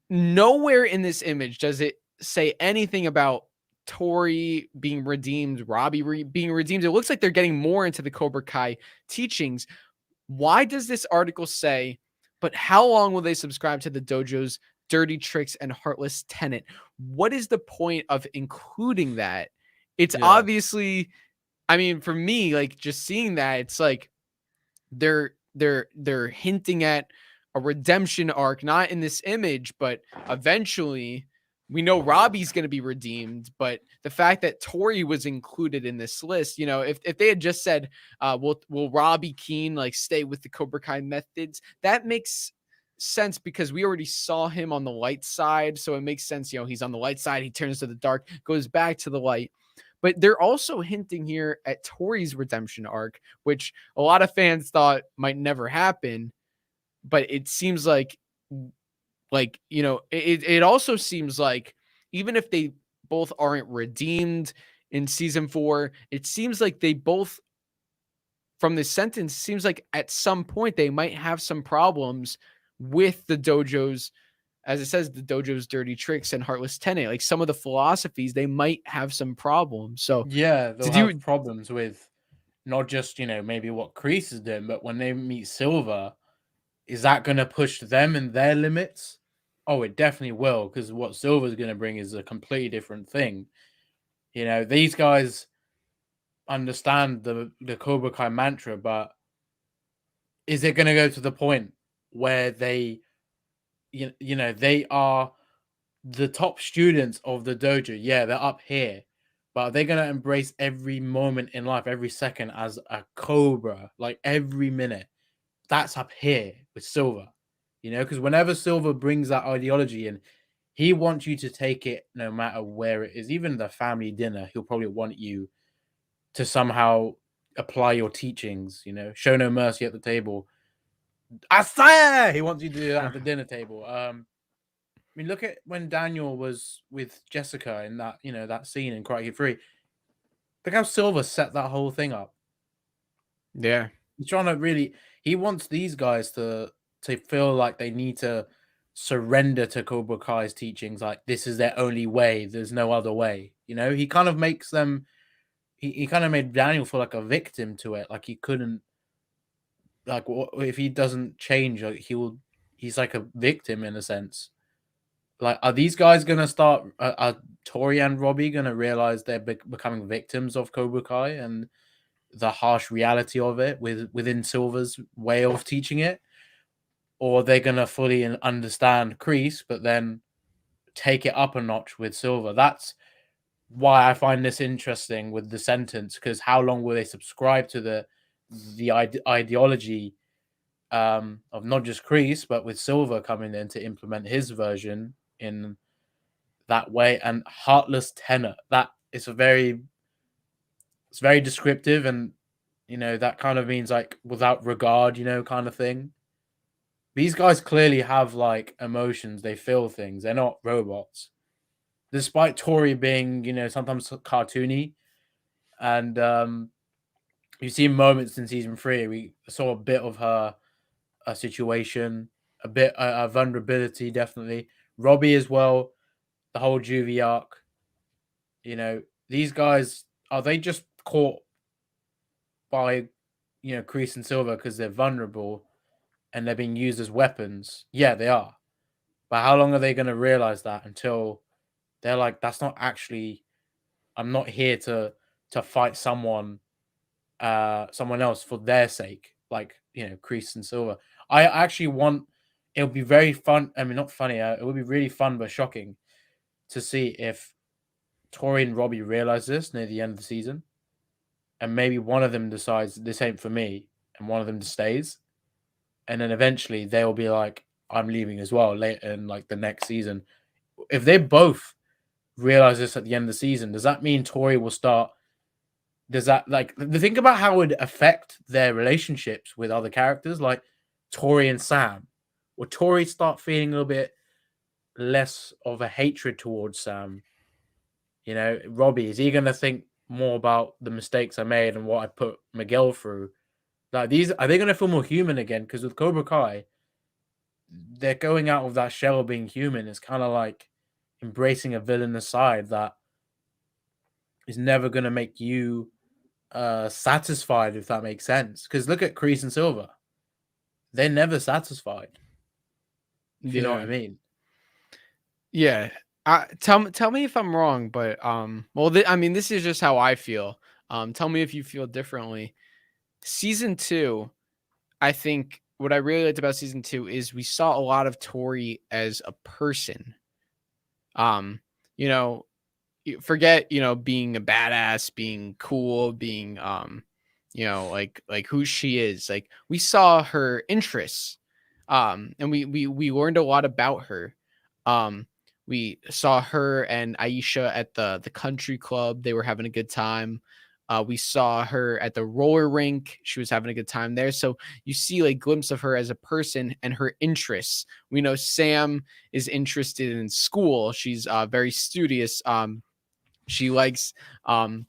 Nowhere in this image does it say anything about TORY being redeemed, Robbie being redeemed. It looks like they're getting more into the Cobra Kai teachings. Why does this article say, but how long will they subscribe to the dojo's dirty tricks and heartless tenet? What is the point of including that? It's obviously, I mean, for me, like just seeing that, it's like they're hinting at a redemption arc, not in this image, but eventually we know Robbie's going to be redeemed. But the fact that TORY was included in this list, if they had just said, will Robbie Keane like stay with the Cobra Kai methods, that makes sense because we already saw him on the light side. So it makes sense, he's on the light side. He turns to the dark, goes back to the light. But they're also hinting here at TORY's redemption arc, which a lot of fans thought might never happen. But it seems like it also seems like even if they both aren't redeemed in season 4, it seems like they both, from this sentence, seems like at some point they might have some problems with the dojo's, as it says, the dojo's dirty tricks and heartless tenet. Like some of the philosophies, they might have some problems. So yeah, they'll have problems with not just, maybe what Kreese is doing, but when they meet Silver, is that going to push them and their limits? Oh, it definitely will, because what Silver's going to bring is a completely different thing. These guys understand the Cobra Kai mantra, but is it going to go to the point where they, they are the top students of the dojo? Yeah, they're up here, but are they going to embrace every moment in life, every second as a Cobra, like every minute? That's up here with Silver, because whenever Silver brings that ideology in, he wants you to take it no matter where it is. Even the family dinner, he'll probably want you to somehow apply your teachings, show no mercy at the table. Asaya! He wants you to do that at the dinner table. mean, look at when Daniel was with Jessica in that, that scene in Karate Kid 3. Look how Silver set that whole thing up. Yeah. He's trying to really. He wants these guys to feel like they need to surrender to Cobra Kai's teachings. Like this is their only way. There's no other way. He kind of makes them. He kind of made Daniel feel like a victim to it. Like he couldn't. Like if he doesn't change, like he's like a victim in a sense. Like, are these guys gonna start? Are Tori and Robbie gonna realize they're becoming victims of Cobra Kai and the harsh reality of it within Silver's way of teaching it, or they're gonna fully understand Kreese, but then take it up a notch with Silver? That's why I find this interesting with the sentence, because how long will they subscribe to the ideology of not just Kreese, but with Silver coming in to implement his version in that way? And heartless tenor, that is it's very descriptive, and that kind of means like without regard, kind of thing. These guys clearly have like emotions, they feel things, they're not robots, despite Tori being sometimes cartoony. And you see moments in season 3 we saw a bit of her a situation, a bit a vulnerability, definitely. Robbie as well, the whole juvie arc. These guys, are they just caught by Kreese and Silver because they're vulnerable and they're being used as weapons? Yeah, they are. But how long are they going to realize that until they're like, that's not actually, I'm not here to fight someone else for their sake, like Kreese and Silver. I actually want, it'll be very fun. I mean, not funny. It would be really fun but shocking to see if Tori and Robbie realize this near the end of the season, and maybe one of them decides this ain't for me, and one of them stays, and then eventually they'll be like, I'm leaving as well later in like the next season. If they both realize this at the end of the season, does that mean Tori will start? Does that, like, think about how it would affect their relationships with other characters like Tori and Sam? Will Tori start feeling a little bit less of a hatred towards Sam? Robbie, is he going to think more about the mistakes I made and what I put Miguel through? Like, are they going to feel more human again? Because with Cobra Kai, they're going out of that shell of being human. It's kind of like embracing a villainous side that is never going to make you satisfied, if that makes sense. Because look at Kreese and Silver. They're never satisfied. If you know what I mean. Yeah. Tell me if I'm wrong, but I mean, this is just how I feel. Tell me if you feel differently. Season 2, I think what I really liked about season 2 is we saw a lot of Tori as a person. Forget being a badass, being cool, being like who she is. Like, we saw her interests, and we learned a lot about her. We saw her and Aisha at the country club. They were having a good time. We saw her at the roller rink. She was having a good time there. So you see like glimpse of her as a person and her interests. We know Sam is interested in school. She's very studious. She likes going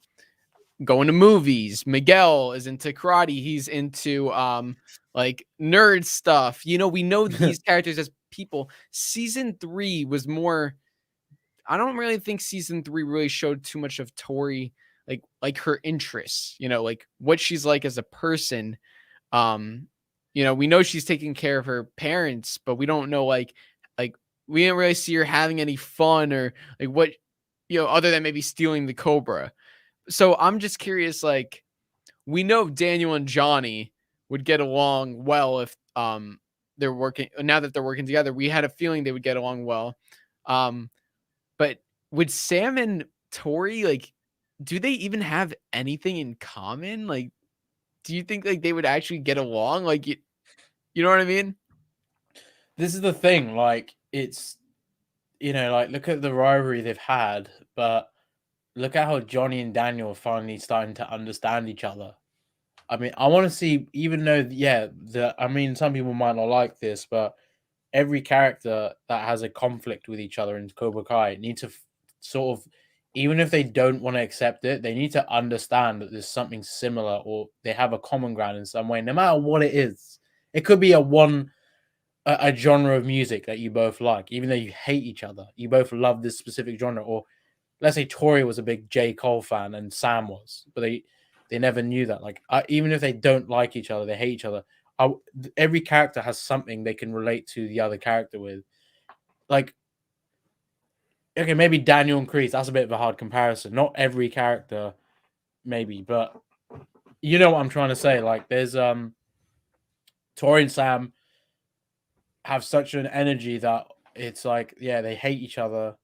to movies. Miguel is into karate. He's into like nerd stuff. We know these characters as people. Season 3 was more, I don't really think season 3 really showed too much of Tori, like her interests, like what she's like as a person. We know she's taking care of her parents, but we don't know like we didn't really see her having any fun or like what, other than maybe stealing the Cobra. So I'm just curious, like, we know Daniel and Johnny would get along well if they're working, now that they're working together. We had a feeling they would get along well. But would Sam and Tori, like, do they even have anything in common? Like, do you think like they would actually get along? Like, you know what I mean? This is the thing, like, it's, like, look at the rivalry they've had, but look at how Johnny and Daniel are finally starting to understand each other. I mean, I want to see, even though, some people might not like this, but every character that has a conflict with each other in Cobra Kai need to sort of, even if they don't want to accept it, they need to understand that there's something similar or they have a common ground in some way, no matter what it is. It could be a genre of music that you both like, even though you hate each other. You both love this specific genre. Or let's say TORY was a big J. Cole fan and Sam was, but they never knew that. Like, even if they don't like each other, they hate each other. Every character has something they can relate to the other character with. Like, okay, maybe Daniel and Kreese, that's a bit of a hard comparison. Not every character, maybe, but you know what I'm trying to say. Like, there's TORY and Sam have such an energy that it's like, yeah, they hate each other.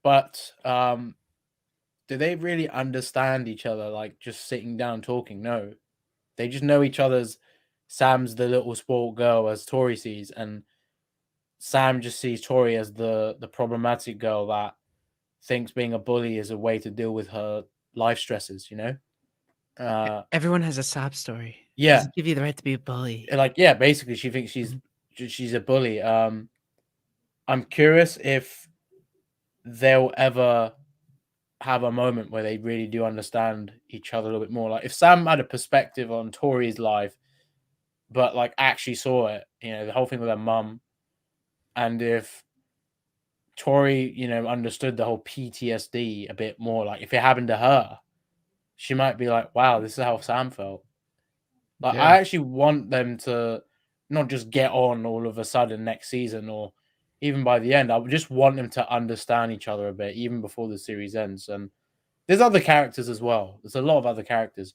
But do they really understand each other, like just sitting down talking? No. They just know each other's. Sam's the little sport girl as TORY sees, and Sam just sees TORY as the problematic girl that thinks being a bully is a way to deal with her life stresses, you know? Everyone has a sob story. Yeah. Doesn't give you the right to be a bully. Like, yeah, basically she thinks she's a bully. I'm curious if they'll ever have a moment where they really do understand each other a little bit more. Like, if Sam had a perspective on TORY's life, but like actually saw it, you know, the whole thing with her mum, and if TORY, you know, understood the whole PTSD a bit more, like if it happened to her, she might be like, wow, this is how Sam felt. Like, Yeah. I actually want them to not just get on all of a sudden next season or even by the end. I would just want them to understand each other a bit, even before the series ends. And there's other characters as well. There's a lot of other characters.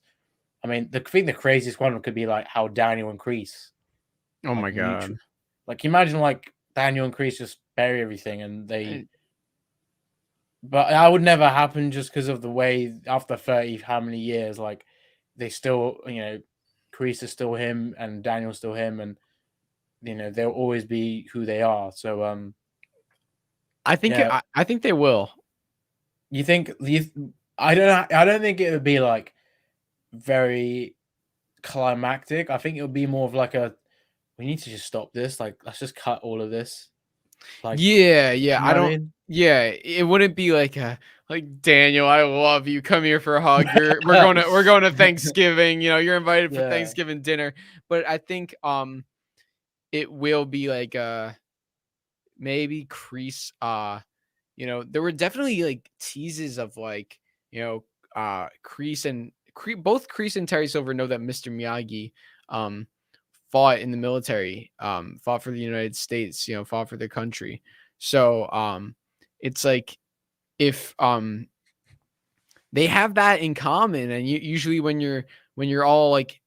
I mean, I think the craziest one could be like how Daniel and Kreese. Oh my like, god. Like, imagine like Daniel and Kreese just bury everything and they. But that would never happen just because of the way after 30 how many years, like they still, you know, Kreese is still him and Daniel's still him, and you know they'll always be who they are. So I think yeah. I think they will. You think I don't think it would be like very climactic. I think it would be more of like a, we need to just stop this, like let's just cut all of this. Like, Yeah, you know I what don't. mean? Yeah, it wouldn't be like Daniel, I love you. Come here for a hug. We're going to Thanksgiving. You know, you're invited for Yeah. Thanksgiving dinner. But I think it will be like maybe Kreese. You know, there were definitely like teases of like, you know, Kreese and both Kreese and Terry Silver know that Mr. Miyagi fought in the military, fought for the United States, you know, fought for their country. So it's like if they have that in common, and usually when you're all like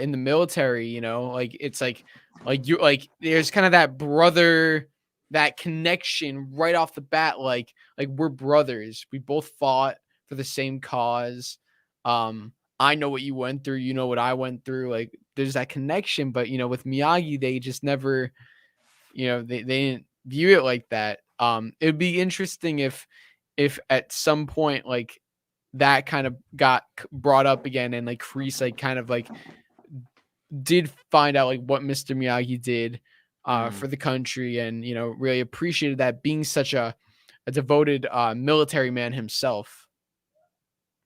in the military, you know, like it's like you like there's kind of that brother, that connection right off the bat, like we're brothers. We both fought for the same cause. I know what you went through, you know what I went through. Like there's that connection, but you know, with Miyagi, they just never, you know, they didn't view it like that. It'd be interesting if at some point like that kind of got brought up again, and like Kreese like kind of like did find out like what Mr. Miyagi did for the country, and you know, really appreciated that, being such a devoted military man himself.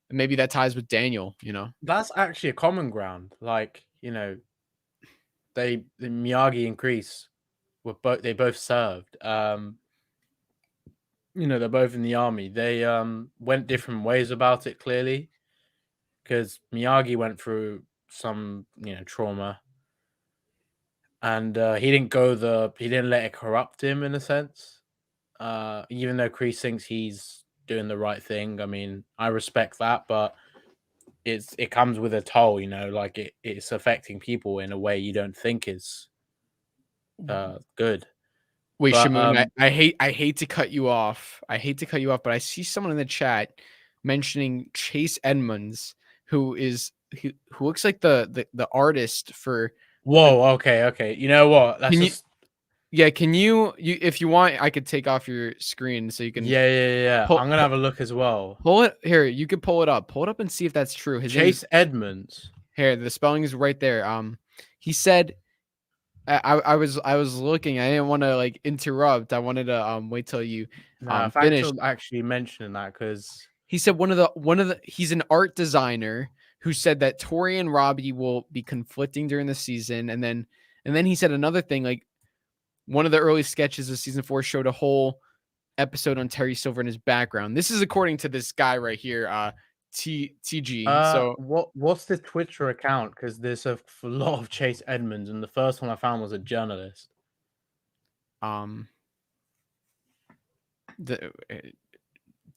And maybe that ties with Daniel, you know. That's actually a common ground. Like, you know, the Miyagi and Kreese they both served. You know, they're both in the army. They went different ways about it, clearly, because Miyagi went through some, you know, trauma, and he didn't let it corrupt him in a sense. Even though Kreese thinks he's doing the right thing, I mean, I respect that, but it comes with a toll, you know, like it's affecting people in a way you don't think is good. Wait, But, Shamoon, I hate to cut you off. But I see someone in the chat mentioning Chase Edmonds, who looks like the artist for. Whoa, okay. You know what? Can you if you want, I could take off your screen so you can. Yeah. I'm gonna have a look as well. Pull it here. You could pull it up and see if that's true. His Chase Edmonds. Here, the spelling is right there. He said I was looking. I didn't want to like interrupt. I wanted to wait till you No, thanks finish. for actually mentioning that because He said one of the he's an art designer who said that Tori and Robbie will be conflicting during the season, and then he said another thing, like one of the early sketches of season 4 showed a whole episode on Terry Silver and his background. This is according to this guy right here, TG. So what's the Twitter account? Because there's a lot of Chase Edmonds, and the first one I found was a journalist. the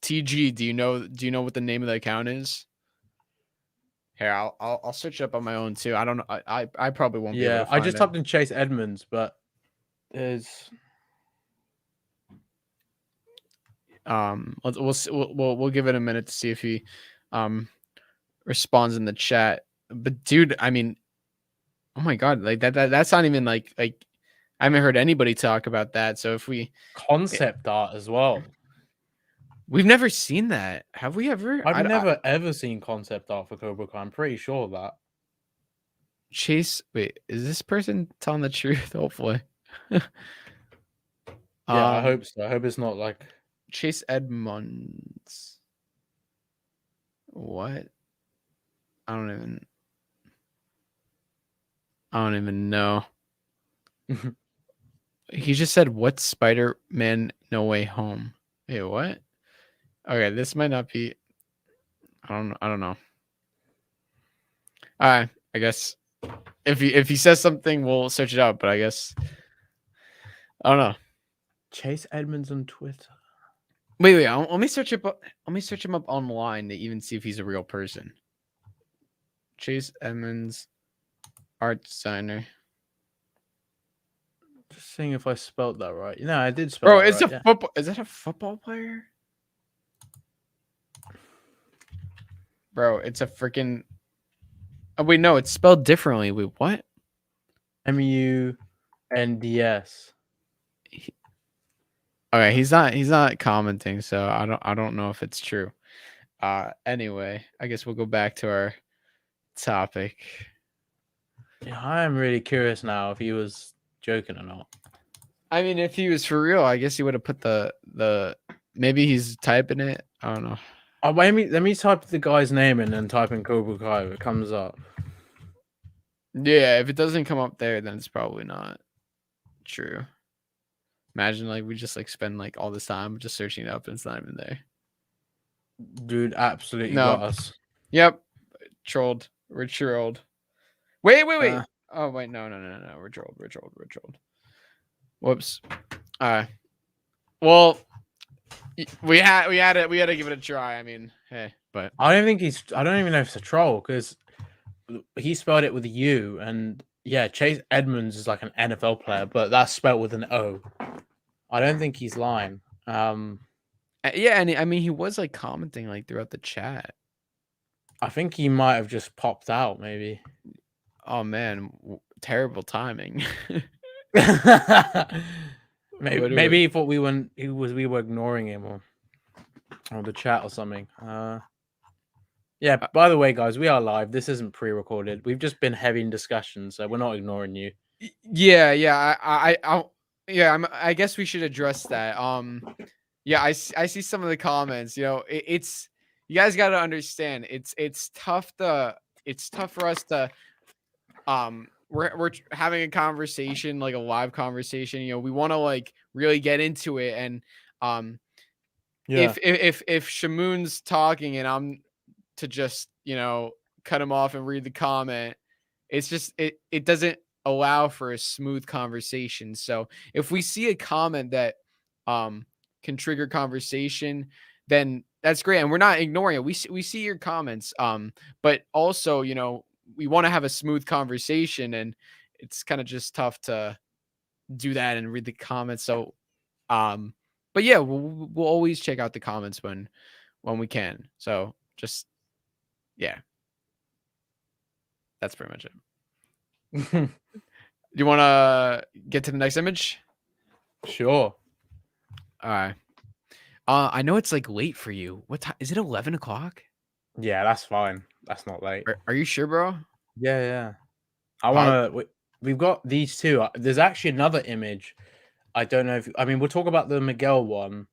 TG, do you know what the name of the account is? Here, I'll search it up on my own too. I don't know. I probably won't be able Yeah, to I find just it. typed in Chase Edmonds, but there's we'll give it a minute to see if he responds in the chat. But dude, I mean, oh my god, like that's not even like I haven't heard anybody talk about that. So if concept art as well. we've never seen that, have we ever? I've never ever seen concept art for Cobra Kai. I'm pretty sure of that. Chase, wait, is this person telling the truth? Hopefully. Yeah, I hope so. I hope it's not like Chase Edmonds. What? I don't even know. He just said, "What's Spider-Man No Way Home?" Wait, what? Okay, this might not be. I don't know. I guess if he says something, we'll search it out. But I guess I don't know. Chase Edmonds on Twitter. Wait. Let me search him up online to even see if he's a real person. Chase Edmonds, art designer. Just seeing if I spelled that right. No, I did spell. Bro, that it's right, a football. Is that a football player? Bro, it's a freaking. Oh wait, no, it's spelled differently. Wait, what? MUNDS. Okay, he's not commenting, so I don't know if it's true. Anyway, I guess we'll go back to our topic. Yeah, I am really curious now if he was joking or not. I mean, if he was for real, I guess he would have put the maybe he's typing it. I don't know. Oh, let me type the guy's name in and type in Cobra Kai. If it comes up. Yeah, if it doesn't come up there, then it's probably not true. Imagine like we just like spend like all this time just searching it up and it's not even there. Dude, absolutely No. got us. Yep. Trolled. We're trolled. Wait. Oh wait, no. We're trolled. Whoops. Well, we had to give it a try. I mean, hey, but I don't even know if it's a troll because he spelled it with a U, and yeah, Chase Edmonds is like an NFL player, but that's spelled with an O. I don't think he's lying. yeah, and I mean he was like commenting like throughout the chat. I think he might have just popped out, maybe. Oh man, terrible timing. maybe he thought we were ignoring him or the chat or something. Yeah, by the way, guys, we are live. This isn't pre-recorded. We've just been having discussions, so we're not ignoring you. Yeah. I guess we should address that. Yeah, I see some of the comments. You know, it's you guys got to understand. It's tough for us to we're having a conversation, like a live conversation. You know, we want to like really get into it, and Yeah. if Shamoon's talking and I'm to just, you know, cut him off and read the comment, it's just it doesn't allow for a smooth conversation. So if we see a comment that can trigger conversation, then that's great, and we're not ignoring it. We see your comments, but also, you know, we want to have a smooth conversation, and it's kind of just tough to do that and read the comments. So but yeah, we'll always check out the comments when we can. So just yeah, that's pretty much it. Do you want to get to the next image? Sure. All right. I know it's like late for you. What time is it? 11 o'clock? Yeah, that's fine. That's not late. Are you sure, bro? Yeah. I want to. we've got these two. There's actually another image. I don't know if I mean we'll talk about the Miguel one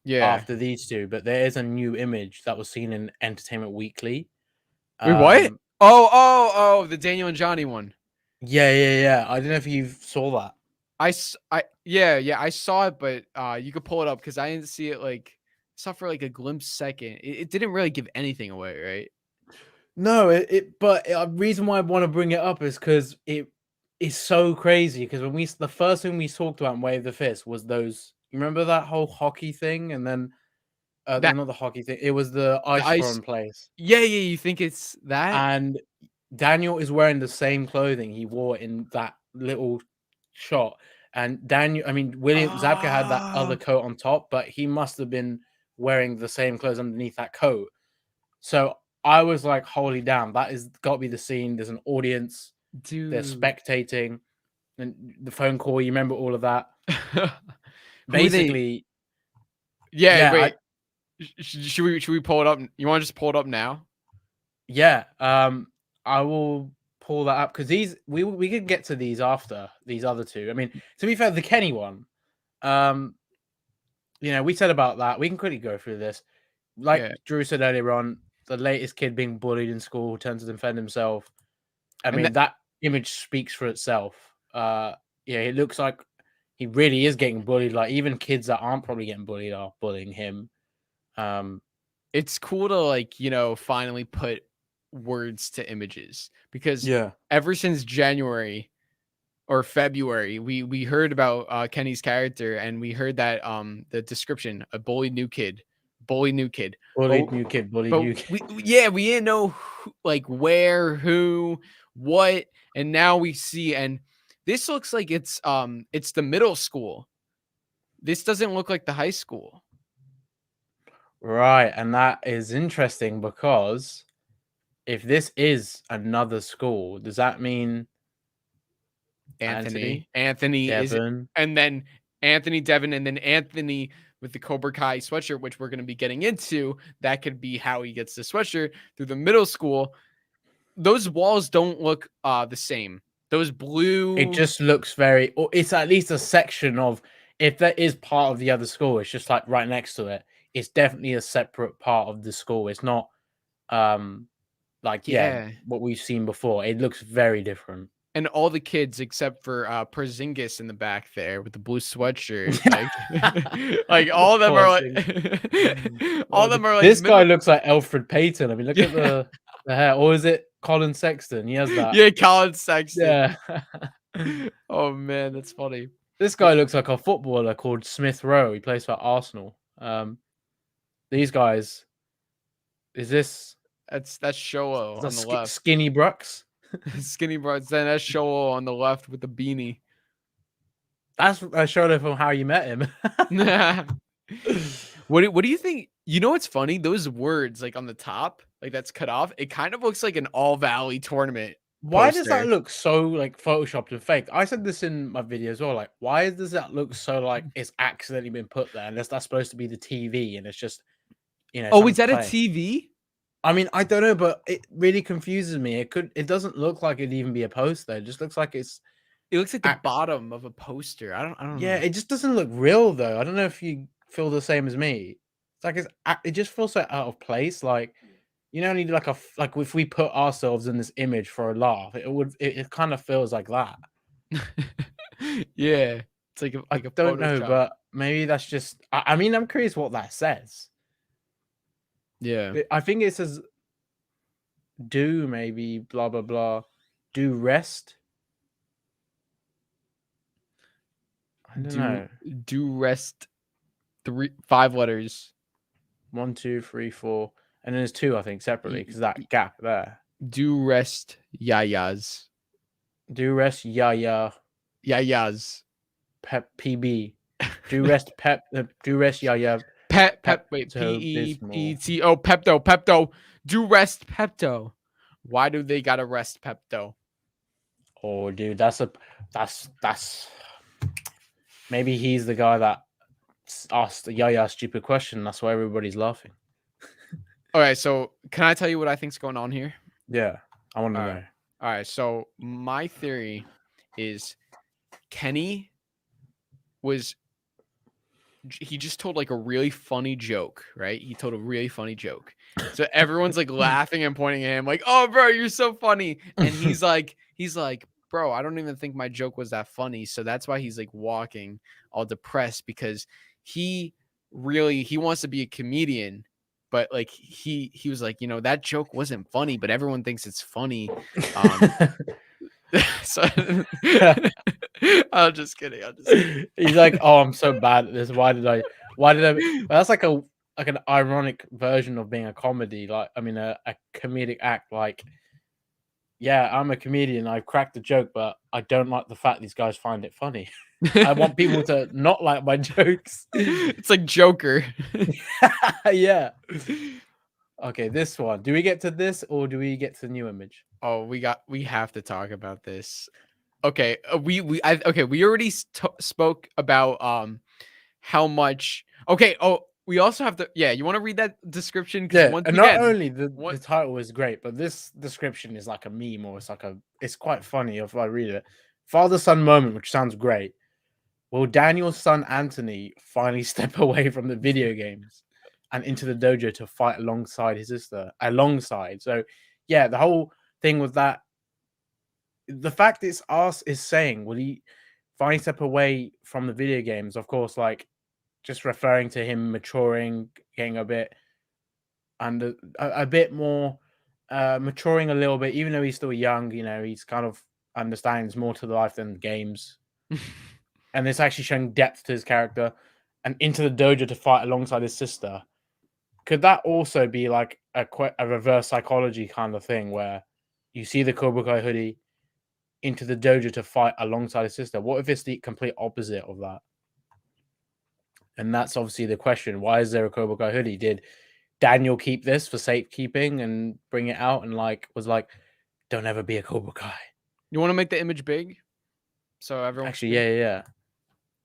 Yeah. after these two, but there is a new image that was seen in Entertainment Weekly. Wait, what? Oh, the Daniel and Johnny one. Yeah. I don't know if you saw that. Yeah, I saw it, but you could pull it up because I didn't see it. Like, saw for like a glimpse second. It didn't really give anything away, right? No, but a reason why I want to bring it up is because it is so crazy. Because when the first thing we talked about in Wave the Fist was those. You remember that whole hockey thing, and then That- not the hockey thing. It was the ice ice- throwing place. Yeah. You think it's that? And Daniel is wearing the same clothing he wore in that little shot. And William Zabka had that other coat on top, but he must have been wearing the same clothes underneath that coat. So I was like, holy damn, that is got to be the scene. There's an audience, Dude. they're spectating, and the phone call, you remember all of that? Basically, yeah, wait. Should we pull it up? You want to just pull it up now? Yeah, I will pull that up because we could get to these after these other two. I mean, to be fair, the Kenny one, we said about that. We can quickly go through this. Like Drew said earlier on, the latest kid being bullied in school turns to defend himself. I mean, that image speaks for itself. It looks like he really is getting bullied. Like even kids that aren't probably getting bullied are bullying him. It's cool to finally put words to images because ever since January or February, we heard about Kenny's character and we heard that the description, a bullied new kid. We didn't know who, where, who, what, and now we see, and this looks like it's the middle school. This doesn't look like the high school. Right, and that is interesting because if this is another school, does that mean Anthony Devin, is, and then Anthony, Devin, and then Anthony with the Cobra Kai sweatshirt, which we're going to be getting into? That could be how he gets the sweatshirt through the middle school. Those walls don't look the same. Those blue. It just looks very. Or it's at least a section of. If that is part of the other school, it's just like right next to it. It's definitely a separate part of the school. It's not what we've seen before. It looks very different. And all the kids except for Porzingis in the back there with the blue sweatshirt. Like all of them are like all of them are like this guy looks like Alfred Payton. I mean, look at the hair. Or is it Colin Sexton? He has that. Yeah, Colin Sexton. Yeah. Oh man, that's funny. This guy looks like a footballer called Smith Rowe. He plays for Arsenal. These guys, that's Showo on the left. Skinny Brooks. Skinny Brooks. Then that's Showo on the left with the beanie. That's a show from How You Met Him. What do you think? You know what's funny? Those words like on the top, like that's cut off. It kind of looks like an All Valley tournament. Why does that look so like photoshopped and fake? I said this in my video as well. Like, why does that look so like it's accidentally been put there? And that's supposed to be the TV, and it's just Oh, is that a TV? I mean, I don't know, but it really confuses me. It doesn't look like it'd even be a poster. It just looks like it looks like the bottom of a poster. I don't know. Yeah, it just doesn't look real though. I don't know if you feel the same as me. It's like it just feels so out of place. Like, need like if we put ourselves in this image for a laugh, it kind of feels like that. Yeah, it's like I don't know, but maybe that's just. I mean, I'm curious what that says. Yeah, I think it says do maybe blah blah blah. Do rest. I don't know. Do rest. 5 letters. 1, 2, 3, 4, and then there's 2, I think, separately because that gap there. Do rest yayas. Do rest yaya. Yayas. Pep PB. Do rest pep. Do rest yaya. Pep. Wait. P-E-P-T-O. Pepto. Do rest Pepto. Why do they gotta rest Pepto? Oh, dude, that's maybe he's the guy that asked the Yaya stupid question. That's why everybody's laughing. All right, so can I tell you what I think's going on here? Yeah, I want to know. All right, so my theory is Kenny he just told like a really funny joke, right? He told a really funny joke. So everyone's like laughing and pointing at him like, "Oh, bro, you're so funny." And he's like, "Bro, I don't even think my joke was that funny." So that's why he's like walking all depressed, because he wants to be a comedian, but like he was like, that joke wasn't funny, but everyone thinks it's funny. So I'm just kidding. He's like, "Oh, I'm so bad at this. Why did I? Well, that's like an ironic version of being a comedy. Like, I mean, a comedic act. Like, yeah, I'm a comedian. I've cracked the joke, but I don't like the fact these guys find it funny. I want people to not like my jokes. It's like Joker. Yeah. Okay, this one. Do we get to this or do we get to the new image? Oh, we have to talk about this. Okay, we already spoke about how much. Okay, we also have to. Yeah, you want to read that description? Yeah, once and again, not only the title is great, but this description is like a meme, or it's quite funny if I read it. Father-son moment, which sounds great. Will Daniel's son Anthony finally step away from the video games and into the dojo to fight alongside his sister? So, yeah, the whole thing with that, the fact it's us is saying, will he finally step away from the video games? Of course, like just referring to him maturing, getting a bit and a bit more maturing a little bit, even though he's still young. He's kind of understands more to life than games. And it's actually showing depth to his character, and into the dojo to fight alongside his sister. Could that also be like a reverse psychology kind of thing, where you see the Cobra Kai hoodie into the dojo to fight alongside his sister? What if it's the complete opposite of that? And that's obviously the question. Why is there a Cobra Kai hoodie? Did Daniel keep this for safekeeping and bring it out and was like, don't ever be a Cobra Kai? You want to make the image big? So everyone actually, yeah.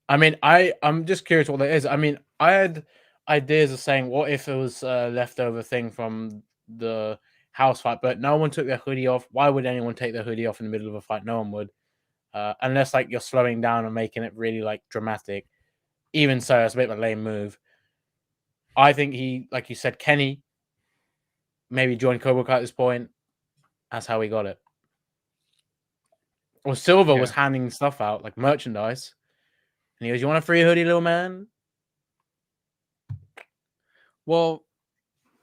I mean, I'm just curious what that is. I mean, I had ideas of saying, what if it was a leftover thing from the house fight, but no one took their hoodie off. Why would anyone take their hoodie off in the middle of a fight? No one would, unless like you're slowing down and making it really like dramatic. Even so, it's a bit of a lame move. I think he, like you said, Kenny maybe joined Cobra Kai at this point. That's how we got it. Or Silver was handing stuff out, like merchandise. And he goes, "You want a free hoodie, little man?" Well,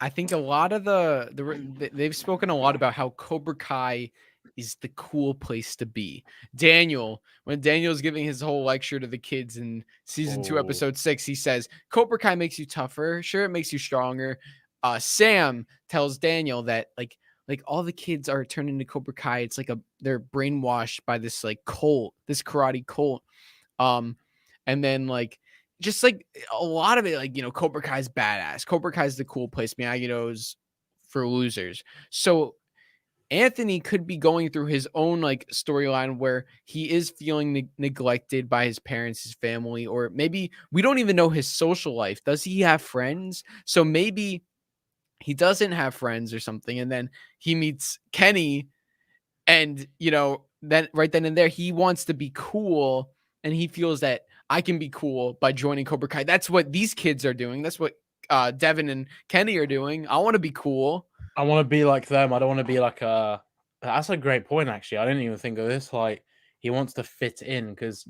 I think a lot of they've spoken a lot about how Cobra Kai is the cool place to be. When Daniel's giving his whole lecture to the kids in season 2, episode 6, he says, "Cobra Kai makes you tougher. Sure, it makes you stronger." Sam tells Daniel that like all the kids are turned into Cobra Kai. It's like they're brainwashed by this like cult, this karate cult. And then like just like a lot of it, like, Cobra Kai's badass. Cobra Kai's the cool place. Miyagi-Do's for losers. So Anthony could be going through his own like storyline where he is feeling neglected by his parents, his family, or maybe we don't even know his social life. Does he have friends? So maybe he doesn't have friends or something. And then he meets Kenny and, then right then and there, he wants to be cool. And he feels that I can be cool by joining Cobra Kai. That's what these kids are doing. That's what Devin and Kenny are doing. I want to be cool. I want to be like them. I don't want to be like That's a great point, actually. I didn't even think of this. Like, he wants to fit in because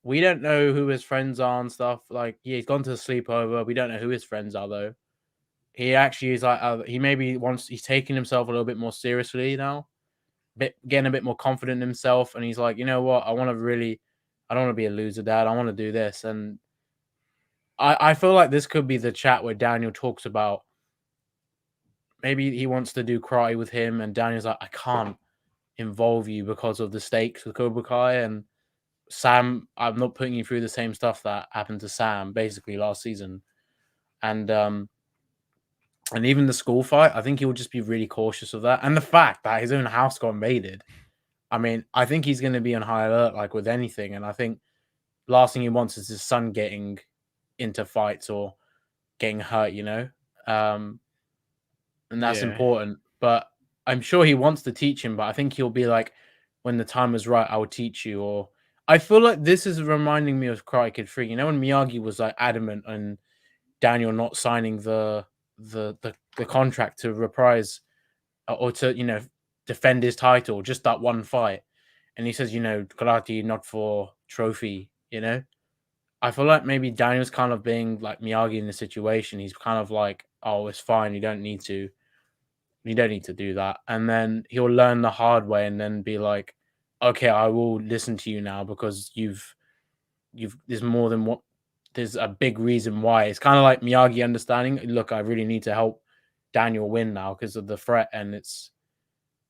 we don't know who his friends are and stuff. Like, he's gone to the sleepover. We don't know who his friends are though. He actually is like he's taking himself a little bit more seriously now, getting a bit more confident in himself, and he's like, you know what, I don't want to be a loser, Dad. I want to do this. And I feel like this could be the chat where Daniel talks about maybe he wants to do karate with him, and Daniel's like, I can't involve you because of the stakes with Cobra Kai. And Sam, I'm not putting you through the same stuff that happened to Sam basically last season. And even the school fight, I think he will just be really cautious of that. And the fact that his own house got invaded, I mean, I think he's going to be on high alert, like with anything. And I think last thing he wants is his son getting into fights or getting hurt, and that's important. But I'm sure he wants to teach him, but I think he'll be like, when the time is right, I will teach you. Or I feel like this is reminding me of Karate Kid 3. You know, when Miyagi was like adamant on Daniel not signing the contract to reprise or to, you know, defend his title, just that one fight. And he says, you know, karate, not for trophy, you know? I feel like maybe Daniel's kind of being like Miyagi in the situation. He's kind of like, oh, it's fine. You don't need to do that. And then he'll learn the hard way and then be like, okay, I will listen to you now because there's more than what, there's a big reason why. It's kind of like Miyagi understanding, look, I really need to help Daniel win now because of the threat. And it's,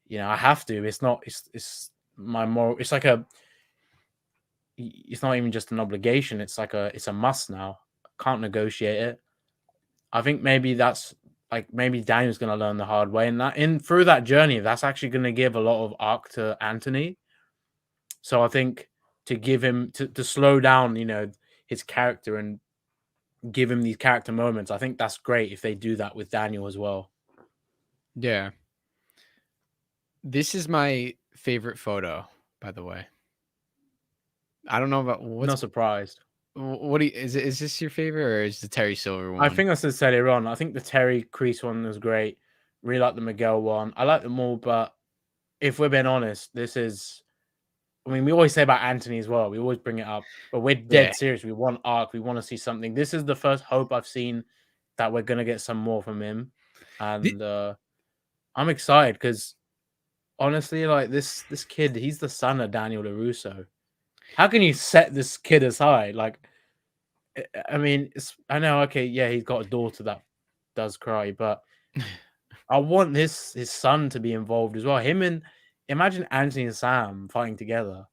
you know, I have to. It's not, it's my moral, it's like it's not even just an obligation. It's like it's a must now. I can't negotiate it. I think maybe that's like, maybe Daniel's going to learn the hard way. And through that journey, that's actually going to give a lot of arc to Anthony. So I think to give him, to slow down, you know, his character and give him these character moments, I think that's great if they do that with Daniel as well. Yeah. This is my favorite photo, by the way. I don't know about Not surprised. What do you, is this your favorite or is the Terry Silver one? I think I said it wrong. I think the Terry Kreese one was great. Really like the Miguel one. I like them all, but if we're being honest, this is, I mean, we always say about Anthony as well. We always bring it up, but we're dead serious. We want arc. We want to see something. This is the first hope I've seen that we're gonna get some more from him, and I'm excited because honestly, like this kid, he's the son of Daniel LaRusso. How can you set this kid aside? Like, I mean, I know, okay, yeah, he's got a daughter that does cry, but I want his son to be involved as well. Him and imagine Anthony and Sam fighting together.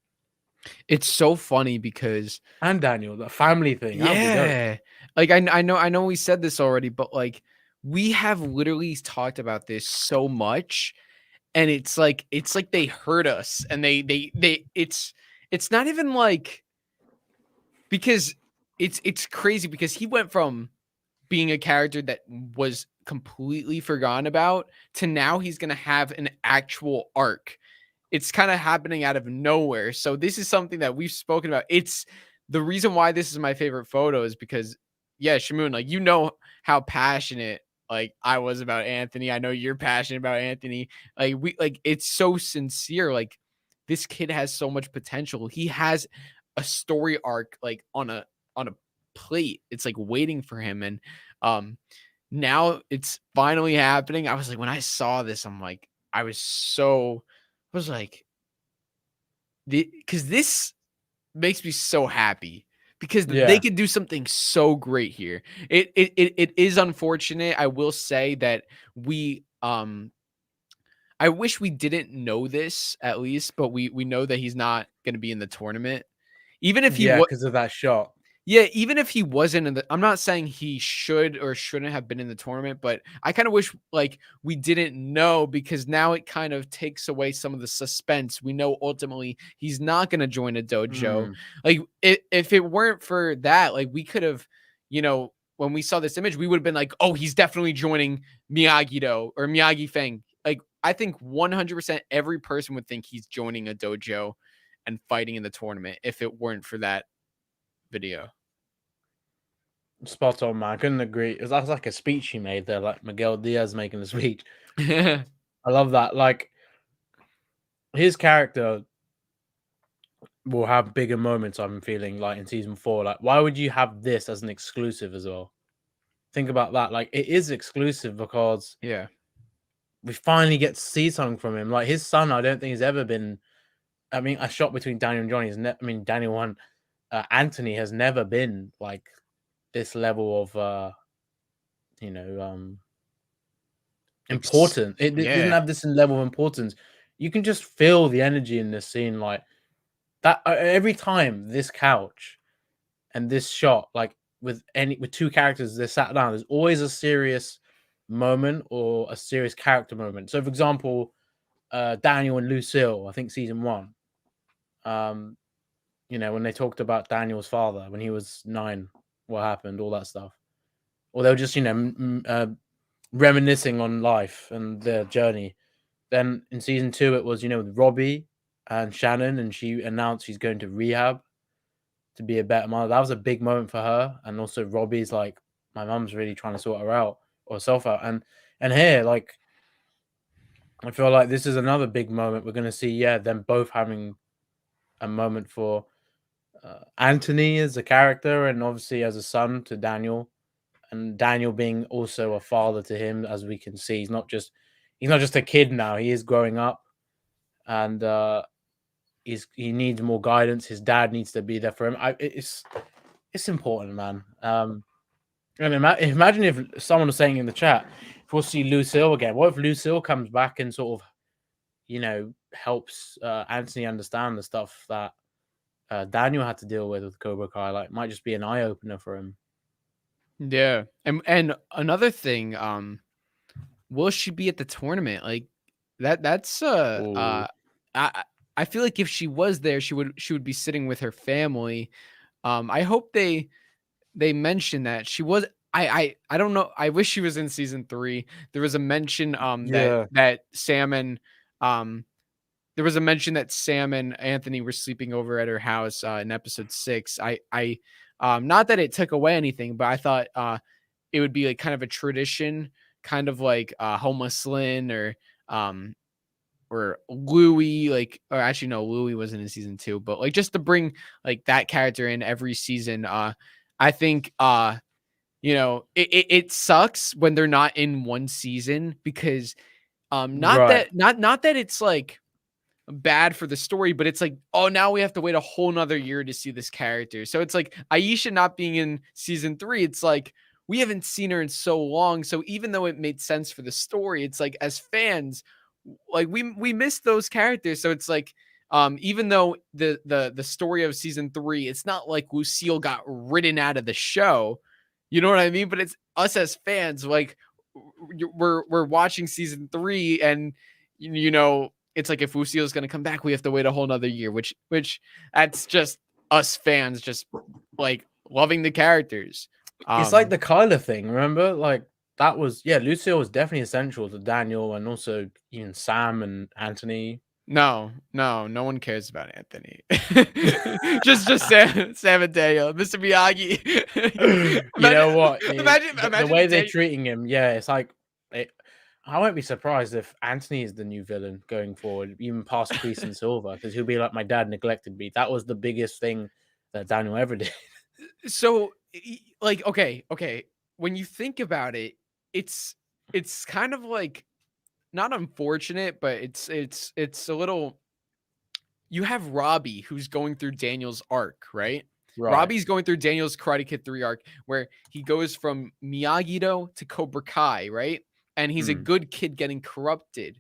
It's so funny because and Daniel, the family thing. Yeah, like I know we said this already, but like we have literally talked about this so much, and it's like they heard us, and it's not even like, because it's crazy because he went from being a character that was completely forgotten about to now he's gonna have an actual arc. It's kind of happening out of nowhere. So this is something that we've spoken about. It's the reason why this is my favorite photo is because, yeah, Shamoon, like, you know how passionate like I was about Anthony. I know you're passionate about Anthony. Like it's so sincere. Like this kid has so much potential. He has a story arc like on a plate. It's like waiting for him. And now it's finally happening. I was like, when I saw this, I was like, because this makes me so happy because they could do something so great here. It is unfortunate. I will say that I wish we didn't know this at least, but we know that he's not going to be in the tournament. Even if he because of that shot. Yeah, even if he wasn't in the, I'm not saying he should or shouldn't have been in the tournament, but I kind of wish like we didn't know because now it kind of takes away some of the suspense. We know ultimately he's not going to join a dojo. Like if it weren't for that, like we could have, you know, when we saw this image, we would have been like, oh, he's definitely joining Miyagi-Do or Miyagi Fang. Like I think 100% every person would think he's joining a dojo and fighting in the tournament if it weren't for that video. Spot on, man. I couldn't agree. That's like a speech he made there, like Miguel Diaz making a speech. I love that. Like his character will have bigger moments, I'm feeling like in season 4. Like, why would you have this as an exclusive as well? Think about that. Like, it is exclusive because we finally get to see something from him. Like his son, I don't think has ever been. I mean, a shot between Daniel and Johnny is Daniel won. Anthony has never been like this level of important. It doesn't have this level of importance. You can just feel the energy in this scene, like that every time this couch and this shot, like with two characters, they're sat down, there's always a serious moment or a serious character moment. So for example, Daniel and Lucille, I think season 1, when they talked about Daniel's father when he was 9, what happened, all that stuff, or they were just reminiscing on life and their journey. Then in season 2 it was with Robby and Shannon, and she announced she's going to rehab to be a better mother. That was a big moment for her. And also Robbie's like, my mum's really trying to sort her out or herself out. And here, like, I feel like this is another big moment. We're gonna see, them both having a moment for Anthony as a character, and obviously as a son to Daniel, and Daniel being also a father to him, as we can see. He's not just a kid now. He is growing up, and he needs more guidance. His dad needs to be there for him. It's important, man. And imagine if someone was saying in the chat, if we'll see Lucille again. What if Lucille comes back and sort of, helps Anthony understand the stuff that Daniel had to deal with Cobra Kai? Like, might just be an eye opener for him. Yeah, and another thing, will she be at the tournament? Like that's I feel like if she was there, she would be sitting with her family. I hope they mention that she was. I don't know. I wish she was in season 3. There was a mention that Sam and there was a mention that Sam and Anthony were sleeping over at her house in episode 6. I not that it took away anything, but I thought it would be like kind of a tradition, kind of like Homeless Lynn or Louis, like, or actually no, Louis wasn't in season 2, but like just to bring like that character in every season. I think it sucks when they're not in one season because not that it's like bad for the story, but it's like, oh, now we have to wait a whole nother year to see this character. So it's like Aisha not being in season 3, it's like we haven't seen her in so long. So even though it made sense for the story, it's like as fans, like we missed those characters. So it's like even though the story of season 3, it's not like Lucille got written out of the show, you know what I mean? But it's us as fans, like we're watching season 3, and it's like if Lucille is going to come back, we have to wait a whole nother year, which that's just us fans just like loving the characters. It's like the Kyler thing, remember? Like that was, Lucille was definitely essential to Daniel and also even Sam and Anthony. No one cares about Anthony. just Sam and Daniel, Mr. Miyagi. You know what? Imagine the way they're treating him. Yeah, it's like I won't be surprised if Anthony is the new villain going forward, even past Kreese and Silver, because he'll be like, my dad neglected me. That was the biggest thing that Daniel ever did. So, like, okay. When you think about it, it's kind of like not unfortunate, but it's a little. You have Robby who's going through Daniel's arc, right? Robbie's going through Daniel's Karate Kid 3 arc, where he goes from Miyagi-Do to Cobra Kai, right? And he's a good kid getting corrupted.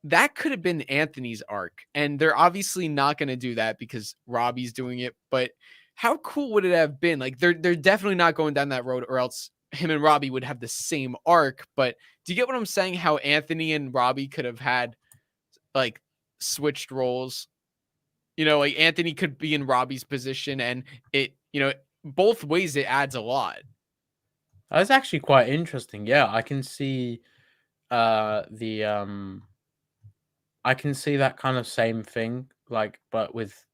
That could have been Anthony's arc, and they're obviously not going to do that because Robbie's doing it. But how cool would it have been? Like they're definitely not going down that road, or else him and Robby would have the same arc. But do you get what I'm saying? How Anthony and Robby could have had like switched roles. Like Anthony could be in Robbie's position, and it, both ways it adds a lot. That's actually quite interesting. Yeah, I can see I can see that kind of same thing, like, but with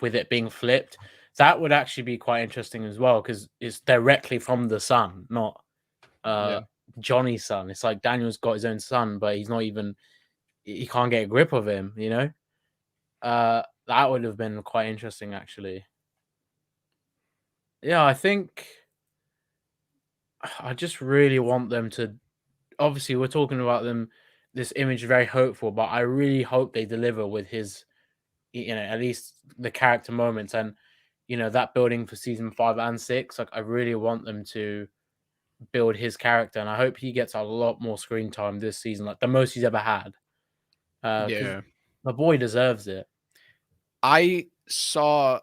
it being flipped. That would actually be quite interesting as well, because it's directly from the son, not Johnny's son. It's like Daniel's got his own son, but he's not even, he can't get a grip of him, that would have been quite interesting, actually. Yeah, I think I just really want them to, obviously we're talking about them, this image very hopeful, but I really hope they deliver with his, at least the character moments, and that building for season 5 and 6. Like I really want them to build his character, and I hope he gets a lot more screen time this season, like the most he's ever had. The boy deserves it. I saw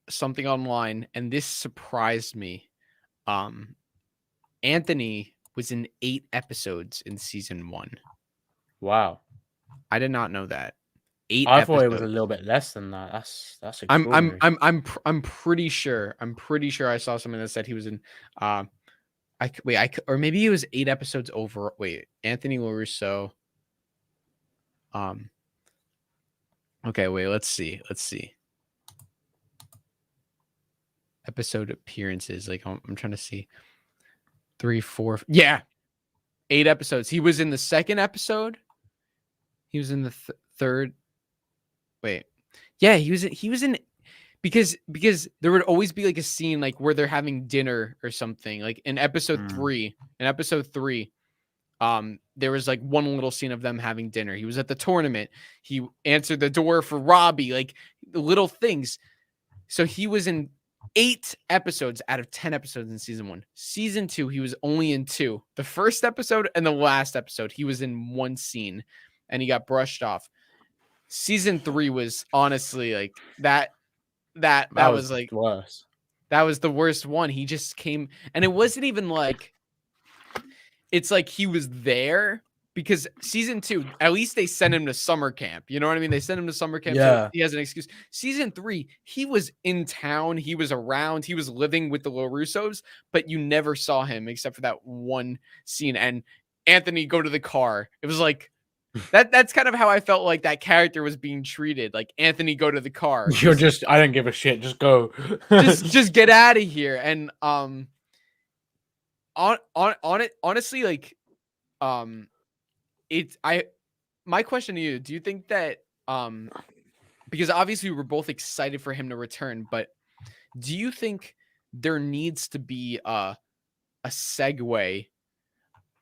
something online, and this surprised me. Anthony was in 8 episodes in season 1. Wow, I did not know that. 8 I episodes. thought it was a little bit less than that. That's extraordinary. I'm pretty sure. I'm pretty sure I saw something that said he was in. Or maybe it was 8 episodes over. Wait, Anthony LaRusso. Okay, wait, let's see. Episode appearances. Like I'm trying to see. 3, 4. Yeah. 8 episodes. He was in the second episode. He was in the third. Wait. Yeah, he was in because there would always be like a scene like where they're having dinner or something. Like in episode 3. In episode 3, there was like one little scene of them having dinner. He was at the tournament. He answered the door for Robbie, like the little things. So he was in 8 episodes out of 10 episodes in season 1. Season 2, he was only in 2. The first episode and the last episode, he was in 1 scene and he got brushed off. Season 3 was honestly like that was like worse. That was the worst one. He just came, and it wasn't even like, it's like he was there because season 2, at least they sent him to summer camp. You know what I mean? They sent him to summer camp. Yeah. So he has an excuse. Season 3, he was in town. He was around. He was living with the LaRussos, but you never saw him except for that one scene. And Anthony go to the car. It was like, that's kind of how I felt like that character was being treated. Like, Anthony, go to the car. I don't give a shit. Just go. just get out of here. And on it, honestly, like, my question to you, do you think that because obviously we're both excited for him to return, but do you think there needs to be a segue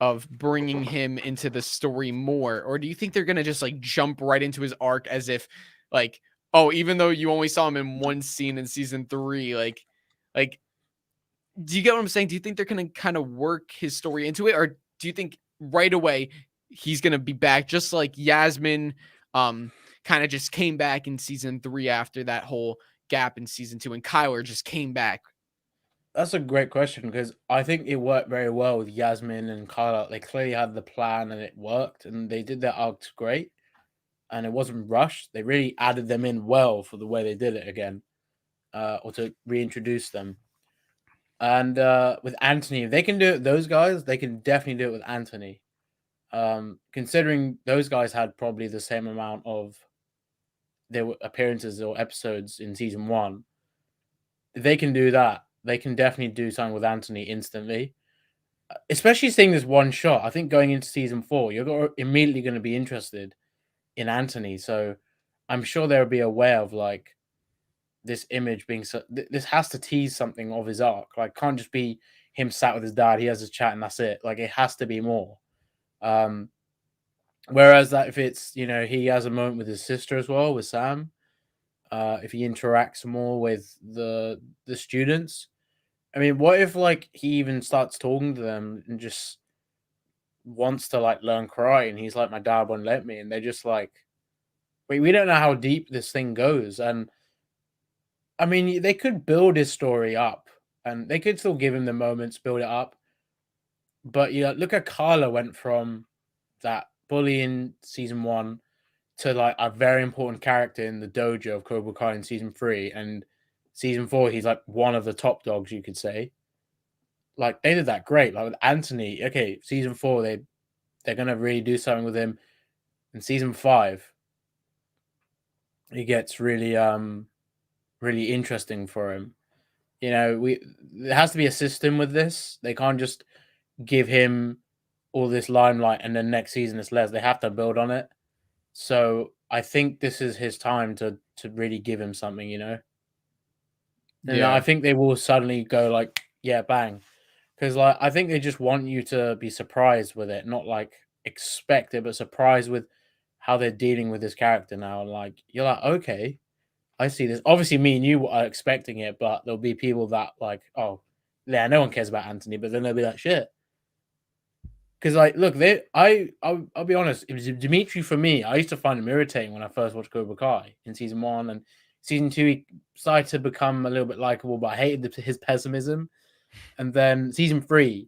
of bringing him into the story more, or do you think they're gonna just like jump right into his arc as if like, oh, even though you only saw him in 1 scene in season 3, like do you get what I'm saying? Do you think they're gonna kind of work his story into it, or do you think right away he's gonna be back just like Yasmin kind of just came back in season 3 after that whole gap in season 2, and Kyler just came back? That's a great question because I think it worked very well with Yasmin and Carla. They clearly had the plan and it worked, and they did their arcs great, and it wasn't rushed. They really added them in well for the way they did it again, or to reintroduce them. And with Anthony, if they can do it, those guys, they can definitely do it with Anthony. Considering those guys had probably the same amount of their appearances or episodes in season 1, if they can do that, they can definitely do something with Anthony instantly. Especially seeing this one shot, I think going into season 4, you're immediately going to be interested in Anthony. So I'm sure there'll be a way of like this image being this has to tease something of his arc. Like, can't just be him sat with his dad, he has his chat, and that's it. Like, it has to be more. Whereas that if it's, he has a moment with his sister as well, with Sam, if he interacts more with the students. I mean, what if like he even starts talking to them and just wants to like learn karate, and he's like, my dad won't let me, and they're just like, wait, we don't know how deep this thing goes. And I mean, they could build his story up, and they could still give him the moments, build it up. But look at Carla went from that bully in season 1 to like a very important character in the dojo of Cobra Kai in season 3, and season 4 he's like one of the top dogs, you could say. Like, they did that great. Like with Anthony, okay, season 4 they're gonna really do something with him. In season 5, it gets really really interesting for him. There has to be a system with this. They can't just give him all this limelight and then next season it's less. They have to build on it. So I think this is his time to really give him something, And I think they will suddenly go like, yeah, bang. Because like I think they just want you to be surprised with it, not like expect it, but surprised with how they're dealing with this character now. And like, you're like, okay, I see this. Obviously, me and you are expecting it, but there'll be people that like, oh, yeah, no one cares about Anthony, but then they'll be like, shit. Because like, look, I'll be honest. It was Dimitri for me. I used to find him irritating when I first watched Cobra Kai in season 1, and season 2 he started to become a little bit likable, but I hated his pessimism. And then season 3,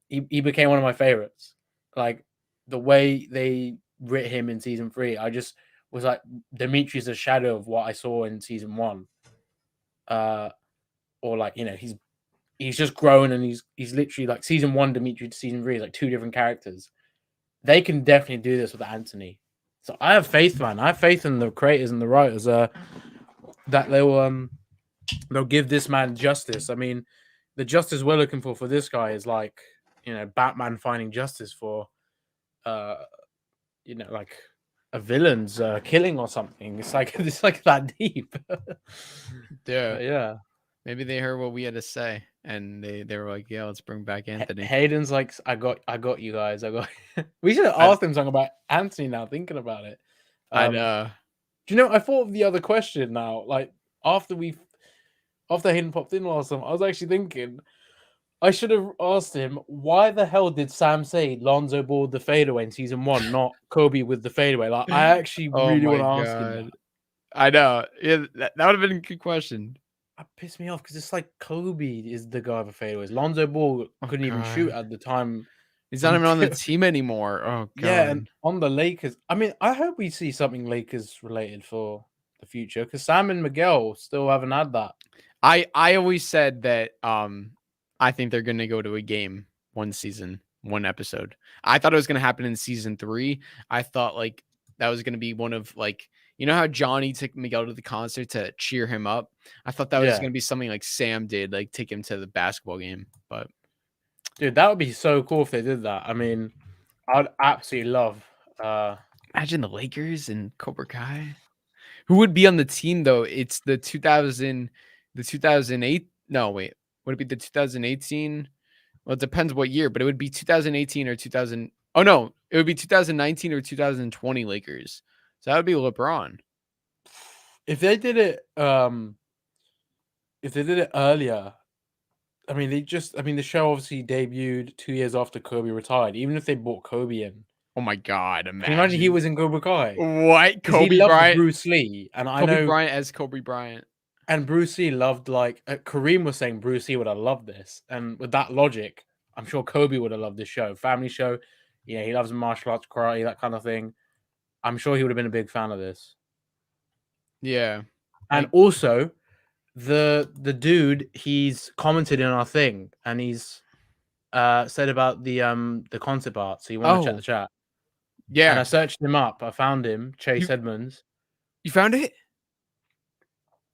he became one of my favorites. Like the way they writ him in season 3, I just was like, Dimitri's a shadow of what I saw in season 1. Or like, he's just grown, and he's literally like season 1 Dimitri to season 3 is like 2 different characters. They can definitely do this with Anthony. So I have faith, man. I have faith in the creators and the writers that they'll give this man justice. I mean, the justice we're looking for this guy is like, Batman finding justice for like a villain's killing or something. It's like that deep. Yeah. Yeah. Maybe they heard what we had to say, and they were like, "Yeah, let's bring back Anthony." Hayden's like, I got you guys. We should have I- asked him something about Anthony now, thinking about it. I know. Do you know, I thought of the other question now. Like, after Hayden popped in last time, I was actually thinking I should have asked him, why the hell did Sam say Lonzo Ball with the fadeaway in season 1, not Kobe with the fadeaway? Like, I actually Oh really my want to ask him God. that. I know. Yeah, that would have been a good question. That pissed me off because it's like Kobe is the guy with fadeaways. Lonzo Ball couldn't even shoot God. at the time. He's not even on the team anymore. Oh God. Yeah, and on the Lakers. I mean, I hope we see something Lakers related for the future because Sam and Miguel still haven't had that. I always said that I think they're gonna go to a game one season, one episode. I thought it was gonna happen in season 3. I thought like that was gonna be one of like, you know how Johnny took Miguel to the concert to cheer him up? I thought that was gonna be something like Sam did, like take him to the basketball game. But dude, that would be so cool if they did that. I mean, I'd absolutely love imagine the Lakers and Cobra Kai. Who would be on the team though? It's the 2008. No, wait. Would it be the 2018? Well, it depends what year, but it would be 2018 or 2000. Oh no, it would be 2019 or 2020 Lakers. So that would be LeBron. if they did it earlier. I mean, the show obviously debuted 2 years after Kobe retired. Even if they brought Kobe in, Oh my God! can you imagine he was in Cobra Kai? What? 'Cause he Kobe loved Bryant. Bruce Lee, and I Kobe know, Bryant as Kobe Bryant. and Bruce Lee loved Kareem was saying Bruce Lee would have loved this, and with that logic, I'm sure Kobe would have loved this show, family show. Yeah, he loves martial arts, karate, that kind of thing. I'm sure he would have been a big fan of this. Yeah. And also, the dude, he's commented in our thing, and he's said about the concept art. So you want to check Oh. the chat? Yeah. And I searched him up. I found him, Chase Edmonds. You found it?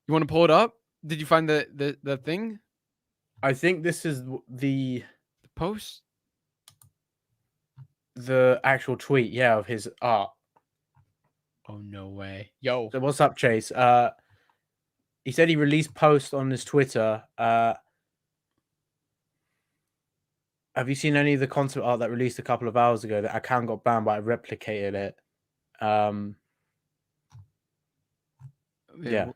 You want to pull it up? Did you find the thing? I think this is the Post? actual tweet, yeah, of his art. Oh no way. Yo. So what's up, Chase? He said he released post on his Twitter. Have you seen any of the concept art that released a couple of hours ago that I can got banned, but I replicated it? Yeah.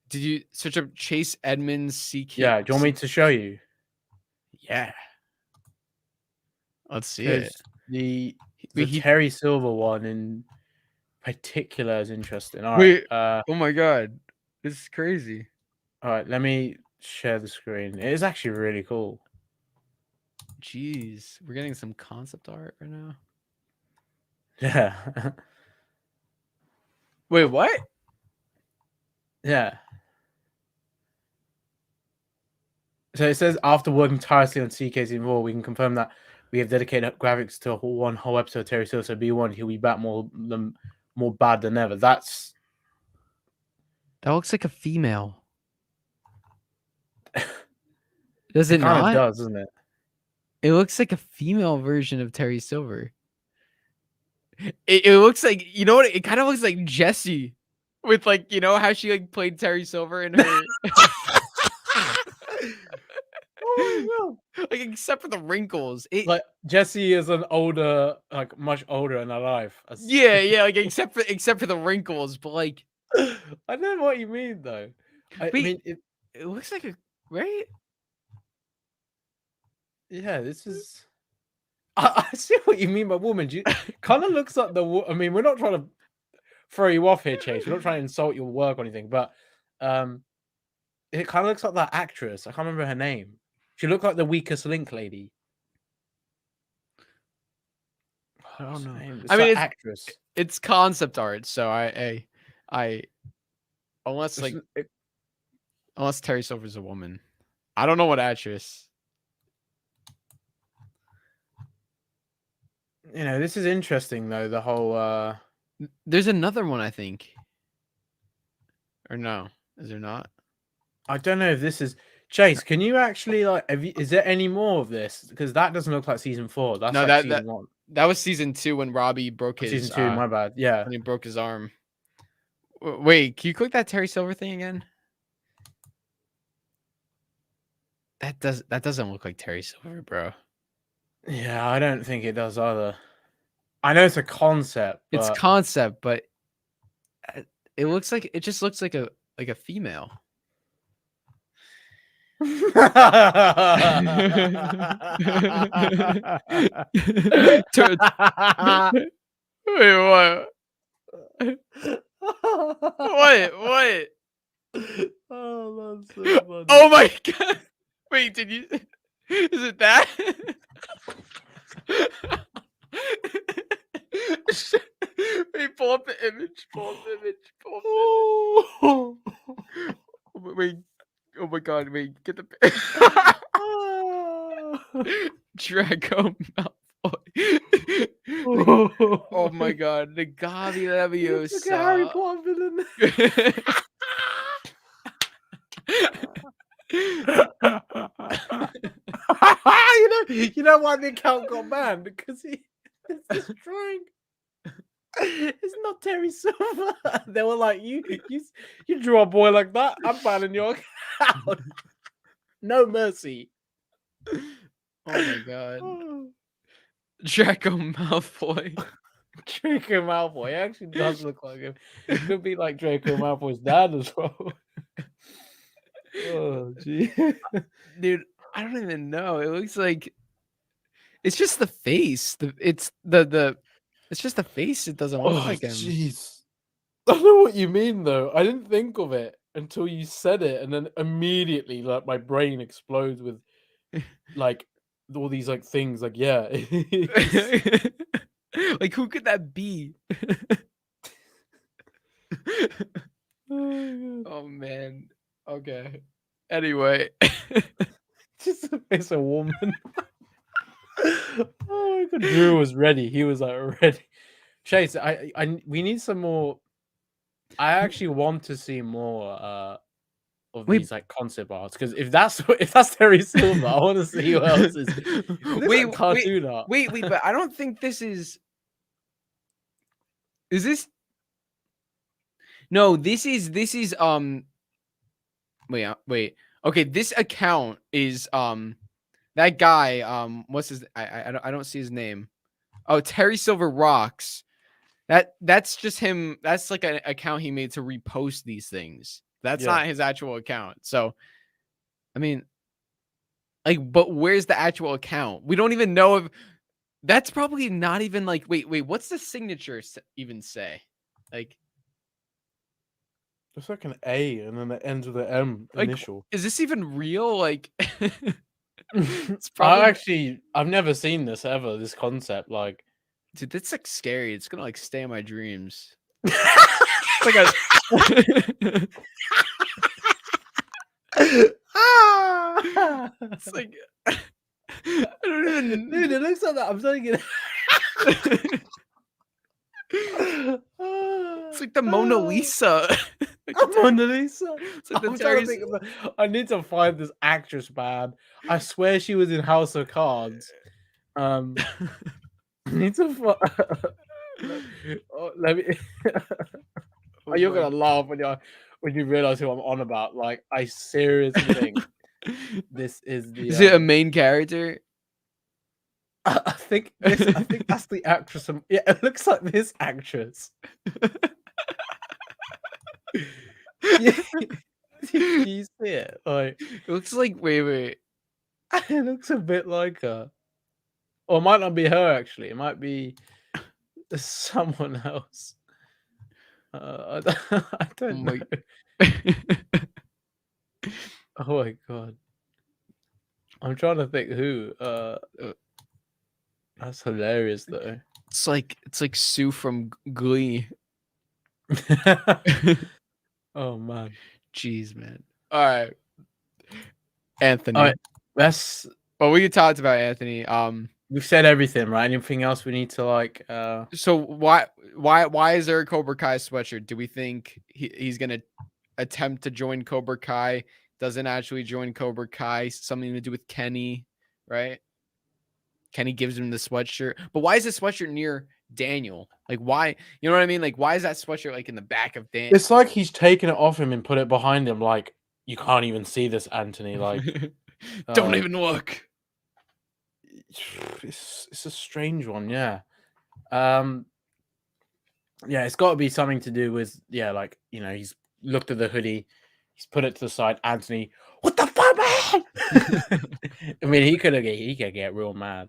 Did you search up Chase Edmonds CK? Yeah. Do you want me to show you? Yeah. Let's see 'Cause it. The He- Terry Silver one in particular is interesting. All Wait. right. Oh my God. This is crazy. All right. Let me share the screen. It is actually really cool. Jeez. We're getting some concept art right now. Yeah. Wait, what? Yeah. So it says, after working tirelessly on CK's involved, we can confirm that we have dedicated graphics to one whole episode of Terry Silver. So B1, he'll be back more bad than ever. That looks like a female. Does it kind not? of does, doesn't it? It looks like a female version of Terry Silver. It looks like, you know what? It kind of looks like Jessie with like, you know how she like played Terry Silver in her. Oh my Like except for the wrinkles. It, God. Like Jesse is an older, like much older in her life. yeah, like except for the wrinkles, but like I know what you mean though. I Wait. mean, it looks like a right. yeah, this is. I see what you mean by woman. Kind of looks like I mean, we're not trying to throw you off here, Chase. We're not trying to insult your work or anything, but it kind of looks like that actress. I can't remember her name. She looked like the Weakest Link lady. I don't know. It's I mean, that it's, actress. it's concept art, so I unless like unless Terry Silver's a woman, I don't know what actress. You know, this is interesting though. The whole. There's another one, I think. Or no, is there not? I don't know if this is Chase. Can you actually like? Is there any more of this? Because that doesn't look like season 4. That's No, like season 1. that was season 2 when Robbie broke his Season 2. My bad. Yeah. when he broke his arm. Wait, can you click that Terry Silver thing again? That doesn't look like Terry Silver, bro. Yeah, I don't think it does either. I know it's a concept. It's But... concept, but it just looks like a female. Wait, what? What? Oh, that's so funny. Oh my god! Wait, did you? Is it that? Wait, pull up the image. Pull up the image. Pull up the image. Wait. Oh my god! Wait, get the. Draco Malfoy. Oh my god, the Gavi Leviosa. Look at Harry Potter villain. you know why the account got banned? Because it's destroying. It's not Terry Silver. They were like, you draw a boy like that, I'm banning your account. No mercy. Oh my god. Draco Malfoy. Draco Malfoy actually does look like him. It could be like Draco Malfoy's dad as well. Oh, gee. Dude, I don't even know. It looks like it's just the face. It's just the face. It doesn't look like him. Jeez. I know what you mean though. I didn't think of it until you said it, and then immediately like my brain explodes with like all these like things. Like, yeah. Like, who could that be? Oh man. Okay. Anyway. Just it's a woman. Oh my god. Drew was ready. He was like ready. Chase, we need some more. I actually want to see more of these like concept arts, because if that's Terry Silver, I want to see who else is. Wait, cartoon art. Wait, but I don't think this is. Is this? No, this is wait. Okay, this account is that guy, what's his, I don't see his name. Oh, Terry Silver Rocks. That's just him. That's like an account he made to repost these things. That's not his actual account. So, I mean, like, but where's the actual account? We don't even know if that's probably not even like, wait, what's the signature even say? Like, it's like an A and then it ends with an M initial. Is this even real? Like, it's probably... I've never seen this ever. This concept, like, dude, that's like scary. It's gonna like stay in my dreams. It's like a... It's like I don't even... Dude, it looks like that. I'm telling you. It's like the Mona Lisa. Mona Lisa. Like I'm trying to think of I need to find this actress, man. I swear she was in House of Cards. I need to let me. Oh, you're gonna laugh when you realize who I'm on about. Like, I seriously think this is the. Is it a main character? I think that's the actress. Yeah, it looks like this actress. Yeah. You see it? Like, it looks like wait. It looks a bit like her. Or it might not be her actually. It might be someone else. I don't know. Oh my god. I'm trying to think who. That's hilarious though. It's like Sue from Glee. Oh man. Jeez, man. All right. Anthony. All right. That's well, we talked about Anthony. We've said everything, right? Anything else we need to like? So why is there a Cobra Kai sweatshirt? Do we think he's gonna attempt to join Cobra Kai? Doesn't actually join Cobra Kai? Something to do with Kenny, right? Kenny gives him the sweatshirt, but why is the sweatshirt near Daniel? Like, why? You know what I mean? Like, why is that sweatshirt like in the back of Daniel? It's like he's taken it off him and put it behind him. Like, you can't even see this, Anthony. Like, don't even look. It's a strange one, yeah. Yeah, it's got to be something to do with like he's looked at the hoodie, he's put it to the side. Anthony, what the fuck, man? I mean, he could get real mad.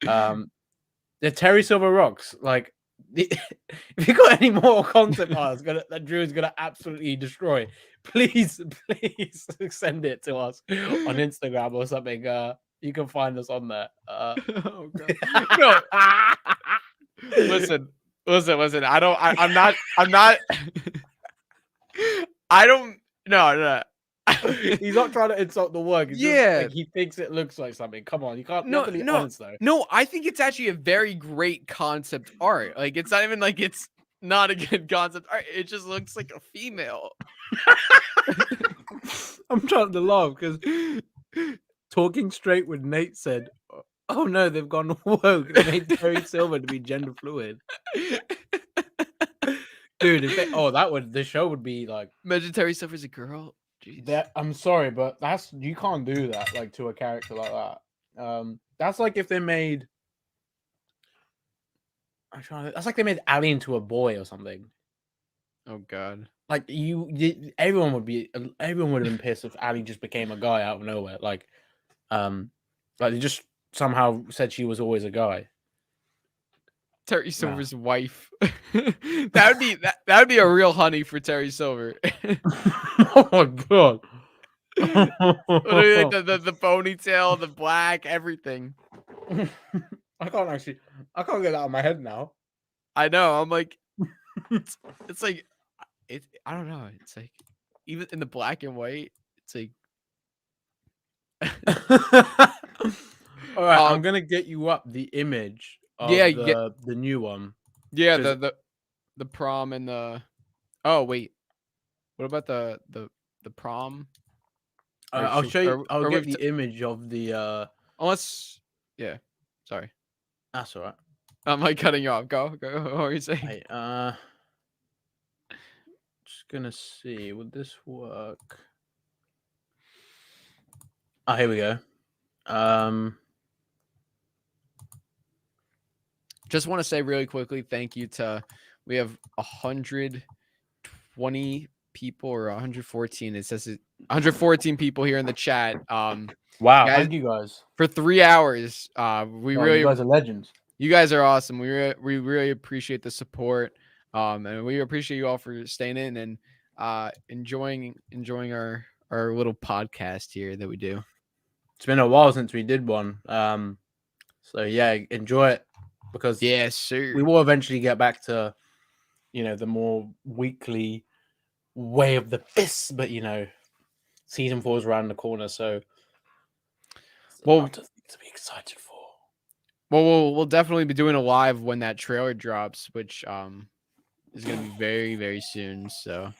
The Terry Silver rocks. Like, if you got any more concept art that Drew is gonna absolutely destroy, please send it to us on Instagram or something. You can find us on there. Oh, God. No. Listen. I'm not. I don't. No. He's not trying to insult the work. It's just, like, he thinks it looks like something. Come on, you can't. You have to be honest, though. No, I think it's actually a very great concept art. Like, it's not even like it's not a good concept art. It just looks like a female. I'm trying to laugh because Talking Straight with Nate said, "Oh no, they've gone woke. They made Terry Silver to be gender fluid." Dude, the show would be like. Imagine Terry Silver's a girl. That I'm sorry, but you can't do that like to a character like that. That's like if they made. That's like they made Ali into a boy or something. Oh God! Like everyone would have been pissed if Ali just became a guy out of nowhere. Like they just somehow said she was always a guy. Terry Silver's wife. that would be a real honey for Terry Silver. Oh my God! Literally, like the ponytail, the black, everything. I can't get that out of my head now. I know. I'm like, it's like, I don't know. It's like, even in the black and white, it's like. All right, I'm gonna get you up the image. Of the new one. Yeah, the prom and the. Oh wait, what about the prom? I'll show you. I'll get the image of the. Unless, yeah, sorry. That's all right. I'm like cutting you off. Go. What are you saying? Hey, just gonna see. Would this work? Oh, here we go. Just want to say really quickly, thank you to. We have 120 people or 114. It says 114 people here in the chat. Wow, thank you guys for 3 hours. You guys are legends. You guys are awesome. We really appreciate the support. And we appreciate you all for staying in and enjoying our little podcast here that we do. It's been a while since we did one. So yeah, enjoy it because yes, sir. We will eventually get back to the more weekly way of the fist, but season 4 is around the corner, so to be excited for. Well, we'll definitely be doing a live when that trailer drops, which is gonna be very, very soon. So,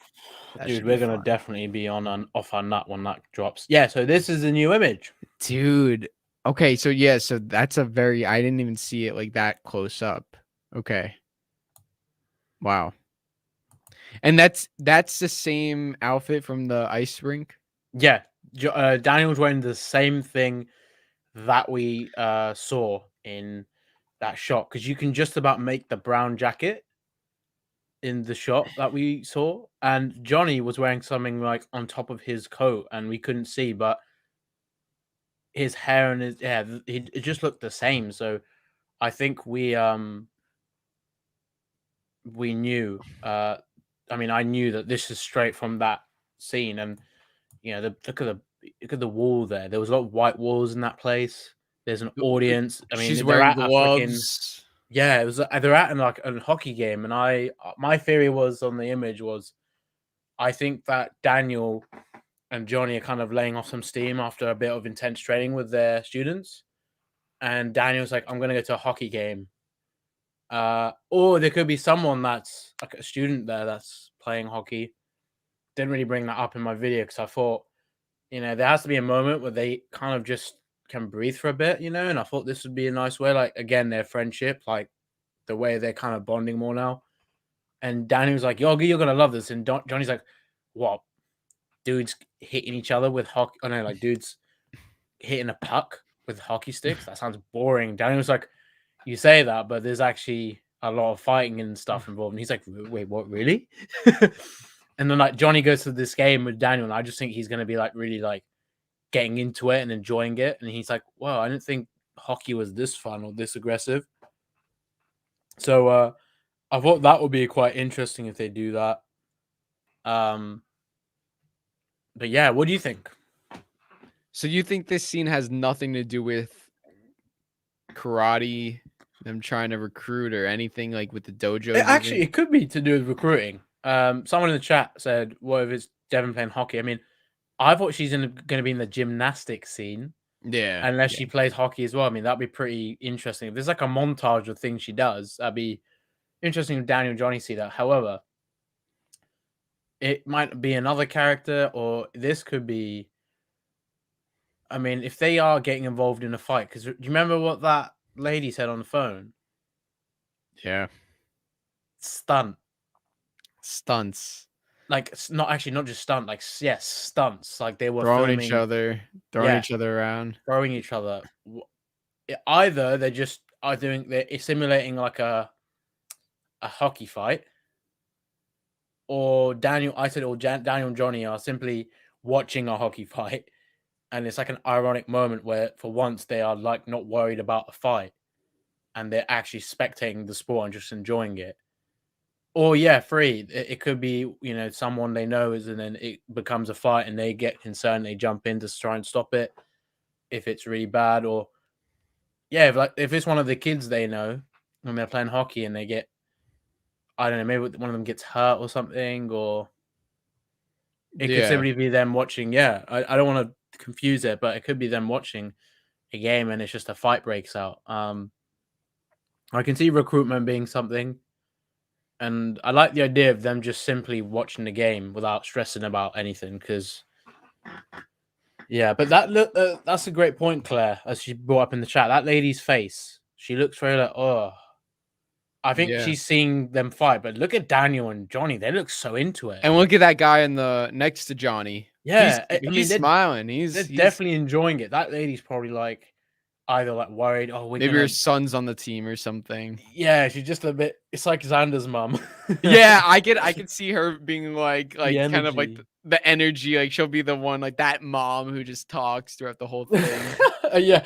dude, we're gonna definitely be off our nut when that drops. Yeah. So this is the new image, dude. Okay, so yeah, so that's I didn't even see it like that close up. Okay. Wow. And that's the same outfit from the ice rink? Yeah. Daniel's wearing the same thing that we saw in that shot, because you can just about make the brown jacket in the shot that we saw, and Johnny was wearing something like on top of his coat and we couldn't see, but his hair and it just looked the same. So I think we knew. I knew that this is straight from that scene, and look at the wall there. There was a lot of white walls in that place. There's an audience. I mean, she's wearing gloves. Yeah, it was. They're at like a hockey game, and my theory was on the image was, I think that Daniel and Johnny are kind of laying off some steam after a bit of intense training with their students, and Daniel's like, I'm gonna go to a hockey game. Or there could be someone that's like a student there that's playing hockey. Didn't really bring that up in my video because I thought, there has to be a moment where they kind of just can breathe for a bit, and I thought this would be a nice way, like, again, their friendship, like the way they're kind of bonding more now. And Daniel's like, you're gonna love this. And Johnny's like, what? Dudes hitting each other with hockey? Oh no, like dudes hitting a puck with hockey sticks? That sounds boring. Daniel's like, you say that, but there's actually a lot of fighting and stuff involved. And he's like, wait, what, really? And then like Johnny goes to this game with Daniel, and I just think he's gonna be like really like getting into it and enjoying it. And he's like, wow, I didn't think hockey was this fun or this aggressive. So I thought that would be quite interesting if they do that. But yeah, what do you think? So you think this scene has nothing to do with karate, them trying to recruit, or anything like with the dojo? Actually, it could be to do with recruiting. Someone in the chat said, what if it's Devin playing hockey? I mean, I thought she's going to be in the gymnastics scene. Yeah. Unless she plays hockey as well. I mean, that'd be pretty interesting. If there's like a montage of things she does, that'd be interesting if Daniel and Johnny see that. However, it might be another character, or this could be. I mean, if they are getting involved in a fight, because do you remember what that lady said on the phone? Yeah. Stunts. Like, not just stunt, like, yes, stunts. Like, they were throwing each other around. Throwing each other. Either they just are they're simulating like a hockey fight, or Daniel and Johnny are simply watching a hockey fight, and it's like an ironic moment where for once they are like not worried about a fight, and they're actually spectating the sport and just enjoying it. Or yeah, it could be, someone they know is, and then it becomes a fight and they get concerned, they jump in to try and stop it if it's really bad. Or yeah, if it's one of the kids they know when they're playing hockey and they get, I don't know, maybe one of them gets hurt or something, or it could simply be them watching. Yeah, I don't want to confuse it, but it could be them watching a game and it's just a fight breaks out. I can see recruitment being something. And I like the idea of them just simply watching the game without stressing about anything. Because, yeah, but that's a great point, Claire, as she brought up in the chat. That lady's face, she looks very like, oh. I think she's seeing them fight, but look at Daniel and Johnny. They look so into it. And look at that guy in the next to Johnny. Yeah, he's smiling. He's definitely enjoying it. That lady's probably like either like worried, maybe her son's on the team or something. Yeah, she's just a bit. It's like Xander's mom. Yeah, I could see her being like kind of like the energy. Like she'll be the one, like that mom who just talks throughout the whole thing. yeah,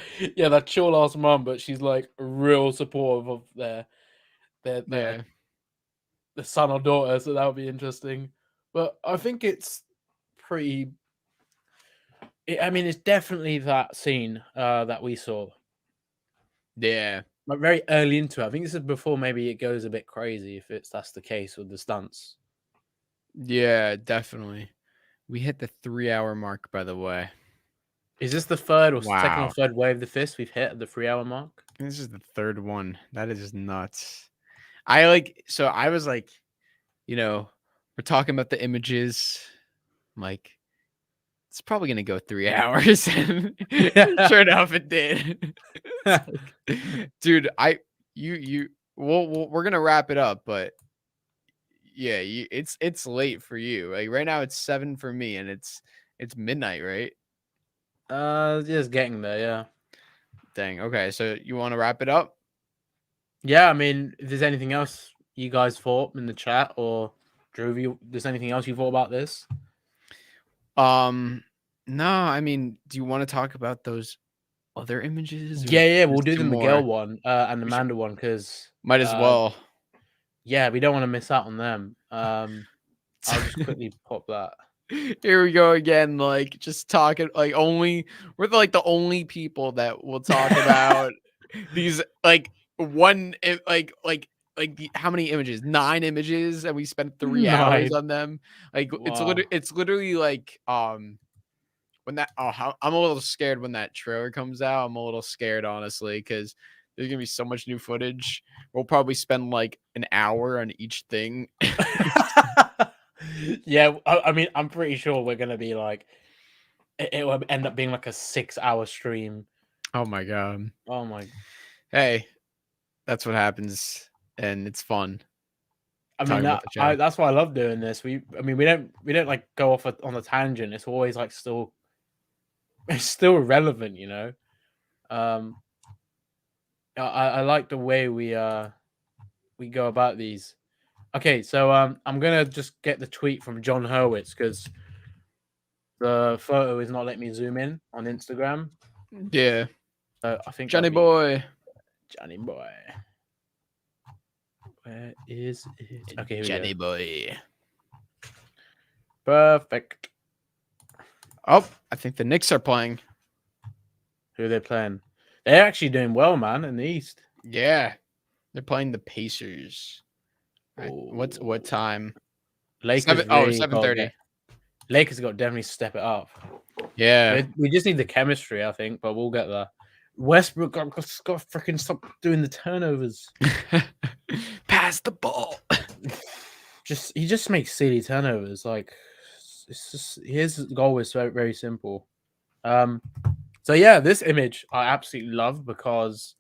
that chill ass mom, but she's like real supportive of the son or daughter. So that would be interesting. But I think it's pretty. I mean, it's definitely that scene that we saw. Yeah. Like very early into it. I think this is before maybe it goes a bit crazy if that's the case with the stunts. Yeah, definitely. We hit the 3-hour mark, by the way. Is this the third or second or third wave of the fist we've hit at the 3-hour mark? This is the third one. That is just nuts. I was like, we're talking about the images. I'm like, it's probably gonna go 3 hours, and sure enough, it did. Dude, we're gonna wrap it up, but yeah, it's late for you. Like right now, it's 7 for me, and it's midnight, right? Just getting there, yeah. Dang. Okay, so you want to wrap it up? Yeah, I mean, if there's anything else you guys thought in the chat, or Drew, there's anything else you thought about this? No, I mean, do you want to talk about those other images? Yeah, we'll do the Miguel one and the Amanda one, because might as well. Yeah, we don't want to miss out on them. I'll just quickly pop that. Here we go again, like just talking like we're the only people that will talk about these like how many images? 9 images, and we spent 3 hours on them. Like wow. It's literally like when that I'm a little scared when that trailer comes out. I'm a little scared, honestly, because there's gonna be so much new footage. We'll probably spend like an hour on each thing. Yeah, I mean, I'm pretty sure we're gonna be like, it will end up being like a 6-hour stream. Oh my god. Oh my. Hey, that's what happens, and it's fun. I mean, Talking about the show. that's why I love doing this. We don't like go off on a tangent. It's always like it's still relevant, you know. I like the way we go about these. Okay, so I'm gonna just get the tweet from John HURWITZ because the photo is not letting me zoom in on Instagram. Yeah. I think Johnny boy. Johnny boy. Where is it? Okay, here Johnny we go. boy. Perfect. Oh, I think the Knicks are playing. Who are they playing? They're actually doing well, man, in the East. Yeah. They're playing the Pacers. What time? Lakers. 7:30. Lakers got to definitely step it up. Yeah. We just need the chemistry, I think, but we'll get there. Westbrook got freaking stop doing the turnovers. Pass the ball. He just makes silly turnovers. Like, it's just his goal is very, very simple. So yeah, this image I absolutely love because,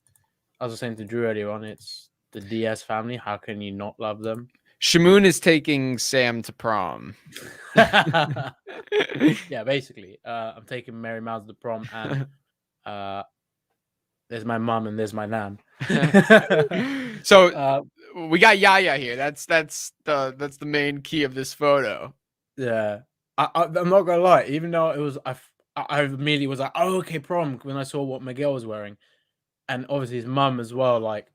as I was saying to Drew earlier on, it's the DS family. How can you not love them? Shamoon is taking Sam to prom. Yeah, basically. I'm taking Mary Miles to prom, and there's my mum and there's my nan. So we got Yaya here. That's the main key of this photo. Yeah, I'm not gonna lie. Even though it was, I immediately was like, oh, okay, prom, when I saw what Miguel was wearing, and obviously his mum as well. Like,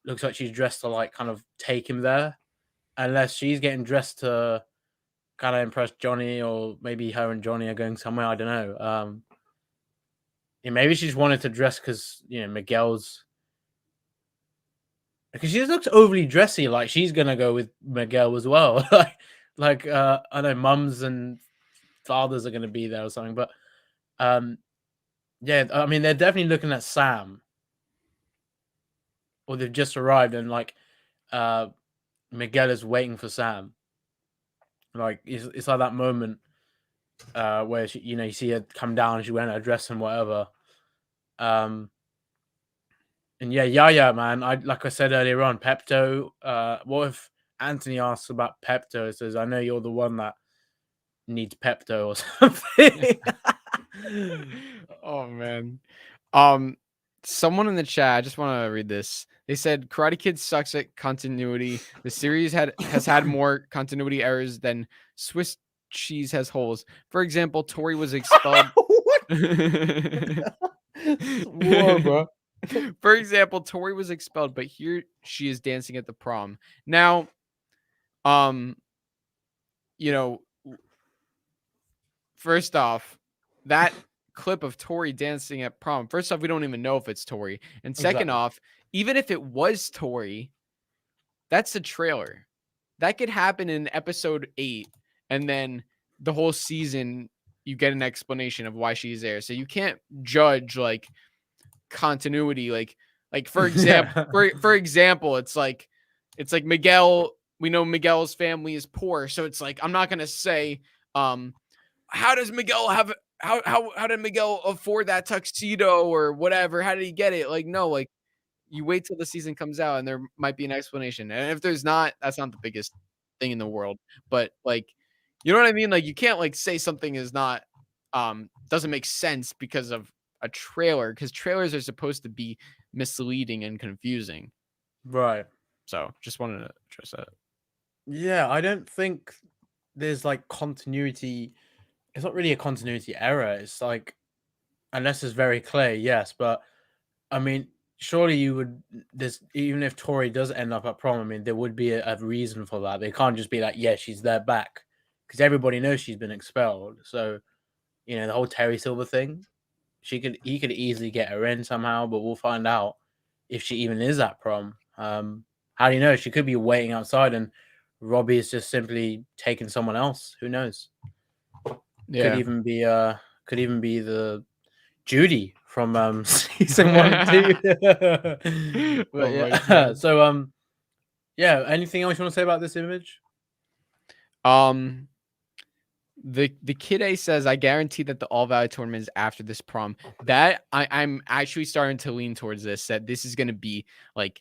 looks like she's dressed to like kind of take him there, unless she's getting dressed to kind of impress Johnny, or maybe her and Johnny are going somewhere. I don't know. Yeah, maybe she just wanted to dress because Miguel's. Because she just looks overly dressy, like she's gonna go with Miguel as well. like I know mums and fathers are gonna be there or something, but yeah, I mean they're definitely looking at Sam, or they've just arrived and like Miguel is waiting for Sam. Like it's like that moment where she, you see her come down, she went her dress and whatever. And yeah, man. Like I said earlier on, Pepto. What if Anthony asks about Pepto? Says, "I know you're the one that needs Pepto or something." Oh man. Someone in the chat, I just want to read this. They said Karate Kid sucks at continuity. The series has had more continuity errors than Swiss cheese has holes. For example, Tori was expelled. Whoa, bro. For example, Tori was expelled, but here she is dancing at the prom. Now, first off, that clip of Tori dancing at prom, first off, we don't even know if it's Tori. And second off, even if it was Tori, that's the trailer. That could happen in episode 8, and then the whole season you get an explanation of why she's there. So you can't judge like continuity, like for example, for example, it's like Miguel. We know Miguel's family is poor, so it's like I'm not gonna say, how does Miguel have how did Miguel afford that tuxedo or whatever? How did he get it? Like, no, like you wait till the season comes out and there might be an explanation. And if there's not, that's not the biggest thing in the world. But like, you know what I mean? Like you can't like say something is not doesn't make sense because of a trailer, because trailers are supposed to be misleading and confusing. Right. So just wanted to address that. Yeah, I don't think there's like continuity. It's not really a continuity error. It's like, unless it's very clear, yes. But I mean, surely you would. There's, even if Tori does end up at prom, I mean, there would be a reason for that. They can't just be like, yeah, she's there back, because everybody knows she's been expelled. So, the whole Terry Silver thing, he could easily get her in somehow, but we'll find out if she even is at prom. How do you know? She could be waiting outside and Robby is just simply taking someone else. Who knows? Yeah. Could could even be the Judy from season 1 and 2. But Oh my yeah, God. so yeah. Anything else you want to say about this image? The kid A says, I guarantee that the All Valley tournament is after this prom. That I'm actually starting to lean towards this, that this is gonna be like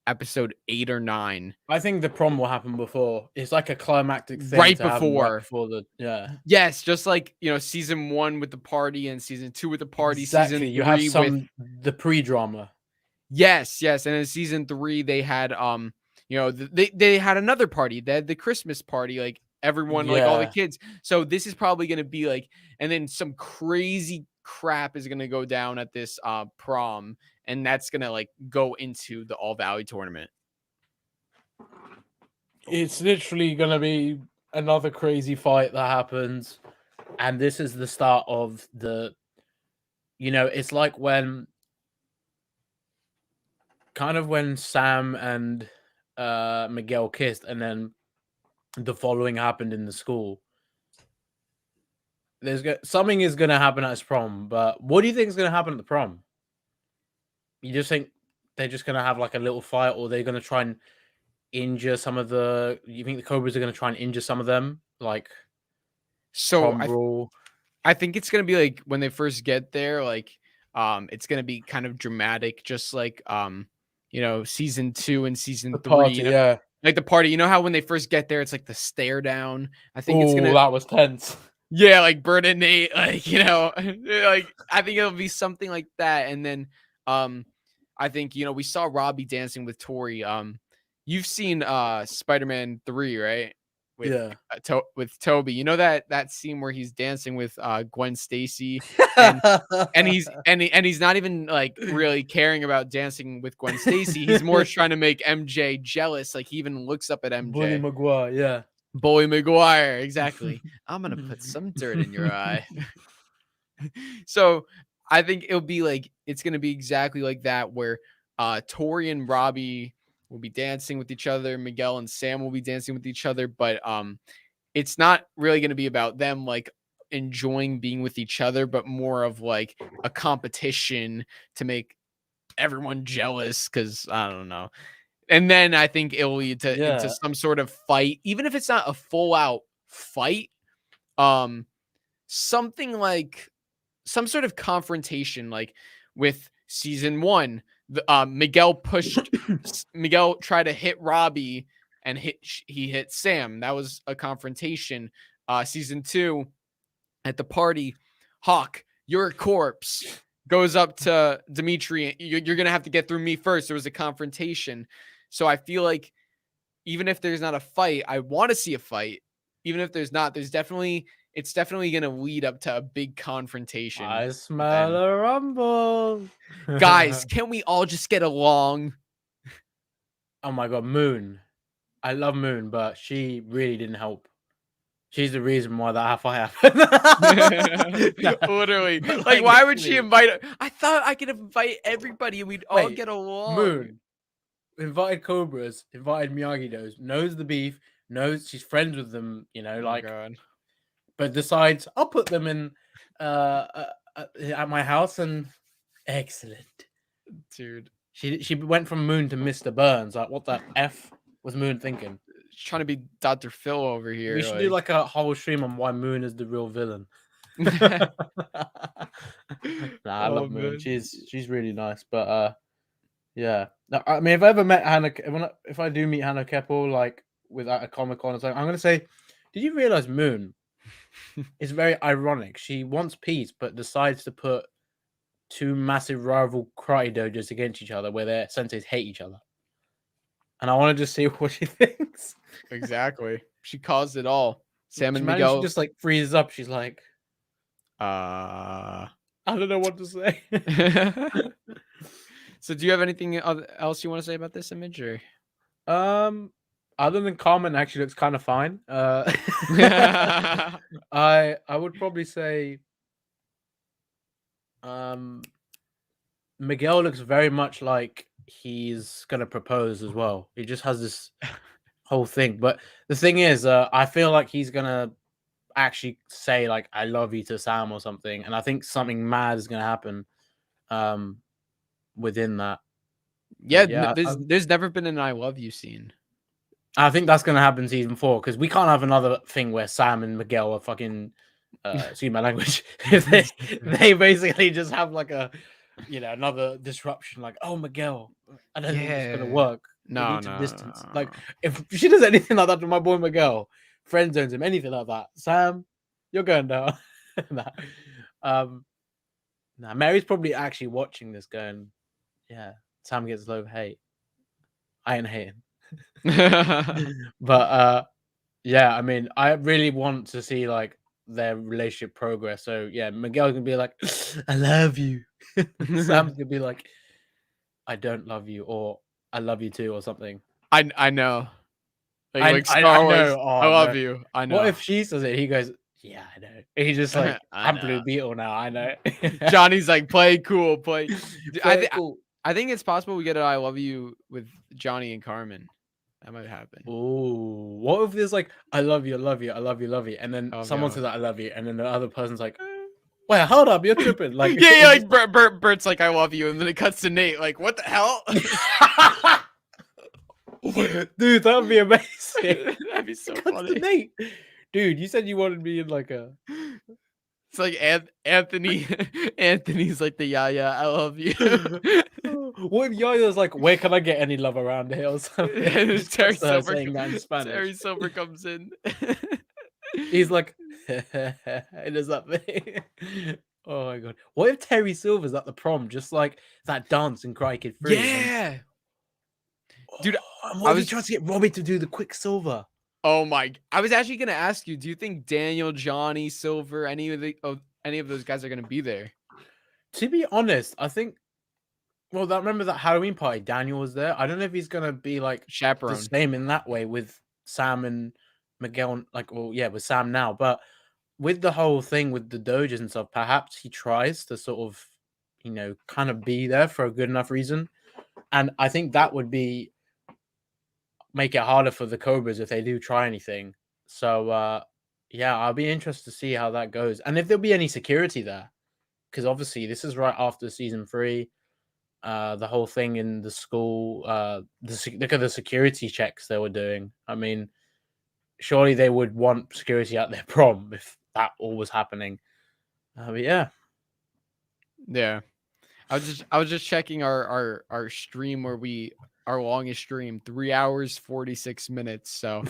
episode 8 or 9. I think the prom will happen before. It's like a climactic thing Right to happen before. before the Yes, just like season 1 with the party and season 2 with the party, Exactly. season 3 You have with the pre-drama. yes, and in season 3 they had they had another party. They had the Christmas party, like everyone, like all the Yeah. kids. So this is probably gonna be like, and then some crazy crap is gonna go down at this prom, and that's gonna like go into the All Valley tournament. It's literally gonna be another crazy fight that happens, and this is the start of the. It's like when Sam and Miguel kissed, and then the following happened in the school. Something is gonna happen at his prom, but what do you think is gonna happen at the prom? You just think they're just gonna have like a little fight, or they're gonna try and injure some of the? You think the Cobras are gonna try and injure some of them, like So prom brawl? I think it's gonna be like when they first get there, like it's gonna be kind of dramatic, just like season 2 and season 3. Party, yeah. Like the party, how when they first get there, it's like the stare down. I think it's gonna. That was tense. Yeah, like Bert and Nate, like like I think it'll be something like that. And then, I think we saw Robby dancing with TORY. You've seen Spider-Man 3, right? With with Toby. That scene where he's dancing with Gwen Stacy, and he's not even like really caring about dancing with Gwen Stacy. He's more trying to make MJ jealous. Like he even looks up at MJ. Bully Maguire, yeah. Bully Maguire, exactly. I'm gonna put some dirt in your eye. So I think it's gonna be exactly like that, where TORY and Robby will be dancing with each other, Miguel and Sam will be dancing with each other, but it's not really gonna be about them like enjoying being with each other, but more of like a competition to make everyone jealous, because I don't know. And then I think it'll lead into some sort of fight, even if it's not a full out fight. Something like some sort of confrontation, like with season 1, Miguel tried to hit Robby, and he hit Sam. That was a confrontation. Season 2, at the party, Hawk, you're a corpse, goes up to Dimitri. You're gonna have to get through me first. There was a confrontation. So I feel like even if there's not a fight, I want to see a fight. Even if there's not, it's definitely going to lead up to a big confrontation. I smell a rumble. Guys, can we all just get along? Oh my God, Moon. I love Moon, but she really didn't help. She's the reason why that fight happened. Literally. Like, why would she invite? I thought I could invite everybody and we'd all get along. Moon invited Cobras, invited Miyagi-Dos, knows the beef, knows she's friends with them, but decides I'll put them in at my house, and excellent. Dude. She went from Moon to Mr. Burns. Like, what the F was Moon thinking? She's trying to be Dr. Phil over here. We should do like a whole stream on why Moon is the real villain. I love Moon. She's really nice, but yeah. Now, I mean, if I ever met Hannah, if I do meet Hannah Keppel, like without a Comic-Con or something, I'm gonna say, did you realize Moon is very ironic? She wants peace, but decides to put 2 massive rival karate dojos against each other, where their senseis hate each other. And I want to just see what she thinks. Exactly. She caused it all. Sam and Miguel. Miguel She just like freezes up. She's like, I don't know what to say. So do you have anything else you want to say about this image, or? Other than Carmen actually looks kind of fine. I would probably say Miguel looks very much like he's gonna propose as well. He just has this whole thing. But the thing is, I feel like he's gonna actually say like I love you to Sam or something, and I think something mad is gonna happen within that. Yeah, Yeah, there's never been an I love you scene. I think that's gonna happen season 4 because we can't have another thing where Sam and Miguel are fucking excuse my language. they basically just have like a another disruption, like, oh Miguel, I don't think it's gonna work. We No, need to no, distance. no. Like if she does anything like that to my boy Miguel, friend zones him, anything like that, Sam, you're going down. Nah, Mary's probably actually watching this going, yeah, Sam gets low hate. I ain't hating. But yeah, I mean, I really want to see like their relationship progress. So yeah, Miguel's gonna be like, I love you. Sam's gonna be like, I don't love you, or I love you too, or something. I know. Like I Star Wars. know. I love you. I know. What if she says it? He goes, yeah, I know. He's just like, I I'm know. Blue Beetle now. I know. Johnny's like, play cool, play. Cool. I think it's possible we get an I love you with Johnny and Carmen. That might happen. Ooh, what if there's like, I love you, I love you, I love you, love you, and then Oh, someone no. says I love you, and then the other person's like, wait, hold up, you're tripping. Like, yeah, like Bert's like, I love you, and then it cuts to Nate. Like, what the hell? Dude, that would be amazing. That'd be so Cuts funny. to Nate. Dude, you said you wanted me in like a. It's like Anthony. Anthony's like the yeah, I love you. What if Yaya's like, where can I get any love around here or something? And Just Terry cuts to her Silver, saying that in Spanish. Terry Silver comes in. He's like, it is that thing. Oh my god! What if Terry Silver's at the prom, just like that dance in Cry Kid 3? Yeah, dude. What if he tries to get Robbie to do the Quicksilver? Oh my! I was actually gonna ask you. Do you think Daniel, Johnny, Silver, any of those guys are gonna be there? To be honest, I think. Well, remember that Halloween party? Daniel was there. I don't know if he's gonna be like Chaperone. the same in that way with Sam and Miguel. Like, well, yeah, with Sam now, but with the whole thing with the Doges and stuff, perhaps he tries to sort of, kind of be there for a good enough reason, and I think that would make it harder for the Cobras if they do try anything. So, yeah, I'll be interested to see how that goes, and if there'll be any security there, because obviously this is right after season 3. The whole thing in the school, look at the security checks they were doing. I mean, surely they would want security at their prom if that all was happening. But yeah. I was just checking our stream where our longest stream, 3 hours 46 minutes. So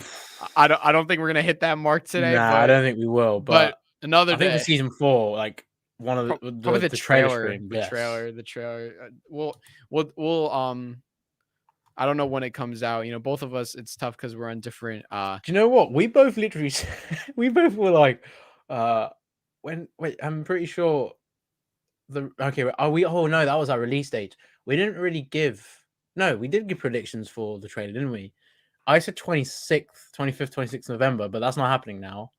I don't think we're gonna hit that mark today. Nah, but, I don't think we will. But another I think day. for season 4, like one of the trailer stream, the trailer. We'll I don't know when it comes out. Both of us, it's tough because we're on different. Do you know what? We both literally, we both were like, wait, I'm pretty sure. Oh no, that was our release date. We didn't really give. No, we did give predictions for the trailer, didn't we? I said 25th, 26th November, but that's not happening now.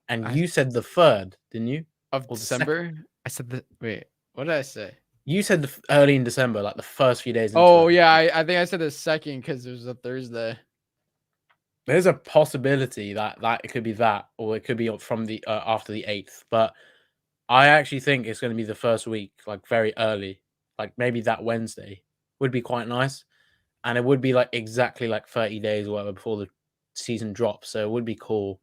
And you said the 3rd, didn't you? Of December? I said wait, what did I say? You said early in December, like the first few days. Oh yeah, I think I said the 2nd because it was a Thursday. There's a possibility that it could be that, or it could be from the after the 8th. But I actually think it's going to be the first week, like very early, like maybe that Wednesday would be quite nice, and it would be like exactly like 30 days or whatever before the season drops. So it would be cool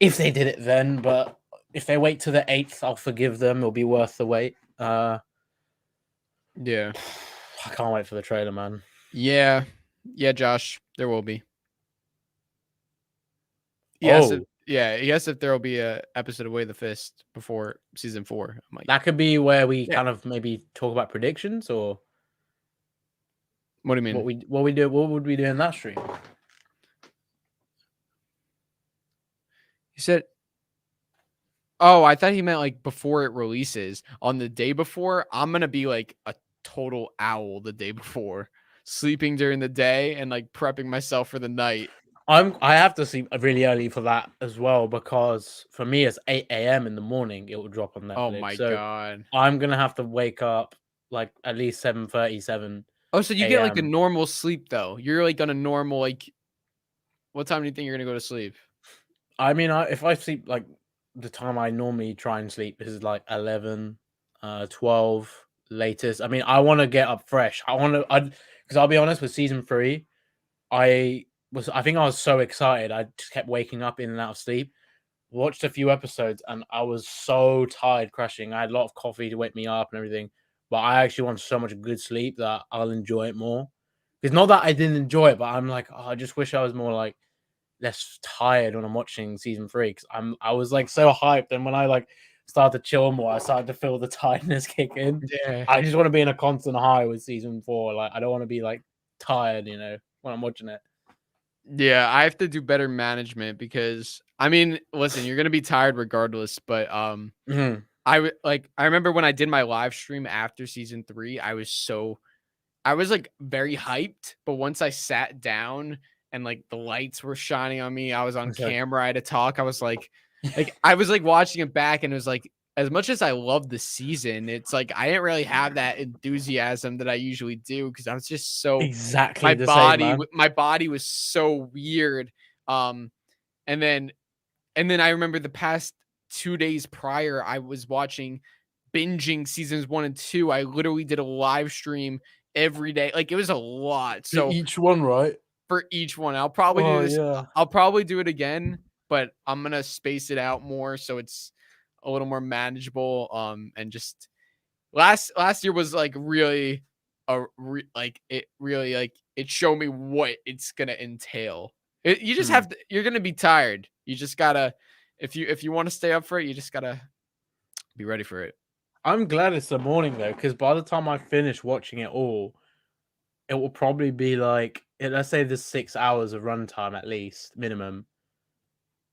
if they did it then. But if they wait to the 8th, I'll forgive them. It'll be worth the wait. Yeah, I can't wait for the trailer, man. Yeah, Josh, there will be. Yes, yes. If there will be a episode of Way the Fist before season 4, I'm like, that could be where we kind of maybe talk about predictions, or what do you mean? What would we do in that stream? He said, "Oh, I thought he meant like before it releases. On the day before, I'm gonna be like a total owl the day before, sleeping during the day and like prepping myself for the night." I have to sleep really early for that as well, because for me it's 8 a.m. in the morning. It will drop on Netflix. Oh my god! I'm gonna have to wake up like at least 7:37. Oh, so you get like a normal sleep though? You're like on a normal like. What time do you think you're gonna go to sleep? I mean, if I sleep like the time I normally try and sleep is like 11, 12 latest. I mean, I want to get up fresh. Because I'll be honest with season 3, I think I was so excited. I just kept waking up in and out of sleep. Watched a few episodes and I was so tired, crashing. I had a lot of coffee to wake me up and everything, but I actually want so much good sleep that I'll enjoy it more. It's not that I didn't enjoy it, but I'm like, oh, I just wish I was more like less tired when I'm watching season 3 because I was like so hyped, and when I like started to chill more, I started to feel the tiredness kick in. Yeah. I just want to be in a constant high with season 4. Like I don't want to be like tired, when I'm watching it. Yeah, I have to do better management because I mean, listen, you're gonna be tired regardless, but Mhm. I remember when I did my live stream after season 3, I was like very hyped, but once I sat down and like the lights were shining on me, I was on Okay. camera, I had to talk. I was like I was like watching it back and it was like as much as I love the season, it's like I didn't really have that enthusiasm that I usually do because I was just so Exactly the same, man. my body was so weird. And then I remember the past 2 days prior, I was binging seasons 1 and 2. I literally did a live stream every day. Like it was a lot. So Each one, right? for each one, I'll probably do this. Yeah. I'll probably do it again, but I'm gonna space it out more so it's a little more manageable. And just last year was like really it showed me what it's gonna entail. You just have to. You're gonna be tired. You just gotta if you want to stay up for it, you just gotta be ready for it. I'm glad it's the morning though, because by the time I finish watching it all, it will probably be like let's say there's 6 hours of runtime at least minimum.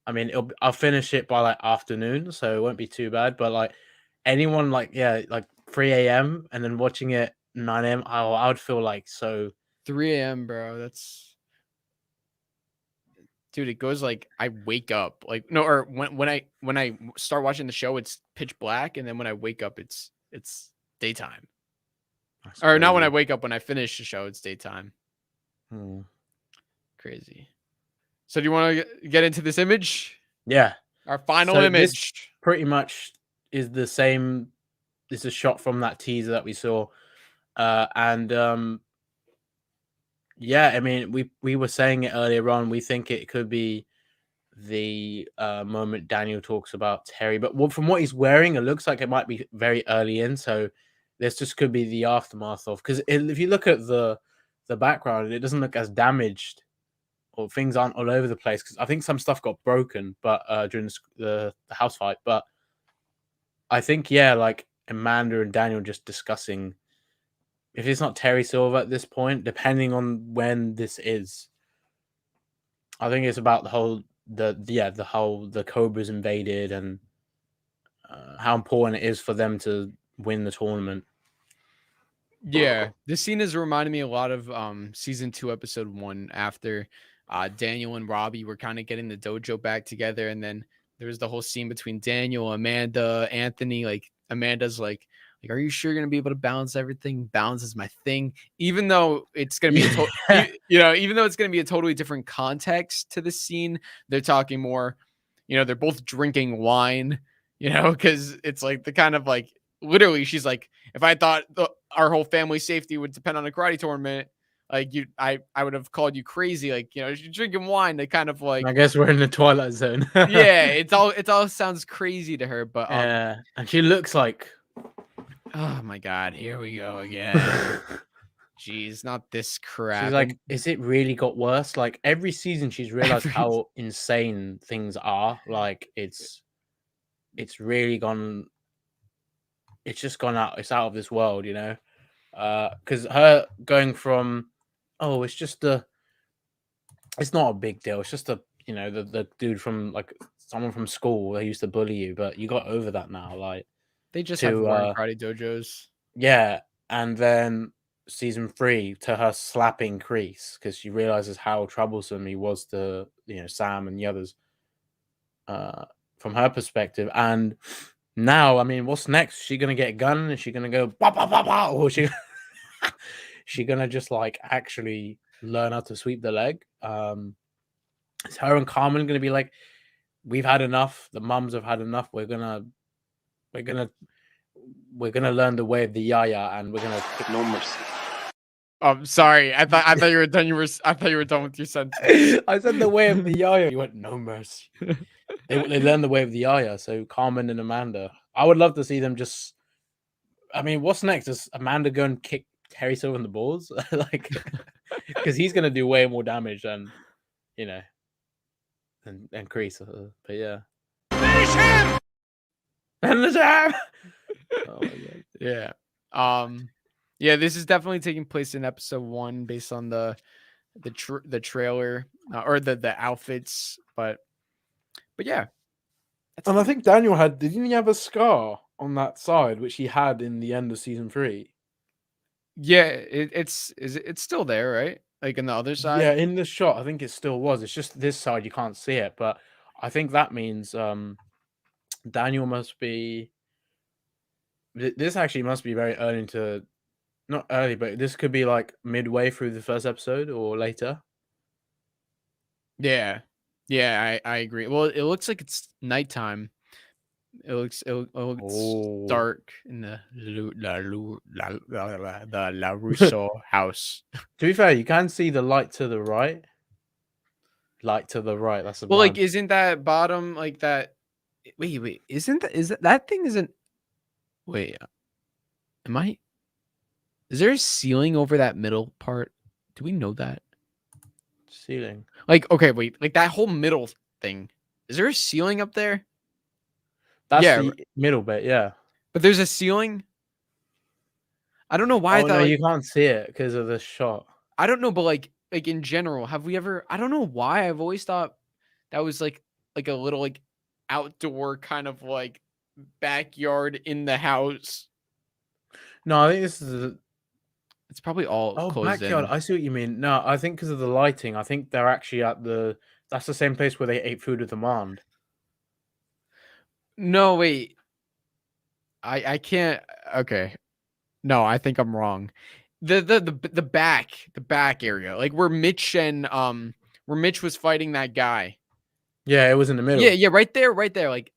I mean, I'll finish it by like afternoon, so it won't be too bad. But like anyone, like 3 a.m. and then watching it 9 a.m., I would feel like so. 3 a.m., bro. Dude, it goes like I wake up like no, or when I start watching the show, it's pitch black, and then when I wake up, it's daytime. That's Or not when I crazy. wake up, when I finish the show, it's daytime. Crazy. So do you want to get into this image? Yeah. Our final So this image. pretty much is the same. This is a shot from that teaser that we saw, and yeah, I mean, we were saying it earlier on. We think it could be the moment Daniel talks about Terry, but from what he's wearing, it looks like it might be very early in. So this just could be the aftermath of, because if you look at the background, it doesn't look as damaged, or things aren't all over the place. Because I think some stuff got broken, but during the house fight. But I think like Amanda and Daniel just discussing. If it's not Terry Silver at this point, depending on when this is, I think it's about the Cobras invaded and how important it is for them to win the tournament. Yeah, this scene has reminded me a lot of season 2, episode 1, after Daniel and Robbie were kind of getting the dojo back together, and then there was the whole scene between Daniel, Amanda, Anthony. Like Amanda's like, are you sure you're gonna be able to balance everything? Balance is my thing. Even though it's gonna be even though it's gonna be a totally different context to the scene, they're talking more, they're both drinking wine, because it's like the kind of like literally she's like, if I thought our whole family safety would depend on a karate tournament, like I would have called you crazy. Like, you're drinking wine. They kind of like, I guess we're in the Twilight Zone. yeah, it all sounds crazy to her, but yeah, and she looks like, oh my god, here we go again. Jeez, not this crap. She's like, is it really got worse? Like every season, she's realized how insane things are. Like it's really gone. It's just gone out. It's out of this world, because her going from, oh, it's not a big deal. It's just the dude from like someone from school that used to bully you, but you got over that now. Like they just have more karate dojos. Yeah, and then season 3 to her slapping Kreese because she realizes how troublesome he was to Sam and the others. From her perspective, and now, I mean, what's next? Is she gonna get a gun? Is she gonna go bah, bah, bah, bah, or is she gonna just like actually learn how to sweep the leg? Is her and Carmen gonna be like, we've had enough. The mums have had enough. We're gonna learn the way of the yaya, and we're gonna kick No mercy. Sorry. I thought you were done. I thought you were done with your sentence. I said the way of the yaya. You went no mercy. They learned the way of the yaya. So Carmen and Amanda. I would love to see them just. I mean, what's next? Does Amanda go and kick Terry Silver in the balls? Like, because he's gonna do way more damage than, you know, and Kreese. But yeah. Finish him! And the jam. Oh my god. Yeah. Yeah, this is definitely taking place in episode 1 based on the trailer or the outfits, but yeah. And I think Daniel didn't he have a scar on that side, which he had in the end of season 3? Yeah, it's still there, right? Like in the other side. Yeah, in the shot, I think it still was. It's just this side you can't see it, but I think that means Daniel must be. This actually must be very early into, not early, but this could be like midway through the first episode or later. Yeah, I agree. Well, it looks like it's nighttime. It looks dark in the LaRusso house. To be fair, you can see the light to the right. Light to the right. That's the Well, like, blind. isn't that bottom like that? Wait, isn't that thing isn't? Wait, am I? Is there a ceiling over that middle part? Do we know that? Ceiling. Like, okay, wait, like that whole middle thing. Is there a ceiling up there? That's Yeah, the middle bit, yeah. but there's a ceiling. I don't know why I Oh thought no, like, you can't see it because of the shot. I don't know, but like in general, have we ever? I don't know why I've always thought that was like a little like outdoor kind of like backyard in the house. No, I think this is It's probably all closed backyard. in. I see what you mean. No, I think because of the lighting, I think they're actually at that's the same place where they ate food with Demand. No, wait. I can't. Okay. No, I think I'm wrong. The back area, like where Mitch was fighting that guy. Yeah, it was in the middle. Yeah, right there. Like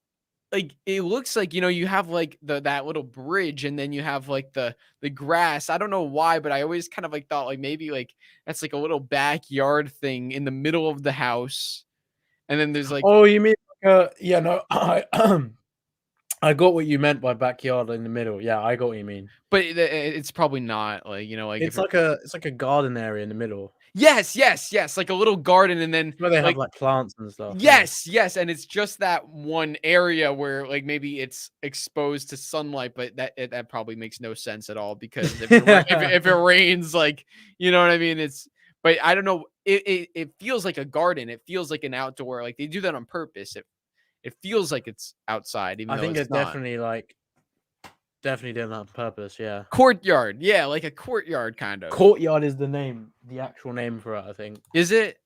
it looks like, you have like that little bridge, and then you have like the grass. I don't know why, but I always kind of like thought like maybe like that's like a little backyard thing in the middle of the house, and then there's like, Oh, you mean yeah, no, I got what you meant by backyard in the middle. Yeah, I got what you mean. but it's probably not like like It's like a garden area in the middle yes, like a little garden, and then where they have like like plants and stuff. Yeah. yes, and it's just that one area where like maybe it's exposed to sunlight, but that probably makes no sense at all, because if it rains, like, you know what I mean? But I don't know. It feels like a garden. It feels like an outdoor. Like they do that on purpose. It feels like it's outside, even I though think it's it not. definitely did that on purpose. Yeah. Courtyard, yeah, like a courtyard kind of. Courtyard is the actual name for it, I think. Is it?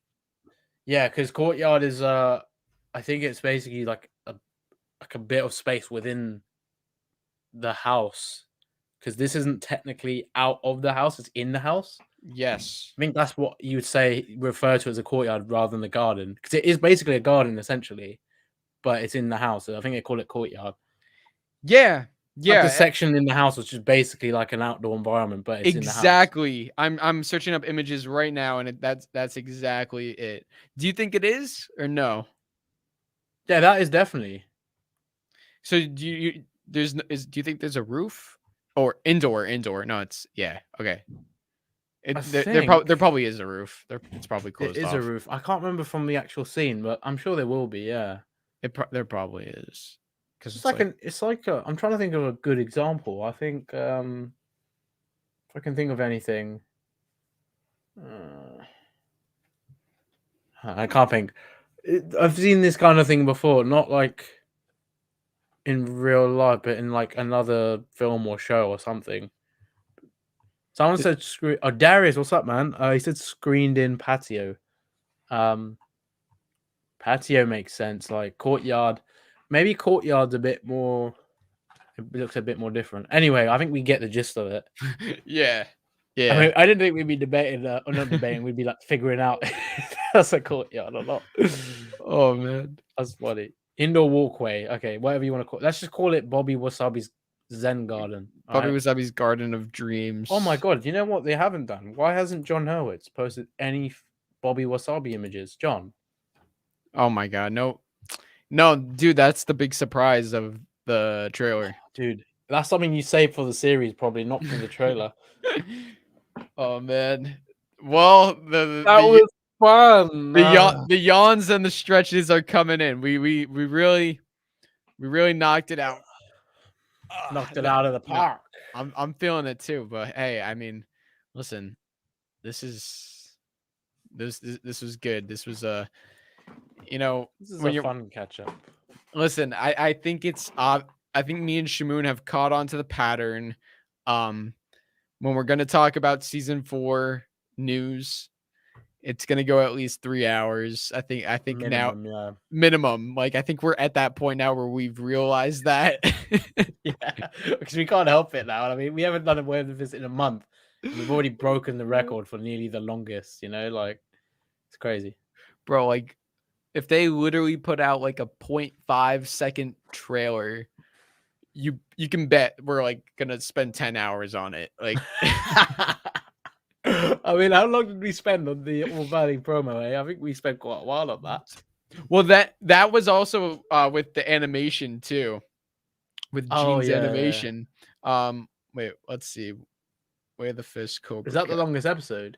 Yeah, because courtyard is I think it's basically like a bit of space within the house, because this isn't technically out of the house; it's in the house. Yes. I think that's what you would say refer to as a courtyard rather than the garden, because it is basically a garden essentially, but it's in the house. So I think they call it courtyard. Yeah. Like the section in the house, which is basically like an outdoor environment, but it's exactly. in the house. I'm searching up images right now, and that's exactly it. Do you think it is or no? Yeah, that is definitely. So do you think there's a roof or indoor? No, it's okay. There probably is a roof. It's probably closed. It is off. a roof. I can't remember from the actual scene, but I'm sure there will be. Yeah, there probably is. Because it's like I'm trying to think of a good example. I think if I can think of anything, I can't think. I've seen this kind of thing before, not like in real life, but in like another film or show or something. Someone said Oh, Darius, what's up, man? He said screened in patio. Patio makes sense. Like courtyard. Maybe courtyard's a bit more. It looks a bit more different. Anyway, I think we get the gist of it. Yeah. I mean, I didn't think we'd be debating, or not debating. We'd be like figuring out That's a courtyard a lot. Oh man. That's funny. Indoor walkway. Okay, whatever you want to call it. Let's just call it Bobby Wasabi's Zen Garden. Bobby alright? Wasabi's Garden of Dreams. Oh my god, you know what they haven't done? Why hasn't John Hurwitz posted any Bobby Wasabi images? John. Oh my god. No. No, dude, that's the big surprise of the trailer. Dude, that's something you save for the series, probably not for the trailer. Oh man. Well, That was fun. the yawns and the stretches are coming in. We really knocked it out. Knocked it out of the park. I'm feeling it too, but hey, I mean, listen, this was good. This was This is when a you're fun catch up. listen, I think it's I think me and Shamoon have caught on to the pattern. When we're gonna talk about season 4 news, it's gonna go at least 3 hours. I think Minimum, now yeah. minimum. Like I think we're at that point now where we've realized that. Yeah, because we can't help it now. I mean, we haven't done a word of this in a month. And we've already broken the record for nearly the longest, like it's crazy. Bro, like if they literally put out like a 0.5 second trailer, you can bet we're like gonna spend 10 hours on it. Like I mean, how long did we spend on the All Valley promo? I think we spent quite a while on that. well that was also with the animation too. With Gene's animation. Wait, let's see. Where the Fist Cobra Is that the Kai. longest episode?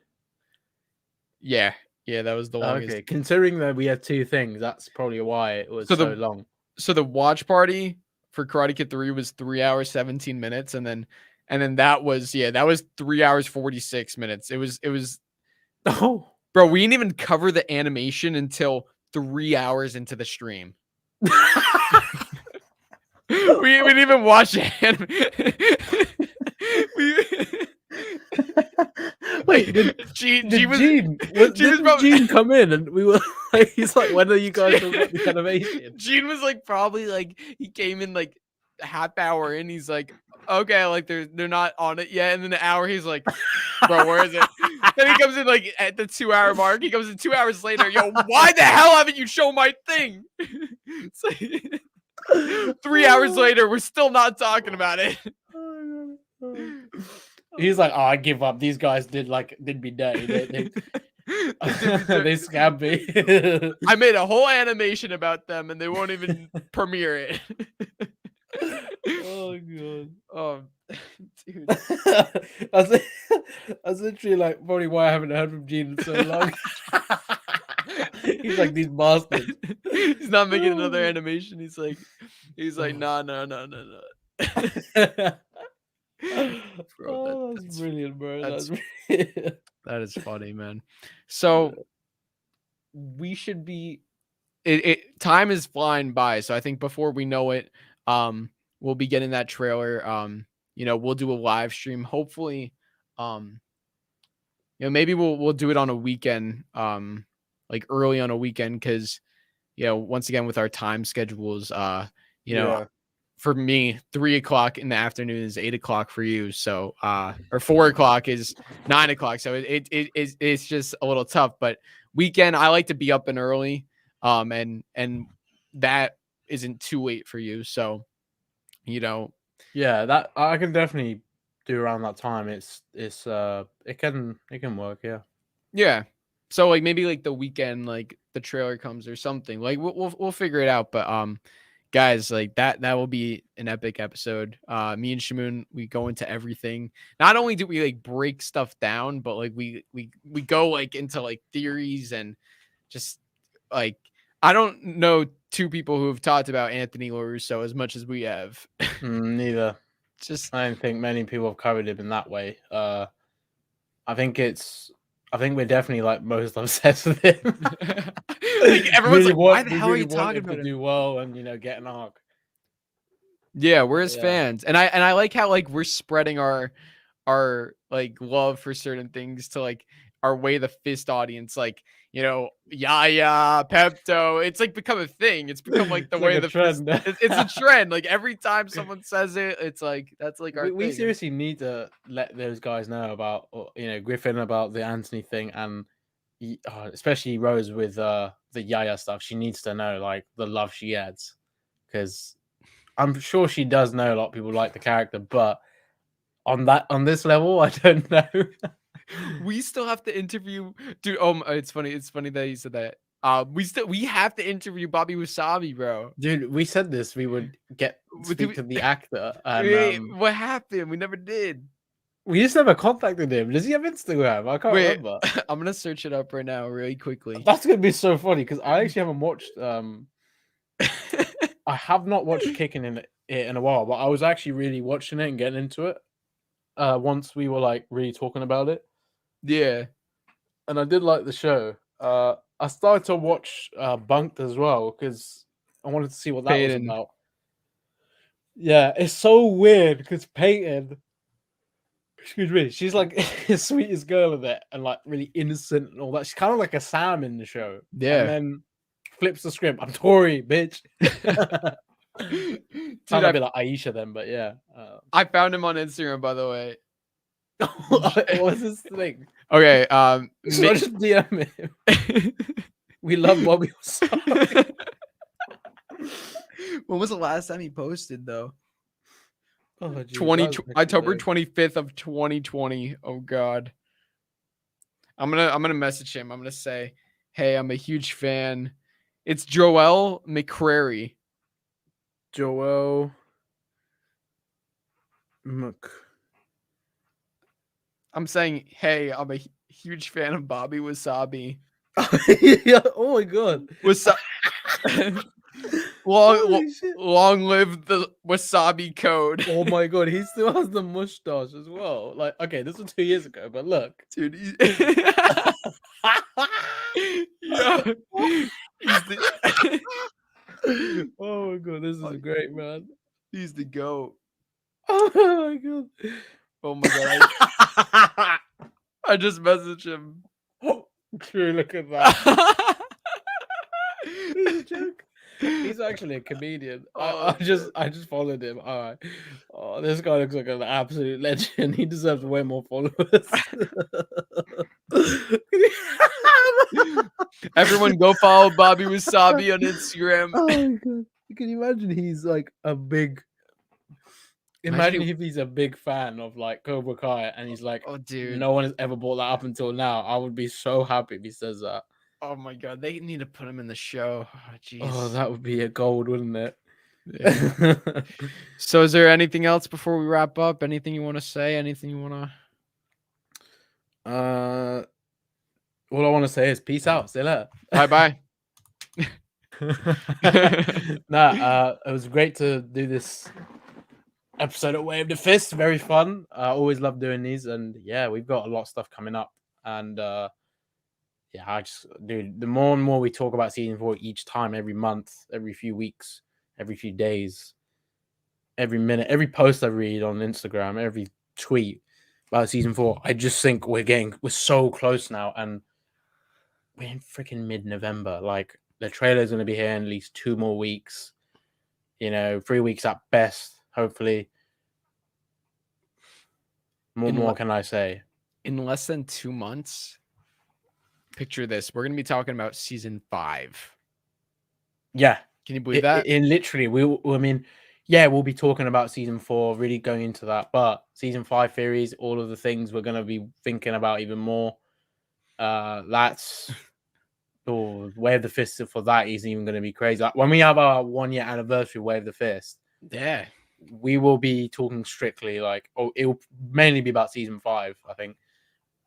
Yeah, that was the longest. Okay, considering that we had 2 things, that's probably why it was so long. So the watch party for Karate Kid 3 was 3 hours 17 minutes, and then that was 3 hours 46 minutes. It was Oh, bro, we didn't even cover the animation until 3 hours into the stream. we didn't even watch anime. Wait, did Gene come in and we were like, he's like, when are you guys talking about the animation? Gene was like probably like he came in like a half hour in, he's like, okay, like they're not on it yet, and then an hour he's like, bro, where is it? Then he comes in like at the 2 hour mark. He comes in 2 hours later. Yo, why the hell haven't you shown my thing? It's like 3 hours later, we're still not talking about it. He's like, oh, I give up. These guys did me dirty. They scammed me. I made a whole animation about them, and they won't even premiere it. Oh god. Oh, dude. That's literally like probably why I haven't heard from Gene in so long. He's like, these bastards. He's not making another animation. He's like, no. Bro, that's brilliant, bro. that's Brilliant. That is funny, man. So we should be. Time is flying by. So I think before we know it, we'll be getting that trailer. We'll do a live stream. Hopefully, maybe we'll do it on a weekend, like early on a weekend, because once again with our time schedules, for me, 3 o'clock in the afternoon is 8 o'clock for you. So, or 4 o'clock is 9 o'clock. So it's just a little tough, but weekend, I like to be up and early. And that isn't too late for you. So, yeah, that I can definitely do around that time. It can work. Yeah. Yeah. So like maybe like the weekend, like the trailer comes or something, like we'll figure it out. But, guys, like that will be an epic episode. Me and Shamoon, we go into everything. Not only do we like break stuff down, but like we go like into like theories and just like I don't know 2 people who have talked about Anthony LaRusso as much as we have. Neither. I don't think many people have covered him in that way. I think we're definitely like most obsessed with him. Like everyone's like, why the hell are you talking about him? him? Do well and get an arc. Yeah, we're his fans, and I like how like we're spreading our like love for certain things to like our Way the Fist audience, like Yaya, Pepto. It's like become a thing. It's become like the It's Way like the a trend. Fist. It's a trend. Like every time someone says it, it's like that's like our. We thing. seriously need to let those guys know about Griffin, about the Anthony thing, and especially Rose with the Yaya stuff. She needs to know like the love she gets, because I'm sure she does know a lot of people like the character, but on this level, I don't know. We still have to interview, dude. It's funny. It's funny that you said that. We have to interview Bobby Wasabi, bro. Dude, we said this. We would speak to the actor, Wait, and what happened? We never did. we just never contacted him. Does he have Instagram? I can't Wait, remember. I'm gonna search it up right now, really quickly. That's gonna be so funny because I actually haven't watched. I have not watched Kicking in it in a while, but I was actually really watching it and getting into it. Once we were like really talking about it, Yeah. and I did like the show. I started to watch Bunked as well because I wanted to see what that Peyton. was about. Yeah, it's so weird because Peyton, excuse me, she's like the sweetest girl of it and like really innocent and all that. She's kind of like a Sam in the show. Yeah. And then flips the script. I'm Tory, bitch. Dude, Sound a bit like Aisha then, but yeah. I found him on Instagram, by the way. What's his thing? Okay. Should I just DM him? We love Bobby Wasabi. When was the last time he posted though? Oh, geez, October 25th of 2020. Oh god. I'm gonna message him. I'm gonna say, hey, I'm a huge fan. It's Joel McCrary. Joel Mc. I'm saying, hey, I'm a huge fan of Bobby Wasabi. Yeah, oh my god. Long live the Wasabi code. Oh my god, he still has the mustache as well. Like, okay, this was 2 years ago, but look. Dude. Yeah. Oh my god, this is great, man. He's the GOAT. Oh my god. Oh my god. I just messaged him. True, look at that. He's a joke. He's actually a comedian. I just followed him. All right. Oh, this guy looks like an absolute legend. He deserves way more followers. Everyone go follow Bobby Wasabi on Instagram. Oh my god. Can you imagine he's like a big Imagine if he's a big fan of like Cobra Kai and he's like, oh dude, no one has ever brought that up until now. I would be so happy if he says that. Oh my god, they need to put him in the show. Oh jeez. Oh, that would be a gold, wouldn't it? Yeah. So is there anything else before we wrap up? Anything you want to say? Anything you want to all I want to say is peace out. See you later. Bye. It was great to do this episode of Wave the Fist. Very fun. I always love doing these, and yeah, we've got a lot of stuff coming up. And yeah, I just, dude, the more and more we talk about season 4 each time, every month, every few weeks, every few days, every minute, every post I read on Instagram, every tweet about season 4, I just think we're so close now, and we're in freaking mid-November. Like, the trailer's going to be here in at least 2 more weeks, 3 weeks at best. Hopefully, more can I say? In less than 2 months, picture this: we're gonna be talking about season 5. Yeah, can you believe that? In literally, we'll be talking about season 4, really going into that. But season 5 theories, all of the things we're gonna be thinking about even more. That's Wave the Fist for that is even gonna be crazy. Like, when we have our 1-year anniversary, Wave the Fist. Yeah. We will be talking strictly it will mainly be about season 5, I think.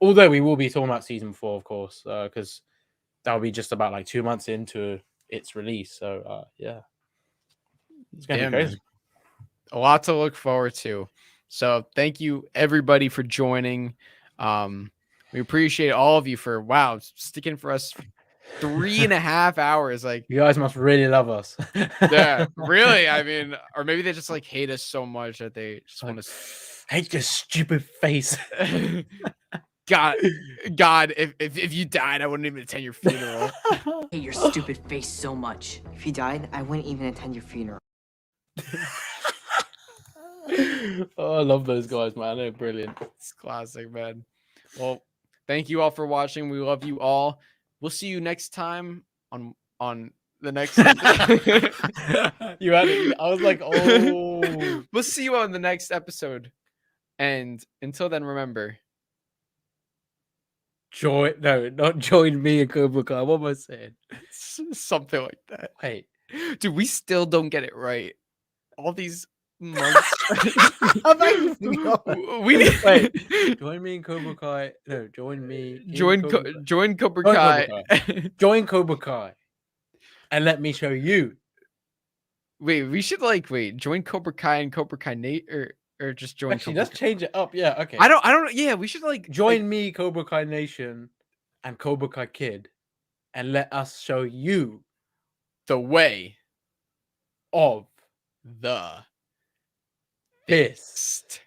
Although we will be talking about season 4, of course, because that'll be just about like 2 months into its release. So yeah, it's gonna be crazy. A lot to look forward to. So thank you everybody for joining. We appreciate all of you for sticking for us 3.5 hours. Like, you guys must really love us. Yeah, really. I mean, or maybe they just like hate us so much that they just want to hate your stupid face. God, if you died, I wouldn't even attend your funeral. I hate your stupid face so much. If you died, I wouldn't even attend your funeral. Oh, I love those guys, man. They're brilliant. It's classic, man. Well, thank you all for watching. We love you all. We'll see you next time on the next. You had it. I was like, oh. We'll see you on the next episode. And until then, remember. Not join me in Cobra Kai. What am I saying? Something like that. Wait. Dude, we still don't get it right. All these months. We need. Wait. Join me in Cobra Kai. No, join me. Join Cobra Kai. Join Cobra Kai. And let me show you. Wait, we should join Cobra Kai and Cobra Kai Nate or just join. Actually, Cobra let's change it up. Yeah, okay. I don't. Yeah, we should join me, Cobra Kai Nation, and Cobra Kai Kid, and let us show you the way of the fist.